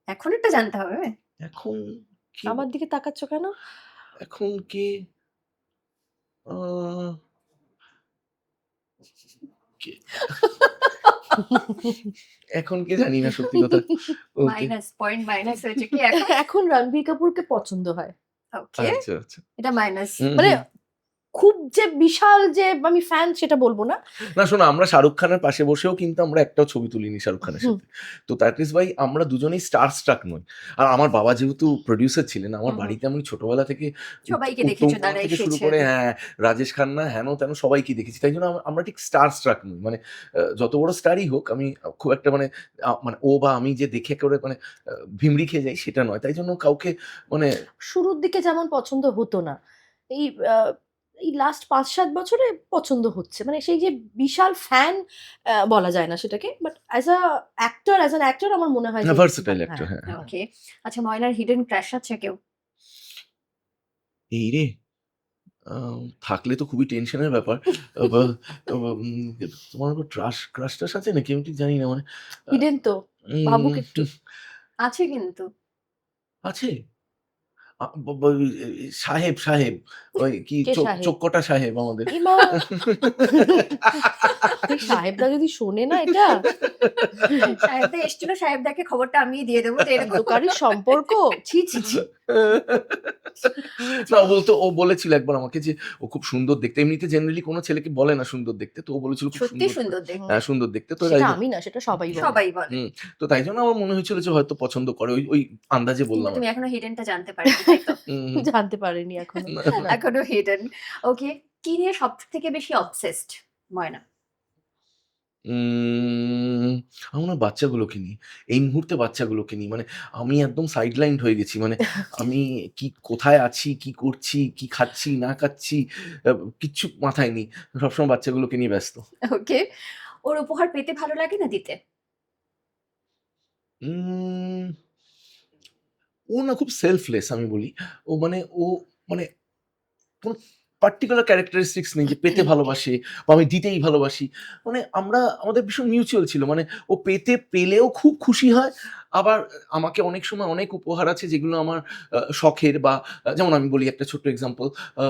এখন এটা জানতে হবে। এখন কে? আমার দিকে তাকাচ্ছ কেন? এখন কে? আ কে? এখন কে জানি না, সত্যি কথা। ওকে। মাইনাস, পয়েন্ট মাইনাস হয়েছে কি এখন? এখন রণবীর কাপুরকে পছন্দ হয়। ওকে, আচ্ছা, আচ্ছা। এটা মাইনাস। হুম, মানে হুম। খুব যে বিশাল যে আমি ফ্যান সেটা বলবো না। না শোনো, আমরা শাহরুখ খানের পাশে বসেও কিন্তু আমরা একটাও ছবি তুলিনি শাহরুখ খানের হুম। সাথে। তো দ্যাট ইজ ওয়াই আমরা দুজনেই স্টার স্ট্রাক নই। আর আমার বাবা যেহেতু প্রোডিউসার ছিলেন, আমার হুম, হুম। বাড়িতে আমি ছোটবেলা থেকে সবাইকে উত্তম দেখেছো কুমার তারা থেকে শুরু এসেছে। করে হ্যাঁ, রাজেশ খান্না হেন তেন সবাইকে দেখেছি। তাই জন্য আমরা ঠিক স্টার স্ট্রাক নই। মানে যত বড় স্টারই হোক, আমি খুব একটা মানে ও বা আমি যে দেখে করে ভিমড়ি খেয়ে যাই সেটা নয়। তাই জন্য কাউকে মানে শুরুর দিকে যেমন পছন্দ হতো না, এই এই লাস্ট ৫-৭ বছরে পছন্দ হচ্ছে। মানে সেই যে বিশাল ফ্যান বলা যায় না সেটাকে। বাট অ্যাজ অ্যান অ্যাক্টর আমার মনে হয় যে ভার্সেটাইল হ্যাঁ, একটা, হ্যাঁ। হ্যাঁ। ওকে। আচ্ছা, ময়নার হিডেন ক্রাশ আছে কেউ? এই রে! থাকলে তো খুবই টেনশনের ব্যাপার। বা তোমার উপর ক্রাশ-টাশ আছে নাকি? আমি ঠিক জানি না, মানে আ হিডেন তো, ভাবুক একটু। উম আছে কিন্তু। আছে? আ ব ব সাহেব, ওই কি কে সাহেব? চোখকটা সাহেব আমাদের। এমা! এই সাহেবদা যদি শোনে না এটা, সাহেবদা এসেছিল, সাহেবদাকে খবরটা আমিই দিয়ে দেবো যে এরকম। অন্ধকারের সম্পর্ক। ছি, ছি, ছি। না, ও বলেছিল একবার আমাকে যে ও খুব সুন্দর দেখতে। এমনিতে জেনারেলি কোনো ছেলেকে বলে না সুন্দর দেখতে। তো ও বলেছিল খুব সত্যি সুন্দর। সুন্দর দেখতে। হ্যাঁ, সুন্দর দেখতে। তো সেটা তাই আমি না, সেটা সবাই বলে। সবাই বলে। হুম, তো তাই জন্য আমার মনে হয়েছিল যে হয়তো পছন্দ করে। ওই আন্দাজে কিন্তু বললাম তুমি আরকি। এখনো হিডেনটা জানতে পারোনি, তাই তো? হুম, জানতে পারিনি এখনো। না। না। এখনো হিডেন। ওকে। কি নিয়ে সবথেকে বেশি অবসেসড ময়না? উম আমার মনে হয় বাচ্চাগুলোকে নিয়ে। এই মুহূর্তে বাচ্চাগুলোকে নিয়ে। মানে আমি একদম সাইডলাইনড হয়ে গেছি। মানে আমি কোথায় আছি, কি করছি, কি খাচ্ছি, না খাচ্ছি, আ কিচ্ছু মাথায় নেই। সবসময় বাচ্চাগুলোকে নিয়ে ব্যস্ত। ওকে। ওর উপহার পেতে ভালো লাগে না দিতে? উম ও না খুব সেলফলেস আমি বলি। ও মানে কোন পার্টিকুলার ক্যারেক্টারিস্টিক্স নেই যে পেতে ভালোবাসে বা আমি দিতেই ভালোবাসি। মানে আমাদের ভীষণ মিউচুয়াল ছিল। মানে ও পেলেও খুব খুশি হয়। আবার আমাকে অনেক সময় অনেক উপহার আছে যেগুলো আমার শখের, বা যেমন আমি বলি একটা ছোট্ট এক্সাম্পল। আ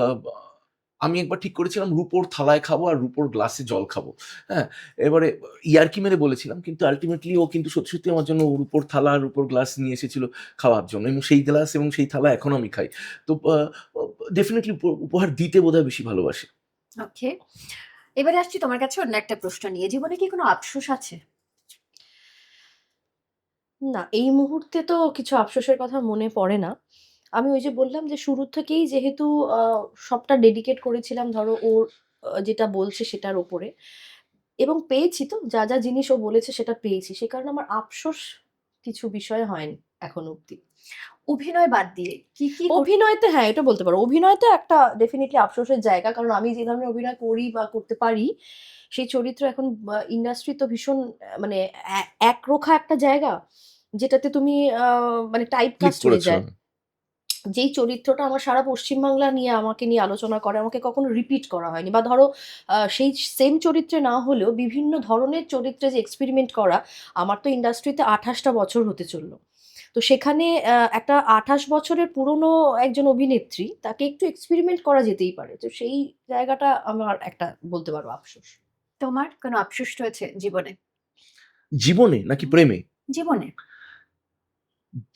আমি একবার ঠিক করেছিলাম রুপোর থালায় খাবো আর রুপোর গ্লাসে জল খাবো। হ্যাঁ? এবারে ইয়ার্কি মেরে বলেছিলাম, কিন্তু আল্টিমেটলি ও কিন্তু সত্যি, সত্যি আমার জন্য রুপোর থালা আর রুপোর গ্লাস নিয়ে এসেছিল খাওয়ার জন্য, এবং সেই গ্লাস এবং সেই থালা এখনো আমি খাই। তো ডেফিনিটলি উপহার দিতে বোধহয় বেশি ভালোবাসি। ওকে। এবারে আসছি তোমার কাছে অন্য একটা প্রশ্ন নিয়ে। জীবনে কি কোনো আফসোস আছে? না, এই মুহূর্তে তো কিছু আফসোসের কথা মনে পড়ে না। আমি ওই যে বললাম যে শুরু থেকেই যেহেতু আ সবটা ডেডিকেট করেছিলাম ধরো ওর যেটা বলছে সেটার উপরে, এবং পেয়েছি তো যা জিনিস ও বলেছে সেটা পেয়েছি। সে কারণে আমার আফসোস কিছু বিষয়ে হয়নি এখনো অব্দি। অভিনয় বাদ দিয়ে কি, কি অভিনয়তে হ্যাঁ, এটা বলতে পারো। অভিনয়তে একটা ডেফিনিটলি আফসোসের জায়গা। কারণ আমি যে ধরনের অভিনয় করি বা করতে পারি, সেই চরিত্র এখন ইন্ডাস্ট্রি তো ভীষণ মানে একরোখা একটা জায়গা, যেটাতে তুমি মানে টাইপ ক্লিক কাস্ট হয়ে করেছো? যায়। যেই চরিত্রটা আমার সারা পশ্চিমবাংলা নিয়ে আমাকে নিয়ে আলোচনা করে, আমাকে কখনো রিপিট করা হয়নি। বা ধরো সেই সেম চরিত্রে না হলেও বিভিন্ন ধরনের চরিত্রে যে এক্সপেরিমেন্ট করা, আমার তো ইন্ডাস্ট্রিতে 28টা বছর হতে চলল। তো সেখানে একটা 28 বছরের পুরনো একজন অভিনেত্রী, তাকে একটু এক্সপেরিমেন্ট করা যেতেই পারে। তো সেই জায়গাটা আমার একটা বলতে পারো আফসোস। তোমার কোনো আফসোস রয়েছে জীবনে? জীবনে নাকি প্রেমে? জীবনে।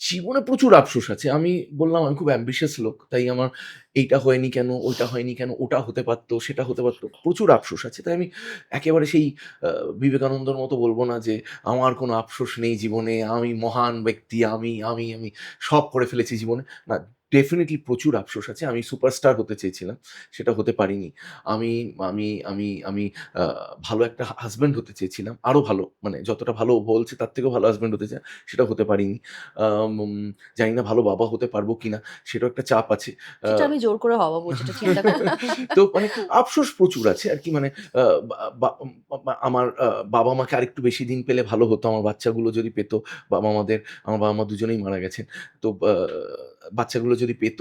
জীবনে প্রচুর আফসোস আছে। আমি বললাম আমি খুব অ্যাম্বিশিয়াস লোক। তাই আমার এইটা হয়নি কেন, ওইটা হয়নি কেন, ওটা হতে পারত, সেটা হতে পারত। প্রচুর আফসোস আছে। তাই আমি একেবারে সেই আ বিবেকানন্দর মতো বলব না যে আমার কোনো আফসোস নেই জীবনে, আমি মহান ব্যক্তি, আমি সব করে ফেলেছি জীবনে। না, ডেফিনিটলি প্রচুর আফসোস আছে। আমি সুপারস্টার হতে চেয়েছিলাম, সেটা হতে পারিনি। আমি আমি আমি আমি আ ভালো একটা হাসব্যান্ড হতে চেয়েছিলাম। আরো ভালো, মানে যতটা ভালো ও বলছে তার থেকেও ভালো হাসব্যান্ড হতে চাই, সেটা হতে পারিনি। আম জানি না ভালো বাবা হতে পারবো কিনা, সেটাও একটা চাপ আছে। আ সেটা আমি জোর করে হওয়া বলছি, এটা চিন্তা করো না। তো মানে আফসোস প্রচুর আছে আরকি, মানে আ বা বা বা আমার বাবা-মাকে আরেকটু বেশি দিন পেলে ভালো হতো। আমার বাচ্চাগুলো যদি পেত, আমার বাবা-মা দুজনেই মারা গেছেন। তো বাচ্চাগুলো যদি পেত,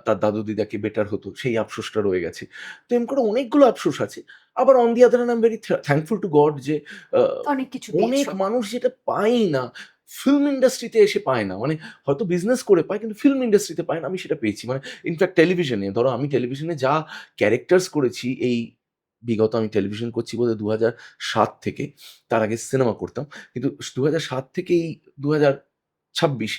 তার দাদু-দিদাকে বেটার হতো, সেই আফসোসটা রয়ে গেছে। তো এরকম করে অনেকগুলো আফসোস আছে। আবার on the other hand I am very thankful to god যে আ অনেক কিছু অনেক পেয়েছো। মানুষ যেটা পায়ই না, ফিল্ম ইন্ডাস্ট্রিতে এসে পায় না। মানে হয়তো বিজনেস করে পায় কিন্তু ফিল্ম ইন্ডাস্ট্রিতে পায় না। আমি সেটা পেয়েছি। মানে ইনফ্যাক্ট টেলিভিশনে, ধরো আমি টেলিভিশনে যা ক্যারেক্টার্স করেছি, এই বিগত আমি টেলিভিশন করছি বোধহয় ২০০৭ থেকে। তার আগে সিনেমা করতাম। কিন্তু ২০০৭ থেকে এই ২০২৬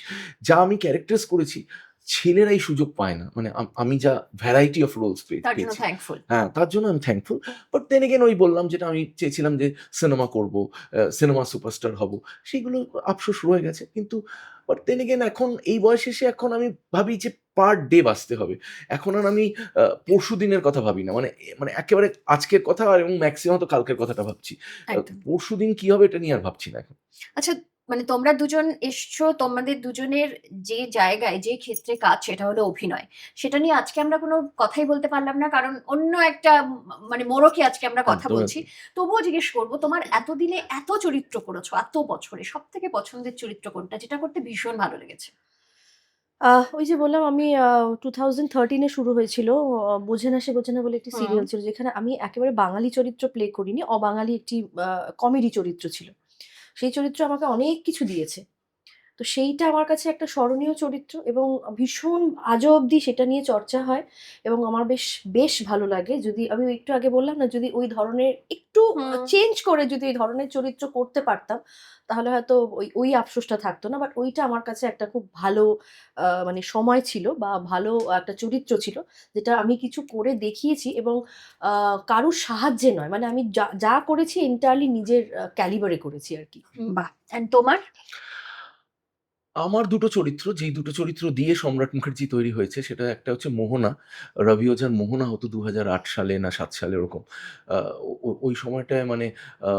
যা আমি ক্যারেক্টার্স করেছি, ছেলেরা এই সুযোগ পায় না। মানে আমি যা ভ্যারাইটি অফ রোলস তার জন্য পেয়েছি। থ্যাঙ্কফুল। হ্যাঁ, তার জন্য আমি থ্যাঙ্কফুল। বাট দেন এগেইন ওই বললাম যেটা আমি চেয়েছিলাম যে সিনেমা করব, সিনেমা সুপারস্টার হব। সেগুলো আফসোস রয়ে গেছে। কিন্তু বাট দেন এগেইন এখন এই বয়সে এসে এখন আমি ভাবি যে পার ডে বাঁচতে হবে। এখন আর আমি পরশুদিনের কথা ভাবি না। মানে একেবারে আজকের কথা আর এবং মেক্সিমাম তো কালকের কথাটা ভাবছি। একদম। পরশুদিন কি হবে এটা নিয়ে আর ভাবছি না এখন। আচ্ছা, মানে তোমরা দুজন এসছো, তোমাদের দুজনের যে জায়গায়, যে ক্ষেত্রে কাজ সেটা হলো অভিনয়। সেটা নিয়ে আজকে আমরা কোনো কথাই বলতে পারলাম না। কারণ অন্য একটা মানে মোড়কে আজকে আমরা কথা একদম, বলছি। একদম। তবুও জিজ্ঞেস করব, তোমার এতদিনে এত চরিত্র করেছো, এত বছরে সবথেকে পছন্দের চরিত্র কোনটা? যেটা করতে ভীষণ ভালো লেগেছে? ওই যে বললাম আমি 2013 এ শুরু হয়েছিল 'বোঝে না সে বোঝে না' বলে একটি হুম। সিরিয়াল ছিল, যেখানে আমি একেবারে বাঙালি চরিত্র প্লে করিনি। অবাঙালি একটি আ কমেডি চরিত্র ছিল। সেই চরিত্র আমাকে অনেক কিছু দিয়েছে। তো সেইটা আমার কাছে একটা স্মরণীয় চরিত্র এবং ভীষণ আজও অব্দি সেটা নিয়ে চর্চা হয় এবং আমার বেশ ভালো লাগে। যদি আমি ওই একটু আগে বললাম না, যদি ওই ধরনের একটু হুম। চেঞ্জ করে যদি ওই ধরনের চরিত্র করতে পারতাম, তাহলে হয়তো ওই আফসোসটা থাকতো না। বাট ওইটা আমার কাছে একটা খুব ভালো মানে সময় ছিল বা ভালো একটা চরিত্র ছিল, যেটা আমি কিছু করে দেখিয়েছি এবং আ কারোর সাহায্যে নয়। মানে আমি যা করেছি এন্টায়ারলি নিজের ক্যালিবারে করেছি আরকি। বাহ! অ্যান্ড তোমার? আমার দুটো চরিত্র, যেই দুটো চরিত্র দিয়ে সম্রাট মুখার্জি তৈরি হয়েছে, সেটা একটা হচ্ছে মোহনা। রবি ওঝার মোহনা হতো ২০০৮ সালে না ৭ সালে ওরকম। আ ওই সময়টায় মানে আ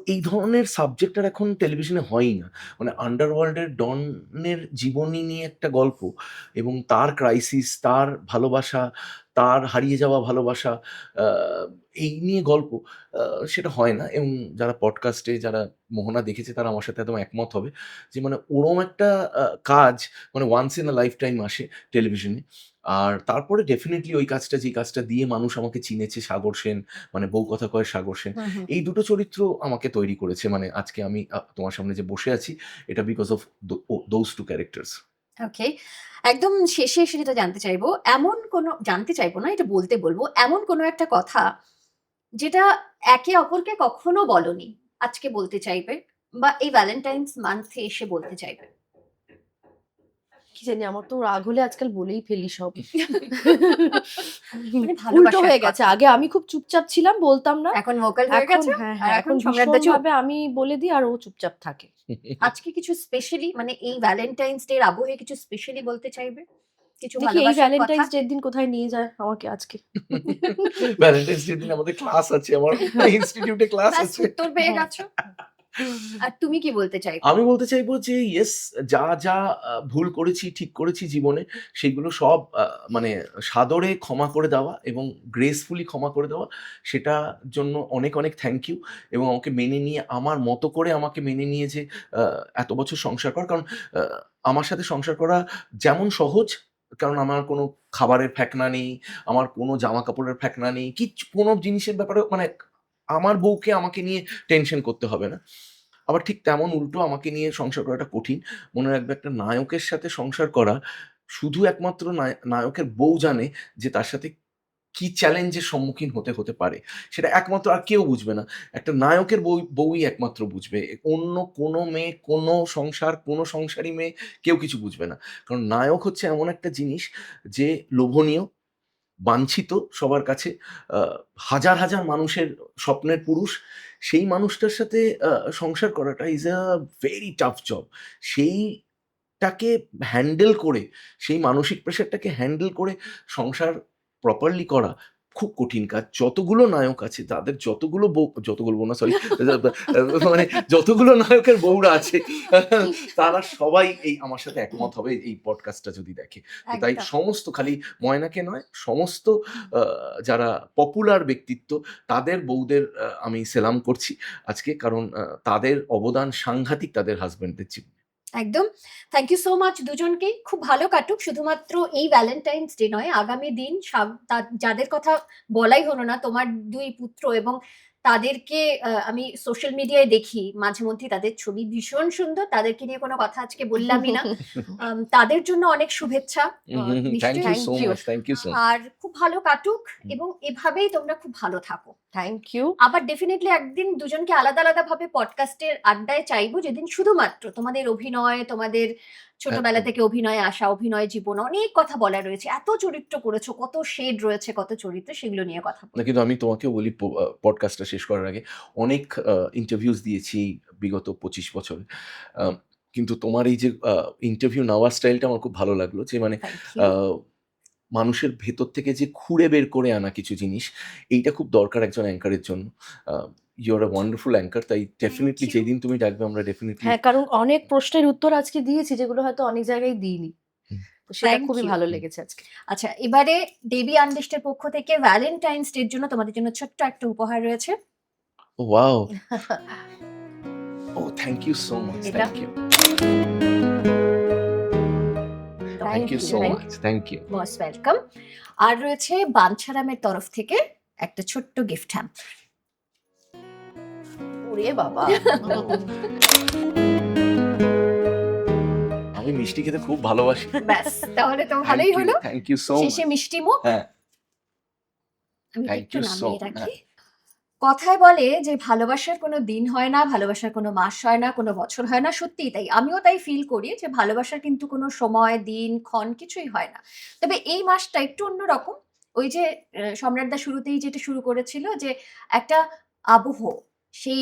এই ধরনের সাবজেক্ট আর এখন টেলিভিশনে হয়ই না। মানে আন্ডারওয়ার্ল্ডের ডনের জীবনী নিয়ে একটা গল্প এবং তার ক্রাইসিস, তার ভালোবাসা, তার হারিয়ে যাওয়া ভালোবাসা, আ এই নিয়ে গল্প, আ সেটা হয় না এবং যারা পডকাস্টে যারা মোহনা দেখেছে তারা আমার সাথে একদম একমত হবে যে মানে ওরম একটা কাজ মানে once in a life time আসে টেলিভিশনে। আর তারপরে ডেফিনিটলি ওই কাজটা, যে কাজটা দিয়ে মানুষ আমাকে চিনেছে, সাগর সেন, মানে বউ কথা কয় সাগর সেন। হুম, হুম। এই দুটো চরিত্র আমাকে তৈরি করেছে। মানে আজকে আমি তোমার সামনে যে বসে আছি, এটা বিকজ অফ those 2 ক্যারেক্টার্স। ওকে। একদম শেষে এসে যেটা জানতে চাইবো, এমন কোনো জানতে চাইবো না, এটা বলতে বলবো। এমন কোনো একটা কথা যেটা একে অপরকে কখনো বলোনি, আজকে বলতে চাইবে বা এই ভ্যালেন্টাইনস মান্থ এ এসে বলতে চাইবে? কি জানি, আমার তো রাগ হলে আজকাল বলেই ফেলি সব। মানে উল্টো ভালোবাসার হয়ে গেছে। কথা। আগে আমি খুব চুপচাপ ছিলাম, বলতাম না। এখন ভোকাল হয়ে এখন গেছো। হ্যাঁ, আর হ্যাঁ, এখন এখন সম্রাটদা চুপ। ভীষণভাবে আমি বলে দিই আর ও চুপচাপ থাকে। আজকে কিছু স্পেশালি মানে এই ভ্যালেন্টাইনস ডে এর আবহে কিছু স্পেশালি বলতে চাইবে? কিছু দেখি এই ভালোবাসার কথা? ভ্যালেন্টাইনস ডে এর দিন কোথায় নিয়ে যায় আমাকে আজকে। ভ্যালেন্টাইনস ডে দিন আমাদের ক্লাস আছে। আমার ইনস্টিটিউটে ক্লাস ব্যাস আছে। উত্তর পেয়ে হ্যাঁ। গেছো। আর তুমি কি বলতে চাইবে? আমি বলতে চাইবো যে ইয়েস, যা ভুল করেছি, ঠিক করেছি জীবনে, সেগুলো সব মানে সাদরে ক্ষমা করে দেওয়া এবং গ্রেসফুলি ক্ষমা করে দেওয়া, সেটার জন্য অনেক, অনেক থ্যাংক ইউ। এবং আমাকে মেনে নিয়ে, আমার মতো করে আমাকে মেনে নিয়ে যে আ এত বছর সংসার করা। কারণ আ আমার সাথে সংসার করা যেমন সহজ, কারণ আমার কোনো খাবারের ফ্যাকনা নেই, আমার কোনো জামাকাপড়ের ফ্যাকনা নেই, কোনো জিনিসের ব্যাপারে মানে আমার বউকে আমাকে নিয়ে টেনশন করতে হবে না। আবার ঠিক তেমন উল্টো আমাকে নিয়ে সংসার করাটা কঠিন। মনে রাখবে, একটা নায়কের সাথে সংসার করা শুধু একমাত্র নায়কের বউ জানে যে তার সাথে কি চ্যালেঞ্জের সম্মুখীন হতে পারে। সেটা একমাত্র আর কেউ বুঝবে না। একটা নায়কের বউই একমাত্র বুঝবে। অন্য কোনো মেয়ে, কোনো সংসারী মেয়ে কেউ কিছু বুঝবে না। কারণ নায়ক হচ্ছে এমন একটা জিনিস যে লোভনীয়, বাঞ্ছিত সবার কাছে, আ হাজার, হাজার মানুষের স্বপ্নের পুরুষ। সেই মানুষটার সাথে আ সংসার করাটা ইস আ ভেরি টাফ জব। সেইটাকে হ্যান্ডেল করে, সেই মানসিক প্রেশারটাকে হ্যান্ডেল করে সংসার প্রপারলি করা খুব কঠিন কাজ। যতগুলো নায়ক আছে, তাদের যতগুলো বউ না, সরি, মানে যতগুলো নায়কের বউরা আছে, তারা সবাই আমার সাথে একমত হবে এই পডকাস্টটা যদি দেখে। তো তাই একদম। সমস্ত, খালি ময়নাকে নয়, সমস্ত আ যারা পপুলার ব্যক্তিত্ব, তাদের বউদের আমি সেলাম করছি আজকে। কারণ তাদের অবদান সাংঘাতিক তাদের হাসব্যান্ডদের জীবনে। একদম। থ্যাংক ইউ সো মাচ দুজনকেই। খুব ভালো কাটুক। শুধুমাত্র এই ভ্যালেন্টাইনস ডে নয়, আগামী দিন যাদের কথা বলাই হলো না, তোমার ২ পুত্র, এবং তাদেরকে আমি সোশ্যাল মিডিয়ায় দেখি মাঝেমধ্যেই তাদের ছবি ভীষণ সুন্দর। তাদেরকে নিয়ে কোনো কথা আজকে বললামই না। তাদের জন্য অনেক শুভেচ্ছা। থ্যাংক নিশ্চয়ই। You so Thank you. Much, thank you so much. আর খুব ভালো কাটুক হুম। এবং এভাবেই তোমরা খুব ভালো থাকো। Thank you. আবার ডেফিনিটলি একদিন দুজনকে আলাদা আলাদা ভাবে পডকাস্টের আড্ডায় চাইবো, যেদিন শুধুমাত্র তোমাদের অভিনয়, তোমাদের ছোটবেলা একদম। থেকে অভিনয়ে আসা, অভিনয় জীবন, অনেক কথা বলার রয়েছে। এত চরিত্র করেছো, কত শেড রয়েছে, কত চরিত্র, সেগুলো নিয়ে কথা না, বলবো। কিন্তু আমি তোমাকেও বলি, পডকাস্টটা শেষ করার আগে, অনেক ইন্টারভিউস দিয়েছি বিগত ২৫ বছরে। আ কিন্তু তোমার এই যে ইন্টারভিউ নেওয়ার স্টাইলটা আমার খুব ভালো লাগলো। যে মানে থ্যাংক আ ইউ। মানুষের ভেতর থেকে যে খুঁড়ে বের করে আনা কিছু জিনিস, এইটা খুব দরকার একজন অ্যাঙ্কারের জন্য। Uh you are a wonderful anchor. তাই ডেফিনিটলি you. যেদিন তুমি ডাকবে, আমরা ডেফিনিটলি হ্যাঁ, কারণ অনেক প্রশ্নের উত্তর আজকে দিয়েছি যেগুলো হয়তো অনেক জায়গায় দিইনি। হুম। তো সেটা Thank খুবই you. ভালো লেগেছে আজকে। আচ্ছা, এবারে দেবী আনলিস্টের পক্ষ থেকে ভ্যালেন্টাইন্স ডের জন্য তোমাদের জন্য ছোট্ট একটা উপহার রয়েছে। Wow! Oh, thank you so much. এটা thank you. Thank thank you you, so thank much. Thank you. Most welcome. আর রয়েছে বাঞ্ছারামের তরফ থেকে একটা ছোট্ট গিফট হ্যাম্প। ওরে বাবা! আমি মিষ্টি খেতে খুব ভালোবাসি। ব্যাস, তাহলে তো ভালোই হলো। থ্যাংক ইউ সো শেষে মাচ। মিষ্টি মুখ। হ্যাঁ, আমি থ্যাংক একটু ইউ সো নামিয়ে মাচ। রাখি। কথায় বলে যে ভালোবাসার কোনো দিন হয় না, ভালোবাসার কোনো মাস হয় না, কোনো বছর হয় না। সত্যিই তাই। আমিও তাই ফিল করি যে ভালোবাসার কিন্তু কোনো সময়, দিন, ক্ষণ কিছুই হয় না। তবে এই মাসটা একটু অন্যরকম। ওই যে সম্রাটদা শুরুতেই যেটা শুরু করেছিল, যে একটা আবহ, সেই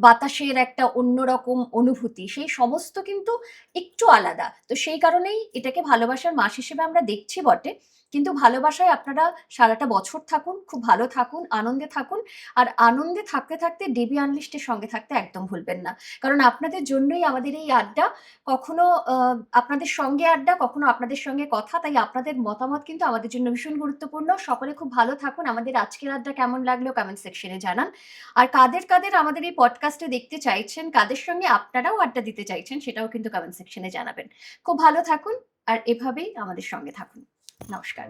বাতাসের একটা অন্যরকম অনুভূতি, সেই সমস্ত কিন্তু একটু আলাদা। তো সেই কারণেই এটাকে ভালোবাসার মাস হিসেবে আমরা দেখছি বটে। কিন্তু ভালোবাসায় আপনারা সারাটা বছর থাকুন, খুব ভালো থাকুন, আনন্দে থাকুন। আর আনন্দে থাকতে, থাকতে ডেবি আনলিস্টের সঙ্গে থাকতে একদম ভুলবেন না। কারণ আপনাদের জন্যই আমাদের এই আড্ডা। কখনো আপনাদের সঙ্গে আড্ডা, কখনো আপনাদের সঙ্গে কথা। তাই আপনাদের মতামত কিন্তু আমাদের জন্য ভীষণ গুরুত্বপূর্ণ। সকলে খুব ভালো থাকুন। আমাদের আজকের আড্ডা কেমন লাগলো কমেন্ট সেকশনে জানান। আর কাদের, কাদের আমাদের এই পডকাস্টে দেখতে চাইছেন, কাদের সঙ্গে আপনারাও আড্ডা দিতে চাইছেন, সেটাও কিন্তু কমেন্ট সেকশনে জানাবেন। খুব ভালো থাকুন আর এভাবেই আমাদের সঙ্গে থাকুন। নমস্কার।